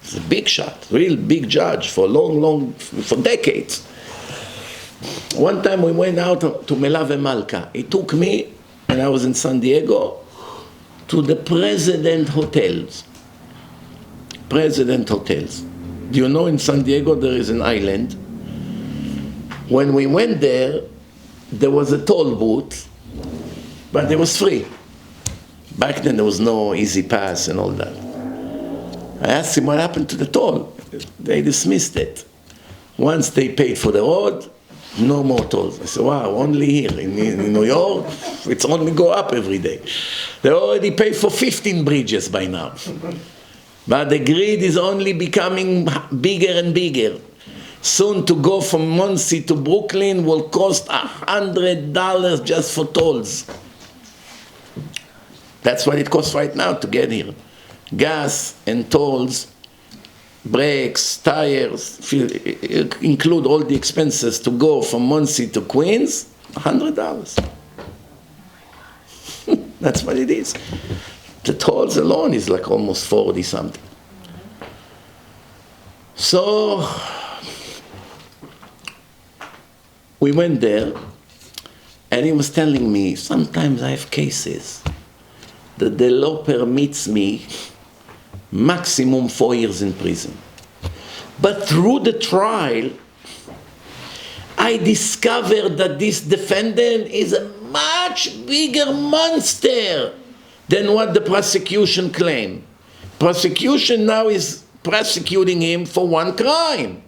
He's a big shot, real big judge for for decades. One time we went out to Melave Malka. He took me, and I was in S.Diego, to the President Hotels. President Hotels. Do you know in S.Diego there is an island? When we went there was a toll booth, but it was free. Back then there was no easy pass and all that. I asked him what happened to the toll. They dismissed it. Once they paid for the road, no more tolls. I said, wow, only here in New York, it's only go up every day. They already paid for 15 bridges by now. But the grid is only becoming bigger and bigger. Soon to go from Monsey to Brooklyn will cost $100 just for tolls. That's what it costs right now to get here. Gas and tolls, brakes, tires, include all the expenses to go from Monsey to Queens, $100. That's what it is. The tolls alone is like almost 40 something. So we went there, and he was telling me, sometimes I have cases that the law permits me maximum 4 years in prison. But through the trial, I discovered that this defendant is a much bigger monster than what the prosecution claimed. Prosecution now is prosecuting him for one crime.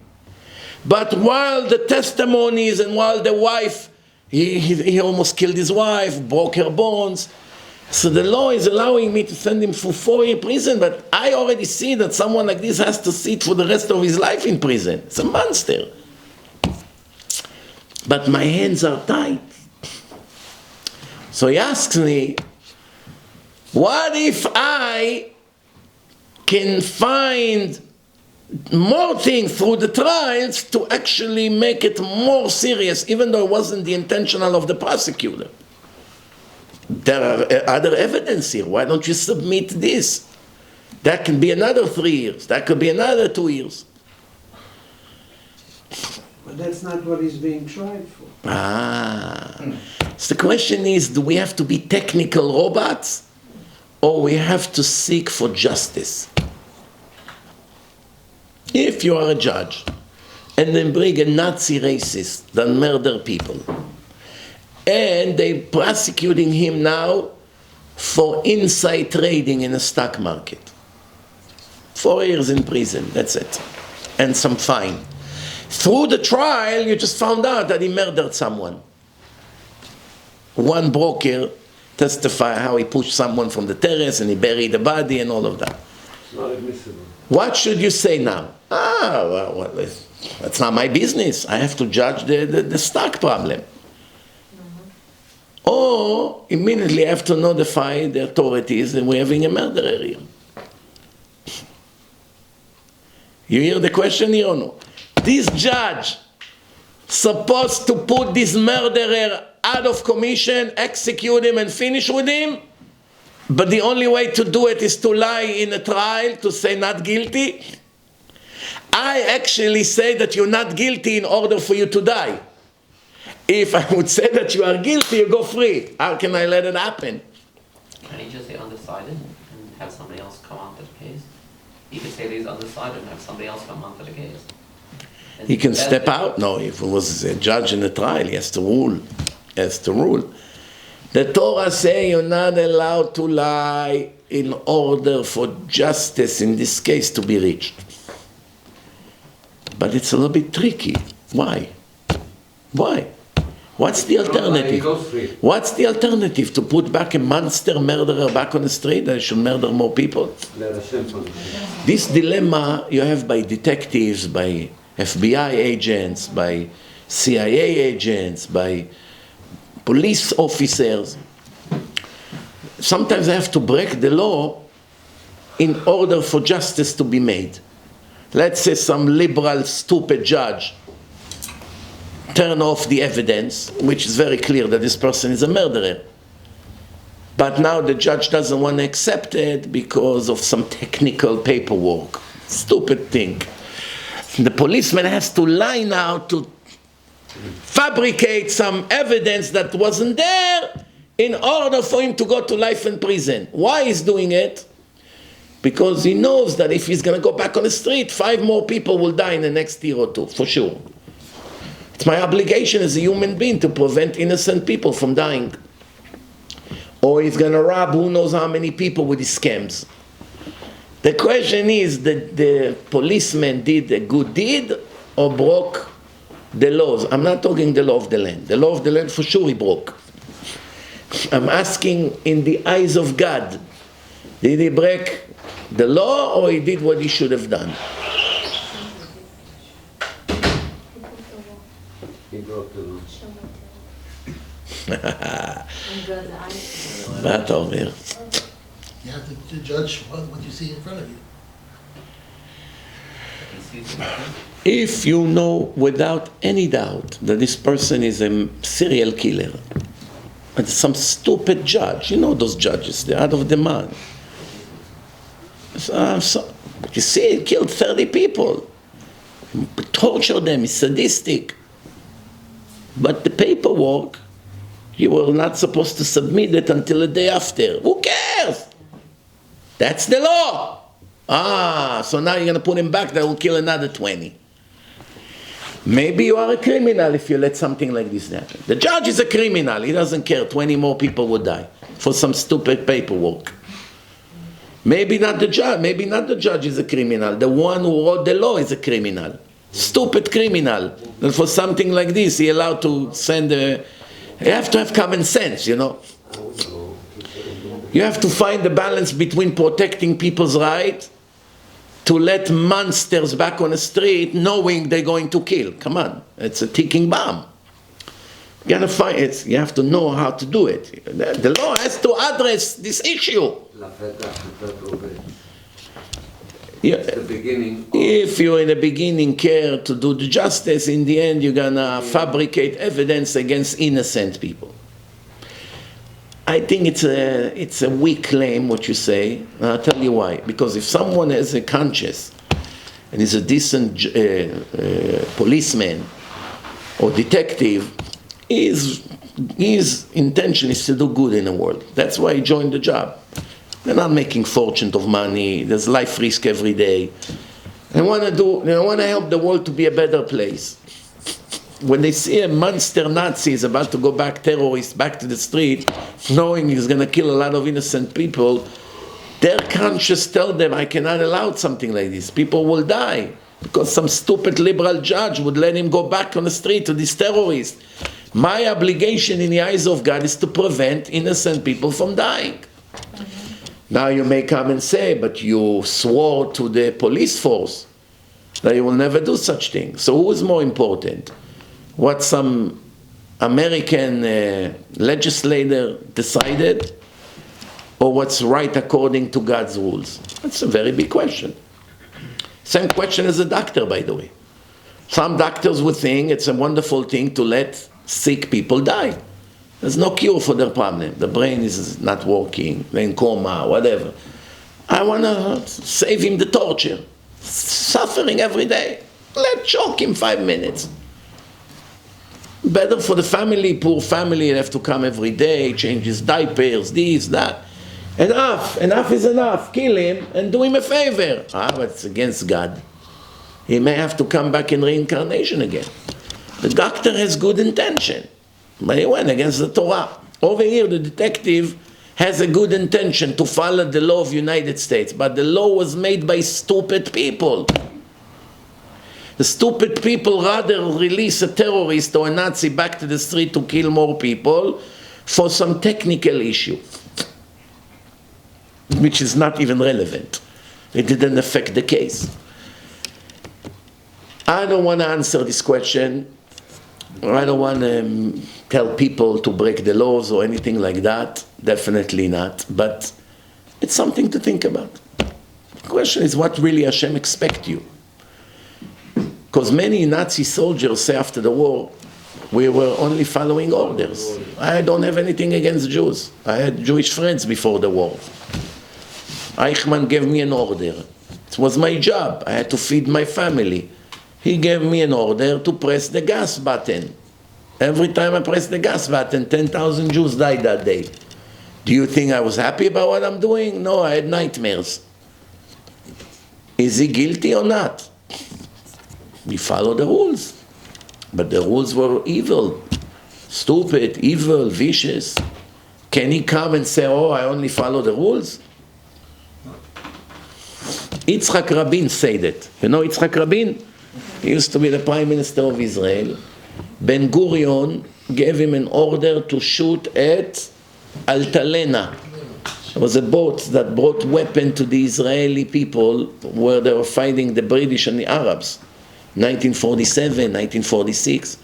But while the testimonies and while the wife, he almost killed his wife, broke her bones, so the law is allowing me to send him for 4 years in prison, but I already see that someone like this has to sit for the rest of his life in prison. It's a monster. But my hands are tied. So he asks me, what if I can find more things through the trials to actually make it more serious, even though it wasn't the intentional of the prosecutor? There are other evidence here. Why don't you submit this? That can be another 3 years. That could be another 2 years. But that's not what he's being tried for. So the question is, do we have to be technical robots, or we have to seek for justice? If you are a judge, and then bring a Nazi racist that murder people, and they're prosecuting him now for inside trading in a stock market. 4 years in prison, that's it. And some fine. Through the trial, you just found out that he murdered someone. One broker testified how he pushed someone from the terrace and he buried the body and all of that. It's not admissible. What should you say now? Well, that's not my business. I have to judge the stock problem. Or immediately have to notify the authorities that we're having a murderer here. You hear the question here or no? This judge supposed to put this murderer out of commission, execute him and finish with him, but the only way to do it is to lie in a trial to say not guilty. I actually say that you're not guilty in order for you to die. If I would say that you are guilty, you go free. How can I let it happen? Can he just say undecided and have somebody else come onto the case? He could say that he's undecided and have somebody else come onto the case. And He can step out. No, if it was a judge in a trial, he has to rule. He has to rule. The Torah says you're not allowed to lie in order for justice, in this case, to be reached. But it's a little bit tricky. Why? Why? What's the He goes alternative? free. What's the alternative? To put back a monster murderer back on the street that should murder more people? Let Hashem punish him. This dilemma you have by detectives, by FBI agents, by CIA agents, by police officers. Sometimes they have to break the law in order for justice to be made. Let's say some liberal, stupid judge turn off the evidence, which is very clear that this person is a murderer. But now the judge doesn't want to accept it because of some technical paperwork. Stupid thing. The policeman has to lie now to fabricate some evidence that wasn't there in order for him to go to life in prison. Why he's doing it? Because he knows that if he's going to go back on the street, 5 more people will die in the next year or 2, for sure. It's my obligation as a human being to prevent innocent people from dying. Or he's going to rob who knows how many people with his scams. The question is that the policeman did a good deed or broke the laws. I'm not talking the law of the land. The law of the land for sure he broke. I'm asking in the eyes of God, did he break the law or he did what he should have done? He broke the law. מה אתה אומר? You have to judge what you see in front of you. If you know without any doubt that this person is a serial killer, and some stupid judge, you know those judges, they're out of the mind. You see, he killed 30 people, tortured them, he's sadistic. But the paperwork, you were not supposed to submit it until the day after. Who cares? That's the law. So now you're going to put him back, that will kill another 20. Maybe you are a criminal if you let something like this happen. The judge is a criminal. He doesn't care. 20 more people would die for some stupid paperwork. Maybe not the judge. Maybe not the judge is a criminal. The one who wrote the law is a criminal. Stupid criminal. And for something like this, he allowed to send a... You have to have common sense, you know. You have to find the balance between protecting people's right to let monsters back on the street knowing they're going to kill. Come on, it's a ticking bomb. You gotta find it. You have to know how to do it. The law has to address this issue. The beginning. If you in the beginning care to do the justice, in the end you're gonna fabricate evidence against innocent people. I think it's a weak claim what you say, and I'll tell you why. Because if someone has a conscience and is a decent policeman or detective, his intention is to do good in the world. That's why he joined the job. They're not making fortune of money. There's life risk every day. They want to help the world to be a better place. When they see a monster Nazi is about to go back, terrorist, back to the street, knowing he's going to kill a lot of innocent people, their conscience tell them, I cannot allow something like this. People will die because some stupid liberal judge would let him go back on the street to this terrorist. My obligation in the eyes of God is to prevent innocent people from dying. Now you may come and say, but you swore to the police force that you will never do such things. So who is more important? What some American legislator decided, or what's right according to God's rules? That's a very big question. Same question as a doctor, by the way. Some doctors would think it's a wonderful thing to let sick people die. There's no cure for their problem. The brain is not working, they're in coma, whatever. I want to save him the torture. Suffering every day. Let's choke him 5 minutes. Better for the family, poor family, they have to come every day, change his diapers, this, that. Enough is enough. Kill him and do him a favor. But it's against God. He may have to come back in reincarnation again. The doctor has good intention, but he went against the Torah. Over here, the detective has a good intention to follow the law of the United States, but the law was made by stupid people. The stupid people rather release a terrorist or a Nazi back to the street to kill more people for some technical issue, which is not even relevant. It didn't affect the case. I don't want to answer this question. I don't want to tell people to break the laws or anything like that. Definitely not. But it's something to think about. The question is, what really Hashem expects you? Because many Nazi soldiers say after the war, we were only following orders. I don't have anything against Jews. I had Jewish friends before the war. Eichmann gave me an order. It was my job. I had to feed my family. He gave me an order to press the gas button. Every time I pressed the gas button, 10,000 Jews died that day. Do you think I was happy about what I'm doing? No, I had nightmares. Is he guilty or not? He followed the rules. But the rules were evil, stupid, evil, vicious. Can he come and say, oh, I only follow the rules? Yitzhak Rabin said that. You know Yitzhak Rabin? He used to be the Prime Minister of Israel. Ben Gurion gave him an order to shoot at Altalena. It was a boat that brought weapons to the Israeli people where they were fighting the British and the Arabs. 1947, 1946.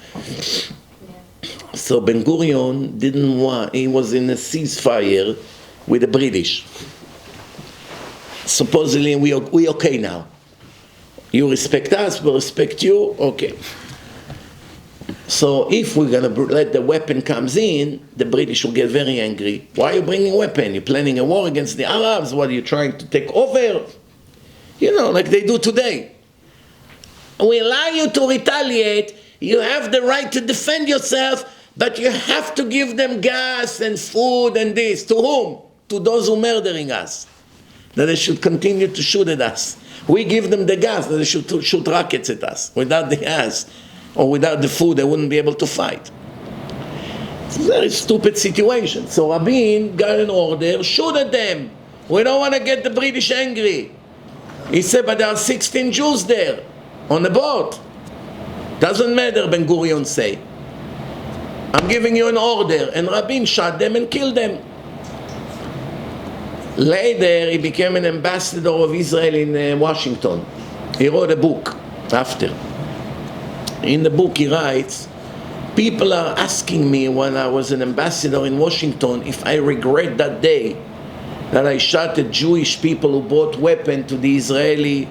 So Ben Gurion didn't want, he was in a ceasefire with the British. Supposedly we okay now. You respect us, we respect you, okay. So if we're going to let the weapon comes in, the British will get very angry. Why are you bringing a weapon? You're planning a war against the Arabs? What are you trying to take over? You know, like they do today. We allow you to retaliate. You have the right to defend yourself, but you have to give them gas and food and this. To whom? To those who are murdering us. That they should continue to shoot at us. We give them the gas, that they should shoot rockets at us. Without the gas or without the food, they wouldn't be able to fight. It's a very stupid situation. So Rabin got an order, shoot at them. We don't want to get the British angry. He said, but there are 16 Jews there on the boat. Doesn't matter, Ben Gurion say. I'm giving you an order. And Rabin shot them and killed them. Later, he became an ambassador of Israel in Washington. He wrote a book after. In the book he writes, people are asking me when I was an ambassador in Washington if I regret that day that I shot at Jewish people who brought weapons to the Israeli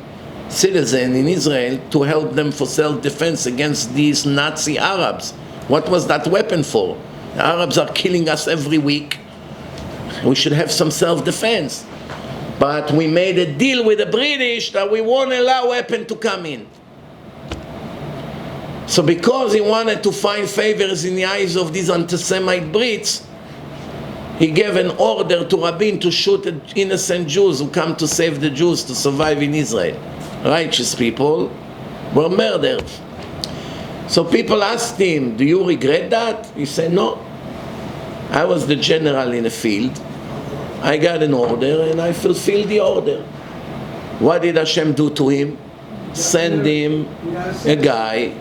citizen in Israel to help them for self-defense against these Nazi Arabs. What was that weapon for? The Arabs are killing us every week. We should have some self-defense. But we made a deal with the British that we won't allow weapons to come in. So because he wanted to find favors in the eyes of these anti-Semite Brits, he gave an order to Rabin to shoot at innocent Jews who come to save the Jews to survive in Israel. Righteous people were murdered. So people asked him, do you regret that? He said, no. I was the general in the field. I got an order and I fulfilled the order. What did Hashem do to him? Send him a guy,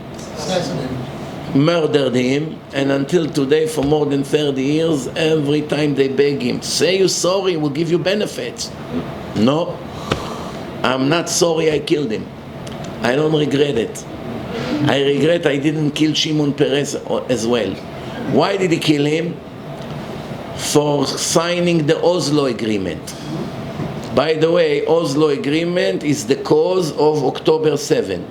murdered him, and until today, for more than 30 years, every time they beg him, say you're sorry, we'll give you benefits. No, I'm not sorry I killed him. I don't regret it. I regret I didn't kill Shimon Peres as well. Why did he kill him? For signing the Oslo Agreement. By the way, Oslo Agreement is the cause of October 7.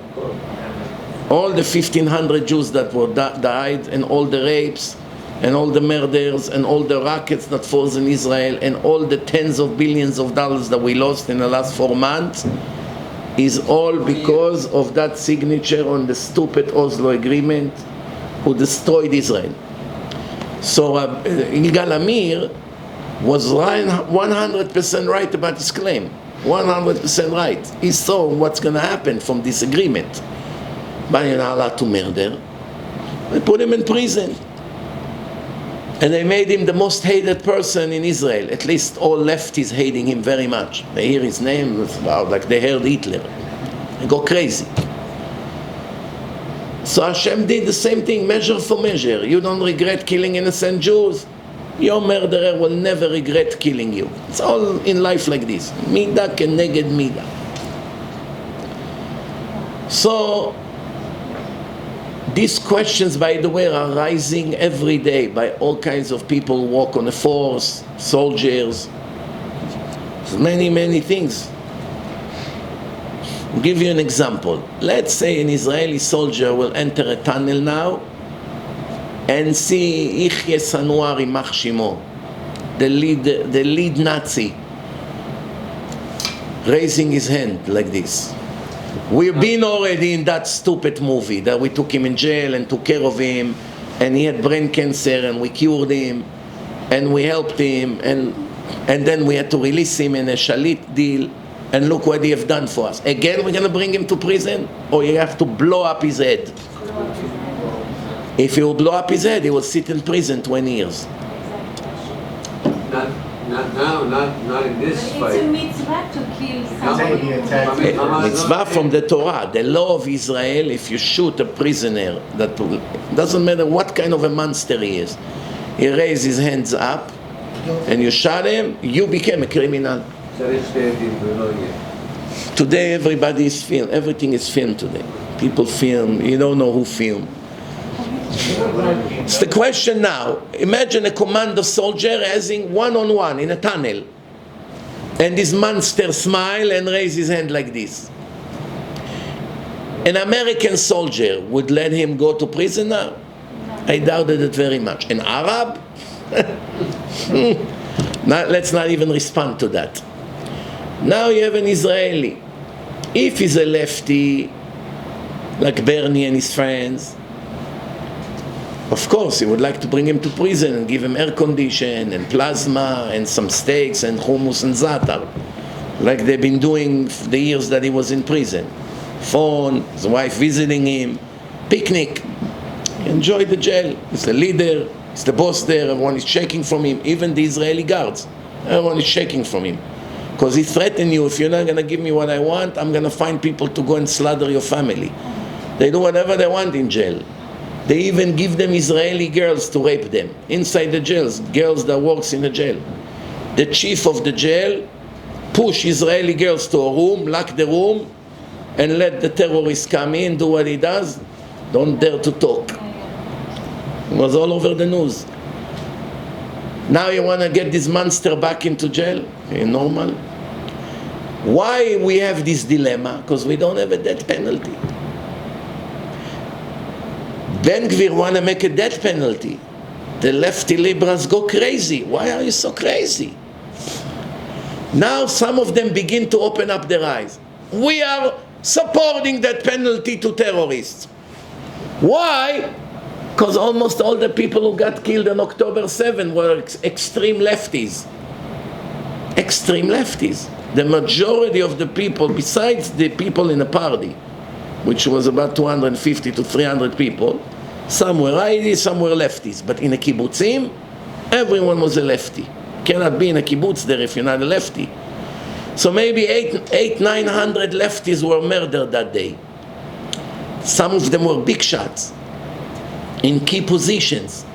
All the 1,500 Jews that were died, and all the rapes, and all the murders, and all the rockets that falls in Israel, and all the tens of billions of dollars that we lost in the last 4 months, is all because of that signature on the stupid Oslo Agreement, who destroyed Israel. So Yigal Amir was 100% right about his claim. 100% right. He saw what's going to happen from this agreement. But you're not allowed to murder. They put him in prison. And they made him the most hated person in Israel. At least all lefties hating him very much. They hear his name, it's about like they heard Hitler. They go crazy. So Hashem did the same thing, measure for measure. You don't regret killing innocent Jews, your murderer will never regret killing you. It's all in life like this. Mida keneged mida. So, these questions, by the way, are rising every day by all kinds of people who work on the force, soldiers, many, many things. I'll give you an example. Let's say an Israeli soldier will enter a tunnel now and see Yihye Sanwar Imach Shimo, the lead Nazi, raising his hand like this. We've been already in that stupid movie that we took him in jail and took care of him, and he had brain cancer and we cured him and we helped him, and then we had to release him in a shalit deal, and look what they have done for us. Again, we're going to bring him to prison, or you have to blow up his head. If you blow up his head, he will sit in prison 20 years. Not now, not in this But it's a fight. mitzvah to kill someone. Mitzvah from the Torah, the law of Israel. If you shoot a prisoner, that doesn't matter what kind of a monster he is, he raises his hands up and you shot him, you became a criminal. Today everybody is filmed, everything is filmed today. People film, you don't know who filmed. It's the question now. Imagine a commando soldier having one-on-one in a tunnel, and this monster smile and raise his hand like this. An American soldier would let him go to prison now? I doubted it very much. An Arab? Let's not even respond to that. Now you have an Israeli. If he's a lefty, like Bernie and his friends, of course, he would like to bring him to prison and give him air condition and plasma and some steaks and hummus and zatar, like they've been doing the years that he was in prison. Phone, his wife visiting him, picnic. Enjoy the jail. He's the leader, he's the boss there, everyone is shaking from him, even the Israeli guards. Everyone is shaking from him. Because he threatened you, if you're not going to give me what I want, I'm going to find people to go and slaughter your family. They do whatever they want in jail. They even give them Israeli girls to rape them inside the jails, girls that works in the jail. The chief of the jail push Israeli girls to a room, lock the room, and let the terrorists come in, do what he does. Don't dare to talk. It was all over the news. Now you want to get this monster back into jail? Okay, normal. Why we have this dilemma? Because we don't have a death penalty. Ben Gvir want to make a death penalty. The lefty liberals go crazy. Why are you so crazy? Now some of them begin to open up their eyes. We are supporting that penalty to terrorists. Why? Because almost all the people who got killed on October 7 were extreme lefties. Extreme lefties. The majority of the people, besides the people in the party, which was about 250 to 300 people, some were righties, some were lefties. But in a kibbutzim, everyone was a lefty. Cannot be in a kibbutz there if you're not a lefty. So maybe 900 lefties were murdered that day. Some of them were big shots in key positions.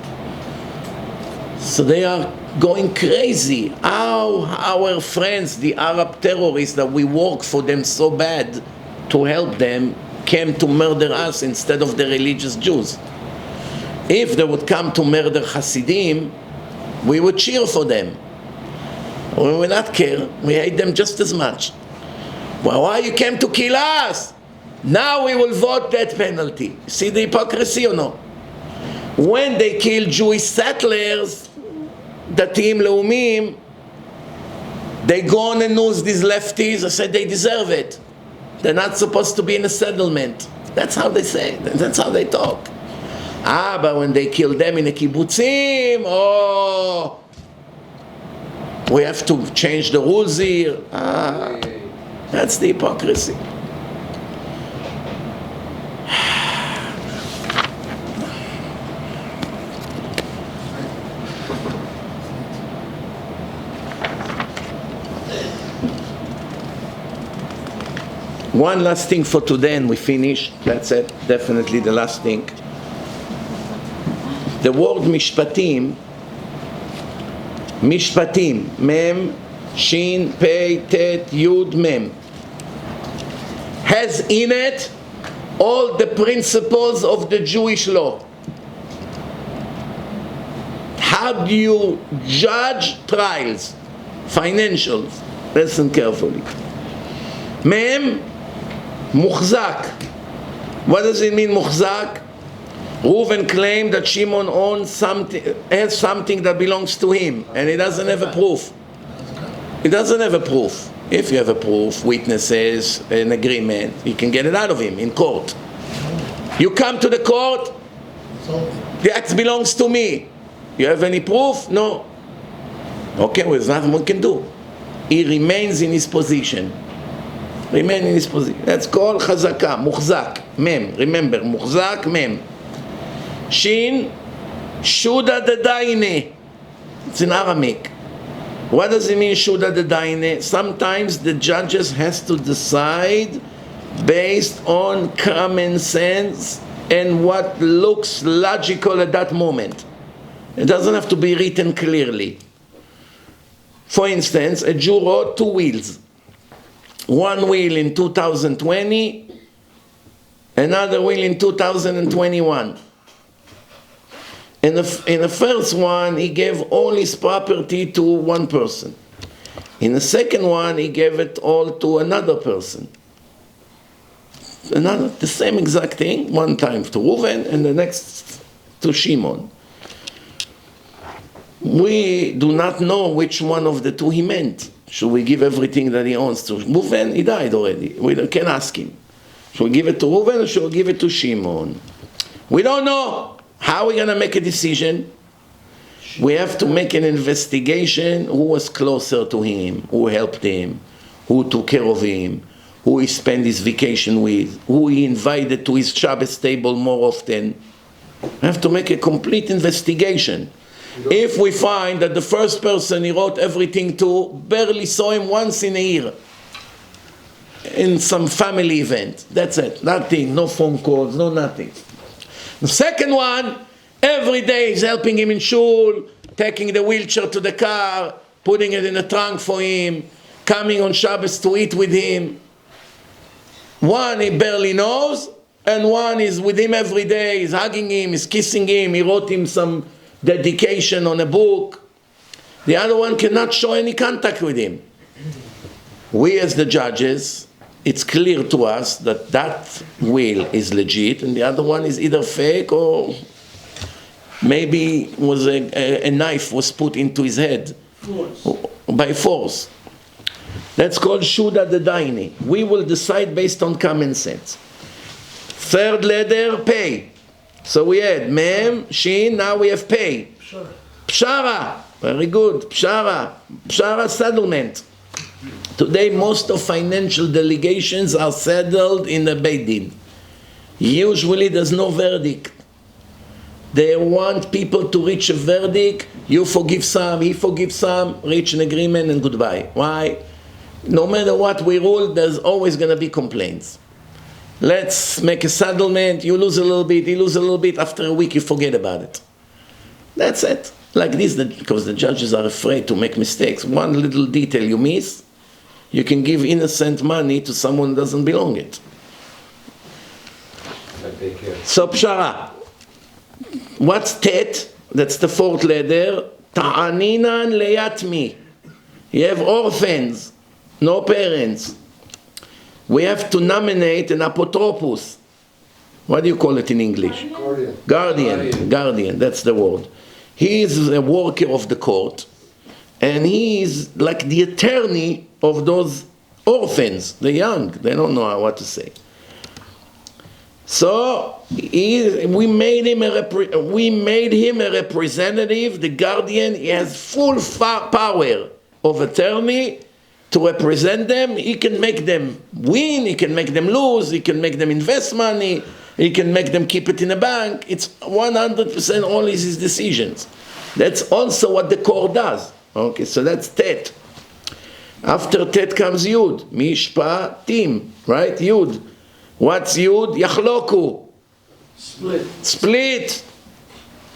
So they are going crazy. How our friends, the Arab terrorists that we work for them so bad to help them, came to murder us instead of the religious Jews. If they would come to murder Hasidim, we would cheer for them. We would not care. We hate them just as much. Well, why you came to kill us? Now we will vote death penalty. See the hypocrisy or no? When they kill Jewish settlers, Datim Leumim, they go on the news, these lefties, and say they deserve it. They're not supposed to be in a settlement. That's how they say. That's how they talk. But when they kill them in a kibbutzim, oh, we have to change the rules here. That's the hypocrisy. One last thing for today and we finish. That's it, definitely the last thing. The word Mishpatim, Mem, Shin, Pei, Tet, Yud, Mem, has in it all the principles of the Jewish law. How do you judge trials, financials? Listen carefully. Mem, Muchzak. What does it mean, Muchzak? Reuven claimed that Shimon owns something, has something that belongs to him, and he doesn't have a proof. He doesn't have a proof. If you have a proof, witnesses, an agreement, you can get it out of him in court. You come to the court, the act belongs to me. You have any proof? No. Okay, well, there's nothing we can do. He remains in his position. Remain in his position. That's called chazaka, muchzak, mem. Remember, muchzak, mem. Shin, shuda de daine. It's in Aramaic. What does it mean, shuda de daine? Sometimes the judges has to decide based on common sense and what looks logical at that moment. It doesn't have to be written clearly. For instance, a Jew wrote 2 wills. One will in 2020, another will in 2021. In the first one, he gave all his property to one person. In the second one, he gave it all to another person. The same exact thing, one time to Reuven and the next to Shimon. We do not know which one of the two he meant. Should we give everything that he owns to Reuven? He died already. We can ask him. Should we give it to Reuven or should we give it to Shimon? We don't know. How are we going to make a decision? We have to make an investigation. Who was closer to him? Who helped him? Who took care of him? Who he spent his vacation with? Who he invited to his Shabbat table more often? We have to make a complete investigation. If we find that the first person he wrote everything to barely saw him once in a year, in some family event, that's it, nothing, no phone calls, no nothing. The second one, every day he's helping him in shul, taking the wheelchair to the car, putting it in the trunk for him, coming on Shabbos to eat with him. One he barely knows, and one is with him every day, he's hugging him, he's kissing him, he wrote him some dedication on a book. The other one cannot show any contact with him. We as the judges, it's clear to us that that will is legit and the other one is either fake or maybe was a knife was put into his head by force. That's called shuda de daini. We will decide based on common sense. Third letter, pay. So we had mem, shin, now we have pay. Pshara, very good, pshara settlement. Today most of financial delegations are settled in the Beit Din. Usually there's no verdict. They want people to reach a verdict, you forgive some, he forgives some, reach an agreement and goodbye. Why? No matter what we rule, there's always going to be complaints. Let's make a settlement, you lose a little bit, he loses a little bit, after a week you forget about it. That's it. Like this, because the judges are afraid to make mistakes. One little detail you miss, you can give innocent money to someone who doesn't belong it. So pshara. What's tet? That's the fourth letter. Ta'aninan leyatmi. You have orphans, no parents. We have to nominate an apotropos. What do you call it in English? Guardian, that's the word. He is a worker of the court, and he is like the attorney of those orphans, the young. They don't know what to say. So we made him a representative, the guardian. He has full power of attorney to represent them. He can make them win, he can make them lose, he can make them invest money, he can make them keep it in a bank. It's 100% all his decisions. That's also what the court does. Okay, so that's tet. After tet comes yud. Mishpatim, right? Yud. What's yud? Yachloku. Split.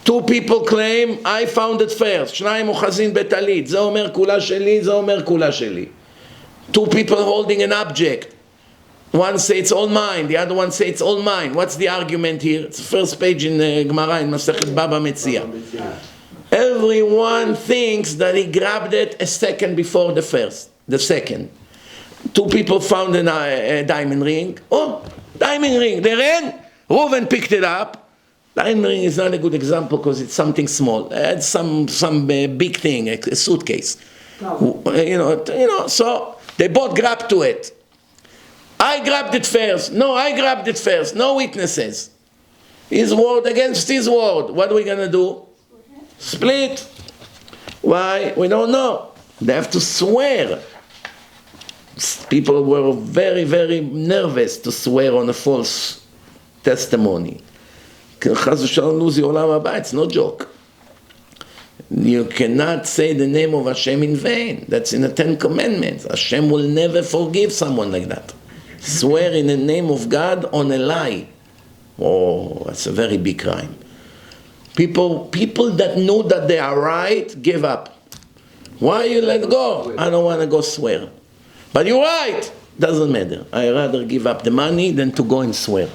Two people claim, I found it first. שניים אוחזין בטלית. זה אומר כולה שלי, זה אומר כולה שלי. Two people holding an object. One say it's all mine, the other one say it's all mine. What's the argument here? It's the first page in Gemara in Masechet Baba Metzia. Everyone thinks that he grabbed it a second before the second. Two people found a diamond ring. Oh, diamond ring. They ran. Reuven picked it up. Diamond ring is not a good example because it's something small. It's some big thing, a suitcase. No. You know. So they both grabbed to it. I grabbed it first. No, I grabbed it first. No witnesses. His word against his word. What are we going to do? Split. Why? We don't know. They have to swear. People were very, very nervous to swear on a false testimony. It's no joke. You cannot say the name of Hashem in vain. That's in the 10 Commandments. Hashem will never forgive someone like that. Swear in the name of God on a lie. Oh, that's a very big crime. People that know that they are right, give up. Why you let go? I don't want to go swear. But you're right. Doesn't matter. I rather give up the money than to go and swear.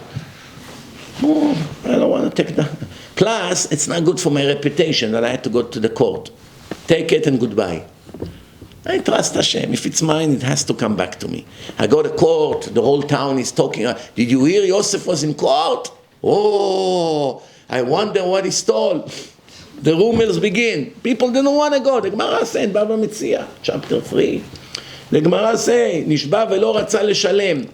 Oh, I don't want to take that. Plus, it's not good for my reputation that I had to go to the court. Take it and goodbye. I trust Hashem. If it's mine, it has to come back to me. I go to court, the whole town is talking. Did you hear Yosef was in court? Oh, I wonder what he stole. The rumors begin. People didn't want to go. The Gemara said, Baba Metzia, chapter 3. The Gemara say, נשבע ולא רצה לשלם.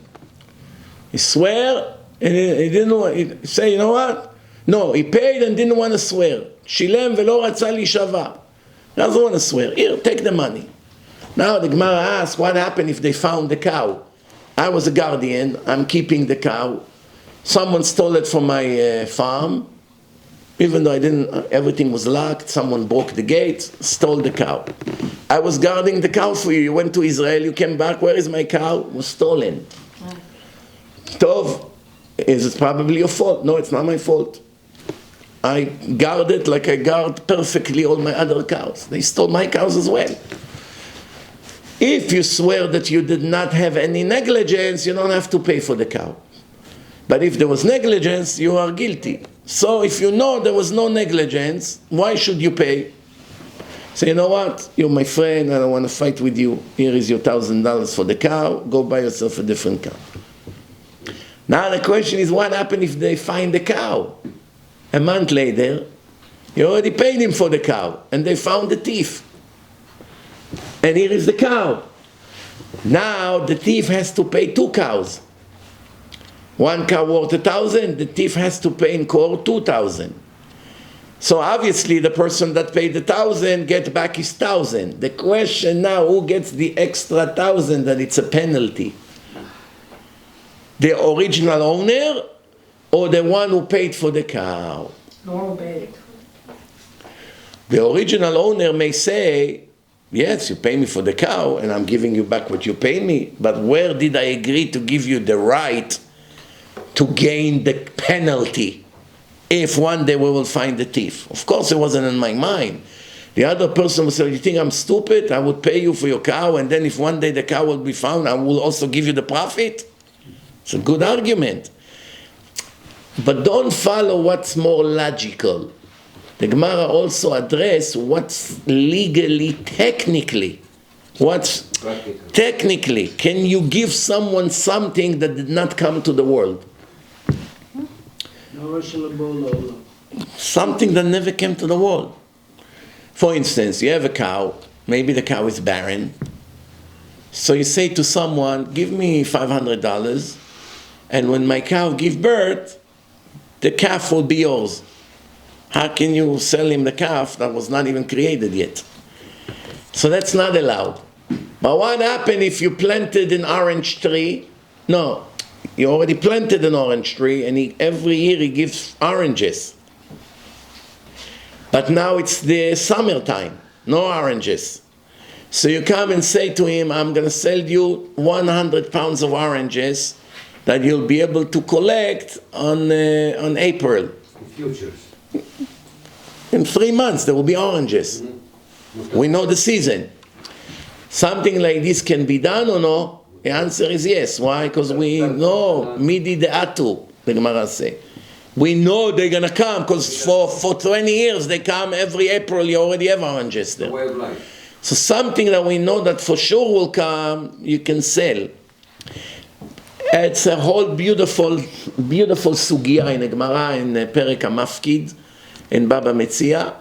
He swear, and he didn't say, you know what? No, he paid and didn't want to swear. שילם ולא רצה להישבע. Doesn't want to swear. Here, take the money. Now the Gemara asks, what happened if they found the cow? I was a guardian, I'm keeping the cow. Someone stole it from my farm. Even though everything was locked, someone broke the gate, stole the cow. I was guarding the cow for you. You went to Israel, you came back, where is my cow? It was stolen. Tov, is it probably your fault? No, it's not my fault. I guard it like I guard perfectly all my other cows. They stole my cows as well. If you swear that you did not have any negligence, you don't have to pay for the cow. But if there was negligence, you are guilty. So if you know there was no negligence, why should you pay? Say, you know what? You're my friend, I don't want to fight with you. Here is your $1,000 for the cow. Go buy yourself a different cow. Now the question is, what happened if they find the cow? A month later, you already paid him for the cow, and they found the thief. And here is the cow. Now the thief has to pay 2 cows. One cow worth 1,000, the thief has to pay in court 2,000. So obviously the person that paid the 1,000 gets back his 1,000. The question now, who gets the extra 1,000 that it's a penalty? The original owner or the one who paid for the cow? No paid. The original owner may say, yes, you pay me for the cow and I'm giving you back what you pay me, but where did I agree to give you the right to gain the penalty if one day we will find the thief? Of course it wasn't in my mind. The other person will say, you think I'm stupid? I would pay you for your cow, and then if one day the cow will be found, I will also give you the profit? It's a good argument. But don't follow what's more logical. The Gemara also address what's legally, technically. What's technically, can you give someone something that did not come to the world? Something that never came to the world. For instance, you have a cow, maybe the cow is barren. So you say to someone, give me $500, and when my cow gives birth, the calf will be yours. How can you sell him the calf that was not even created yet? So that's not allowed. But what happened if you planted an orange tree? No, you already planted an orange tree, and every year he gives oranges. But now it's the summertime, no oranges. So you come and say to him, I'm going to sell you 100 pounds of oranges that you'll be able to collect on April. Futures. In 3 months there will be oranges. We know the season. Something like this can be done or no? The answer is yes. Why? Because we know midi de'atu, the Gemara say. We know they're going to come because for 20 years they come every April. You already have oranges there. The way of life. So something that we know that for sure will come, you can sell. It's a whole beautiful sugya in the Gemara in Perek HaMafkid in Baba Metzia.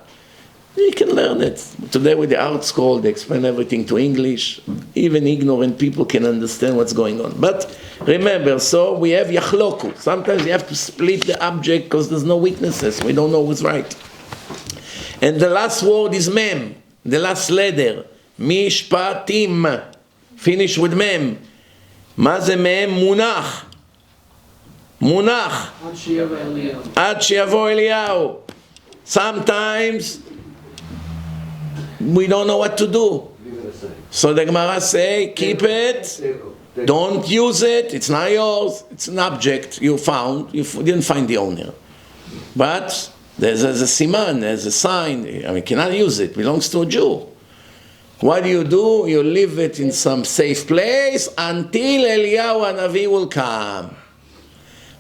You can learn it. Today with the art scroll, they explain everything to English. Even ignorant people can understand what's going on. But remember, so we have yachloku. Sometimes you have to split the object because there's no weaknesses. We don't know who's right. And the last word is mem. The last letter. Mishpatim. Finish with mem. מה זה מהם? מונח. מונח. עד שיבוא אליהו. Sometimes we don't know what to do. So the Gemara say, keep it, don't use it, it's not yours, it's an object you found, you didn't find the owner. But there's a siman, there's a sign, I mean, you cannot use it, it belongs to a Jew. What do? You leave it in some safe place until Eliyahu Hanavi will come.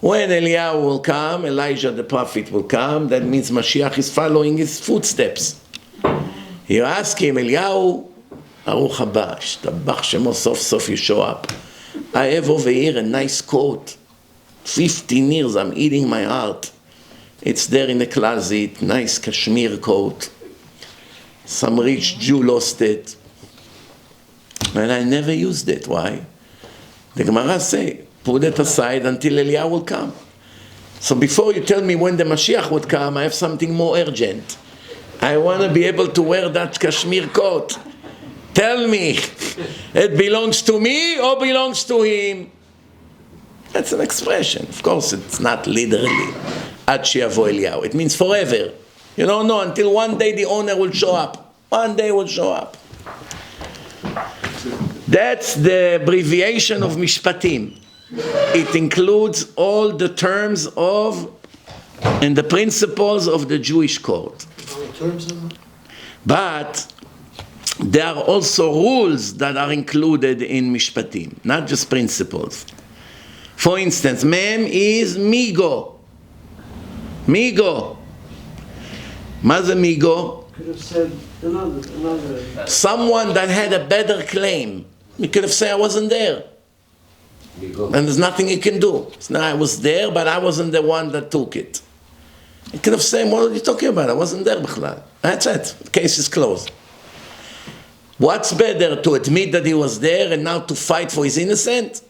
When Eliyahu will come, Elijah the prophet will come, that means Mashiach is following his footsteps. You ask him, Eliyahu, Aruch haba, shtabach shemo, sof sof you show up. I have over here a nice coat. 15 years I'm eating my heart. It's there in the closet, nice cashmere coat. Some rich Jew lost it. And I never used it. Why? The Gemara say, put it aside until Eliyahu will come. So before you tell me when the Mashiach would come, I have something more urgent. I want to be able to wear that cashmere coat. Tell me, it belongs to me or belongs to him? That's an expression. Of course, it's not literally. Ad sheyavo Eliyahu. It means forever. You don't know until one day the owner will show up. One day will show up. That's the abbreviation of Mishpatim. It includes all the terms of and the principles of the Jewish court. But there are also rules that are included in Mishpatim, not just principles. For instance, mem is migo. Migo. מה זה מיגו? Could have said another. Someone that had a better claim. You could have said, I wasn't there. And there's nothing you can do. So now I was there, but I wasn't the one that took it. You could have said, what are you talking about? I wasn't there, b'chlal. That's it. The case is closed. What's better, to admit that he was there and now to fight for his innocence?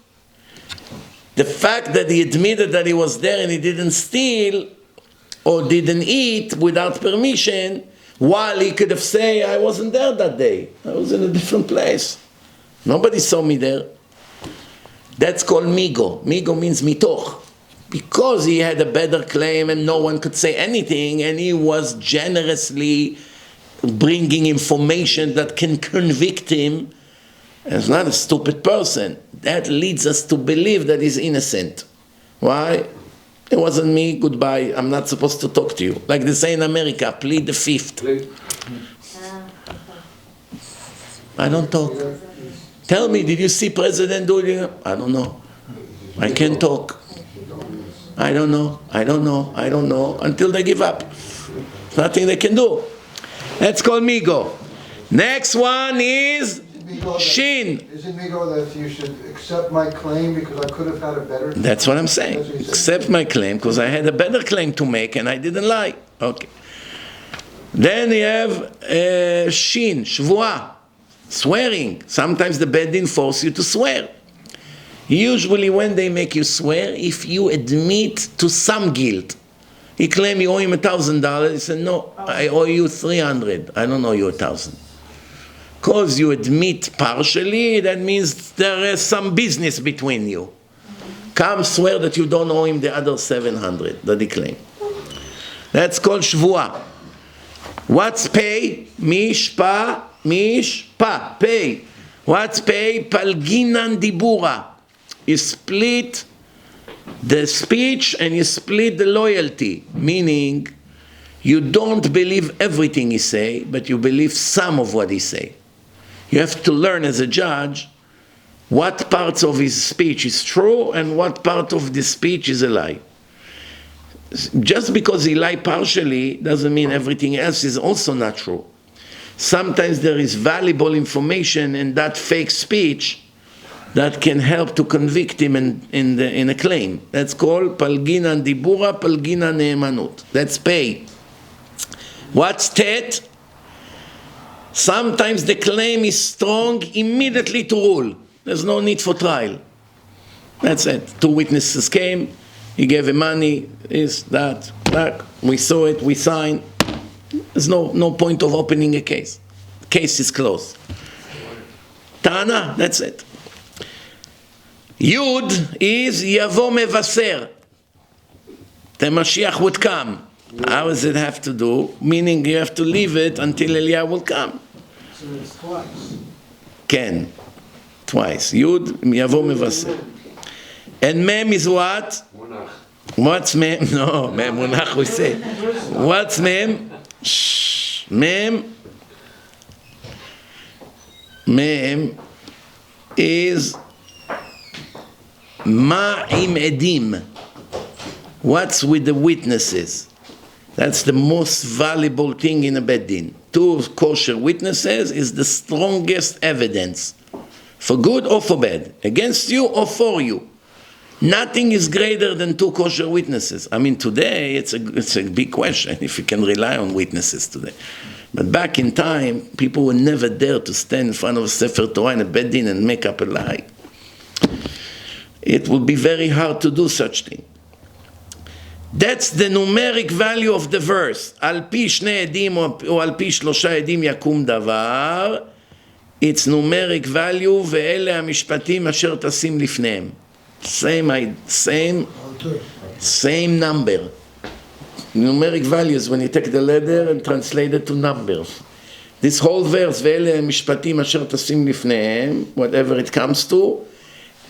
The fact that he admitted that he was there and he didn't steal or didn't eat without permission, while he could have said, I wasn't there that day. I was in a different place. Nobody saw me there. That's called migo. Migo means mitoch. Because he had a better claim and no one could say anything, and he was generously bringing information that can convict him, and he's not a stupid person. That leads us to believe that he's innocent. Why? It wasn't me, goodbye, I'm not supposed to talk to you. Like they say in America, plead the fifth. I don't talk. Tell me, did you see President do it? I don't know. I can't talk. I don't know, until they give up. Nothing they can do. Let's call migo. Next one is shin. Is it migo that you should accept my claim because I could have had a better? That's what I'm saying. Accept my claim because I had a better claim to make and I didn't lie. Okay. Then you have shin, shvuah, swearing. Sometimes the Beit Din force you to swear. Usually when they make you swear, if you admit to some guilt. He claimed you owe him $1,000. He said, no, I owe you 300. I don't owe you 1,000. Because you admit partially, that means there is some business between you. Come swear that you don't owe him the other 700 that he claimed. That's called shvuah. What's pay? Mishpatim. Mishpa, pay. What's pay? Palginan dibura. You split the speech and you split the loyalty. Meaning, you don't believe everything he say, but you believe some of what he say. You have to learn as a judge what parts of his speech is true and what part of the speech is a lie. Just because he lied partially doesn't mean everything else is also not true. Sometimes there is valuable information in that fake speech that can help to convict him in a claim. That's called palginan dibura, palginan neemanut. That's pay. What's tet? Sometimes the claim is strong immediately to rule. There's no need for trial. That's it. 2 witnesses came, he gave him money, this, that, we saw it, we signed. There's no point of opening a case. The case is closed. Tana, that's it. Yud is Yavo Mevaser. The Mashiach would come. How does it have to do? Meaning you have to leave it until Eliyahu will come. So it's twice. Ken. Twice. Yud, Yavo Mevaser. And Mem is what? Munach. What's Mem? No, Mem Munach we say. What's Mem? Shh. Mem. Mem is Ma'im Edim. What's with the witnesses? That's the most valuable thing in a bed din. 2 kosher witnesses is the strongest evidence. For good or for bad. Against you or for you. Nothing is greater than 2 kosher witnesses. I mean, today it's a big question if you can rely on witnesses today. But back in time, people would never dare to stand in front of a Sefer Torah in a bed din and make up a lie. It would be very hard to do such thing. That's the numeric value of the verse. Al pi shnei edim or al pi shlosha edim yakum davar. Its numeric value ve'ele hamishpatim asher tasim lifneim. Same number. Numeric values when you take the letter and translate it to numbers. This whole verse ve'ele hamishpatim asher tasim lifneim, whatever it comes to,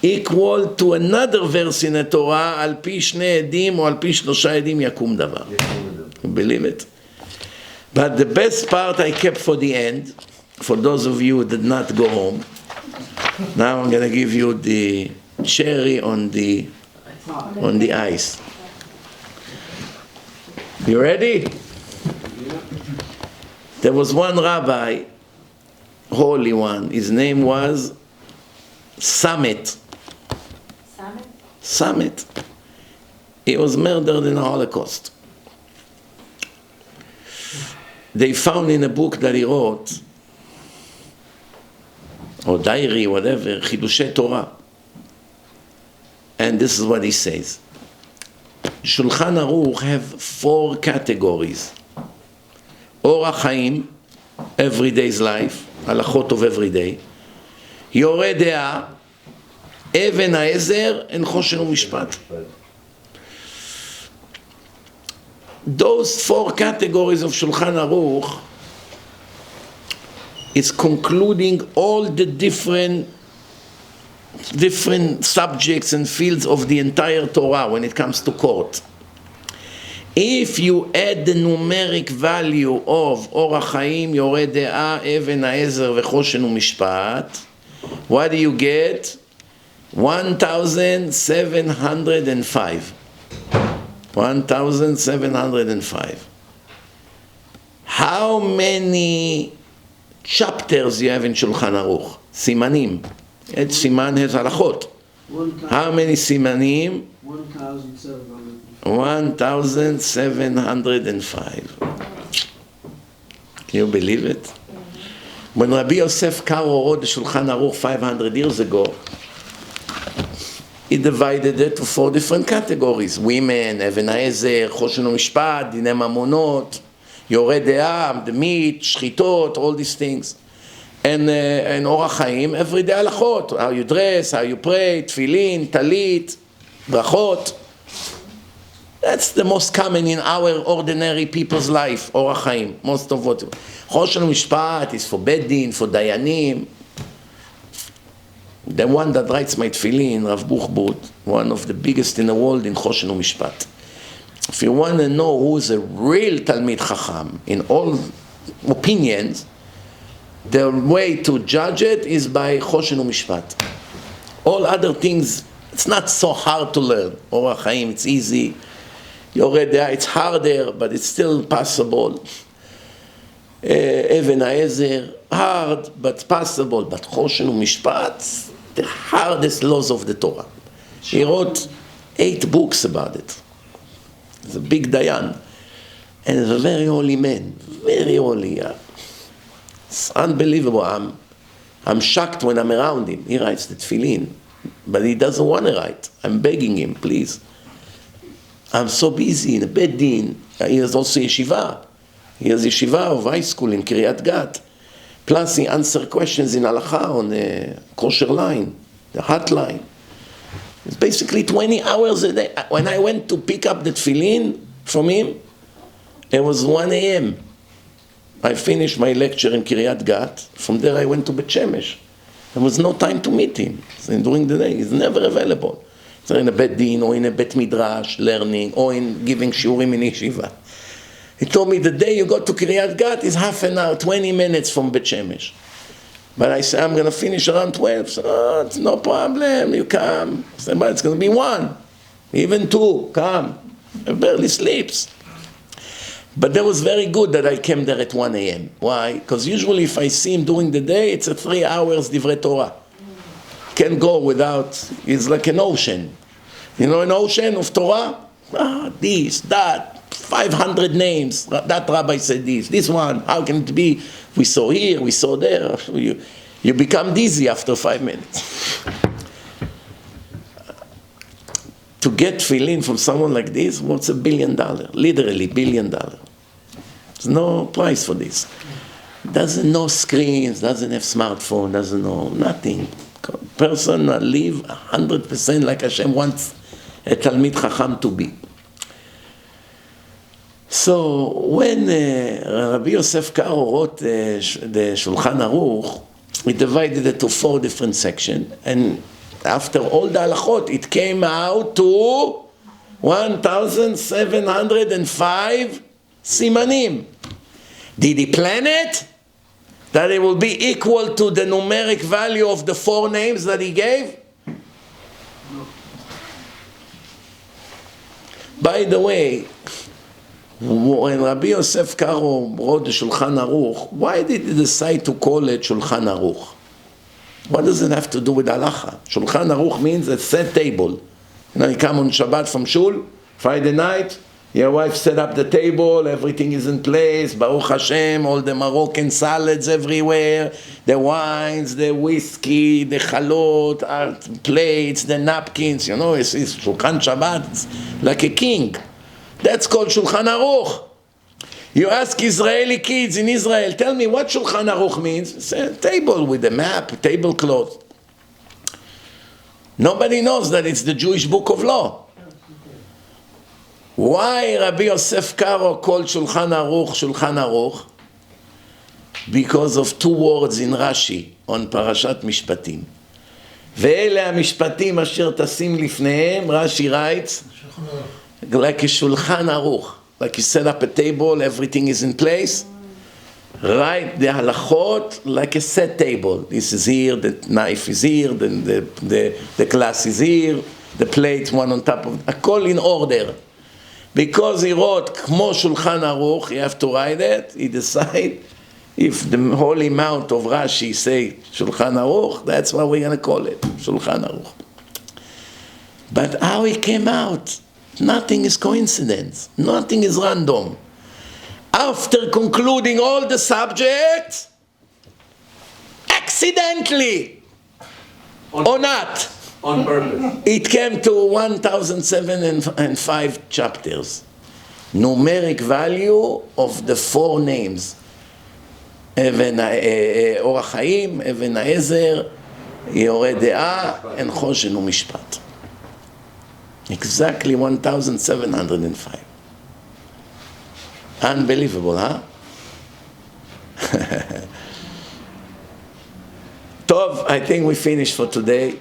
equal to another verse in the Torah, al pi shnei edim or al pi shlosha edim yakum davar. You believe it? But the best part I kept for the end, for those of you who did not go home. Now I'm going to give you the cherry on the ice. You ready? There was one rabbi, holy one, his name was Summit. Summit. He was murdered in the Holocaust. They found in a book that he wrote, or diary, whatever, Chidushei Torah. And this is what he says. Shulchan Aruch have 4 categories. Orach Chaim, everyday's life, halachot of every day. Yoreh De'ah, Even HaEzer, and Choshen u'Mishpat. Those 4 categories of Shulchan Aruch is concluding all the different subjects and fields of the entire Torah when it comes to court. If you add the numeric value of Orach Chaim, Yoreh De'ah, Even HaEzer, Choshen u'Mishpat, what do you get? 1,705. 1,705. How many chapters you have in Shulchan Aruch? Simanim. Each siman has halachot. How many simanim? 1,705. Can you believe it? When Rabbi Yosef Karo wrote the Shulchan Aruch 500 years ago, he divided it to 4 different categories. Women, Even HaEzer, Choshen u'Mishpat, Dinei Mamonot, Yoreh De'ah, the meat, Shchitot, all these things. And Orach Chaim, everyday halachot. How you dress, how you pray, tefillin, tallit, brachot. That's the most common in our ordinary people's life, orach chaim. Most of what. Choshen Mishpat is for Beddin, for Dayanim. The one that writes my tefillin, Rav Buchbut, one of the biggest in the world in Choshen Mishpat. If you want to know who's a real Talmid Chacham in all opinions, the way to judge it is by Choshen Mishpat. All other things, it's not so hard to learn. Orach chaim, it's easy. It's harder, but it's still possible. Even Haezer, hard, but possible. But Choshen Mishpat, the hardest laws of the Torah. He wrote 8 books about it. He's a big Dayan. And he's a very holy man. Very holy. It's unbelievable. I'm shocked when I'm around him. He writes the tefillin. But he doesn't want to write. I'm begging him, please. I'm so busy in a bed din. He has also yeshiva. He has yeshiva of high school in Kiryat Gat. Plus he answers questions in halacha on the kosher line, the hotline. It's basically 20 hours a day. When I went to pick up the tefillin from him, it was 1 a.m. I finished my lecture in Kiryat Gat. From there I went to Bet Shemesh. There was no time to meet him. So during the day, he's never available. So in a bet din, or in a bet midrash, learning, or in giving shiurim in yeshiva. He told me the day you go to Kiryat Gat is half an hour, 20 minutes from Bet Shemesh. But I said, I'm going to finish around 12. So, oh, it's no problem, you come. I said, but it's going to be 1, even 2, come. He barely sleeps. But that was very good that I came there at 1 a.m. Why? Because usually if I see him during the day, it's a 3 hours divrei Torah. Can't go without, it's like an ocean. You know an ocean of Torah? This, that, 500 names. That rabbi said this one, how can it be? We saw here, we saw there. You become dizzy after 5 minutes. To get tefillin from someone like this, what's $1 billion? Literally $1 billion. There's no price for this. Doesn't know screens, doesn't have smartphone, doesn't know nothing. Person live 100% like Hashem wants a Talmid Chacham to be. So when Rabbi Yosef Karo wrote the Shulchan Aruch, he divided it to 4 different sections, and after all the halachot, it came out to 1,705 simanim. Did he plan it? That it will be equal to the numeric value of the 4 names that he gave? By the way, when Rabbi Yosef Karo wrote the Shulchan Aruch, why did he decide to call it Shulchan Aruch? What does it have to do with halacha? Shulchan Aruch means a set table. You know, you come on Shabbat from shul, Friday night, your wife set up the table, everything is in place, Baruch Hashem, all the Moroccan salads everywhere, the wines, the whiskey, the chalot, plates, the napkins, you know, it's Shulchan Shabbat, it's like a king. That's called Shulchan Aruch. You ask Israeli kids in Israel, tell me what Shulchan Aruch means. It's a table with a map, tablecloth. Nobody knows that it's the Jewish book of law. Why Rabbi Yosef Karo called Shulchan Aruch? Because of 2 words in Rashi on parshat Mishpatim. ואלה המשפטים אשר תשים לפניהם, Rashi writes, like a Shulchan Aruch. Like you set up a table, everything is in place. Write the halachot like a set table. This is here, the knife is here, the glass is here, the plate one on top of, all in order. Because he wrote Kmo Shulchan Aruch, you have to write it. He decided if the holy mount of Rashi say Shulchan Aruch, that's what we're going to call it, Shulchan Aruch. But how it came out? Nothing is coincidence. Nothing is random. After concluding all the subjects, accidentally, or not, On purpose. it came to 1,007 chapters. Numeric value of the 4 names. Orach Chaim, Even Haezer, Yoreh De'ah, and Choshen Mishpat. Exactly 1,705. Unbelievable, huh? Tov, I think we finished for today.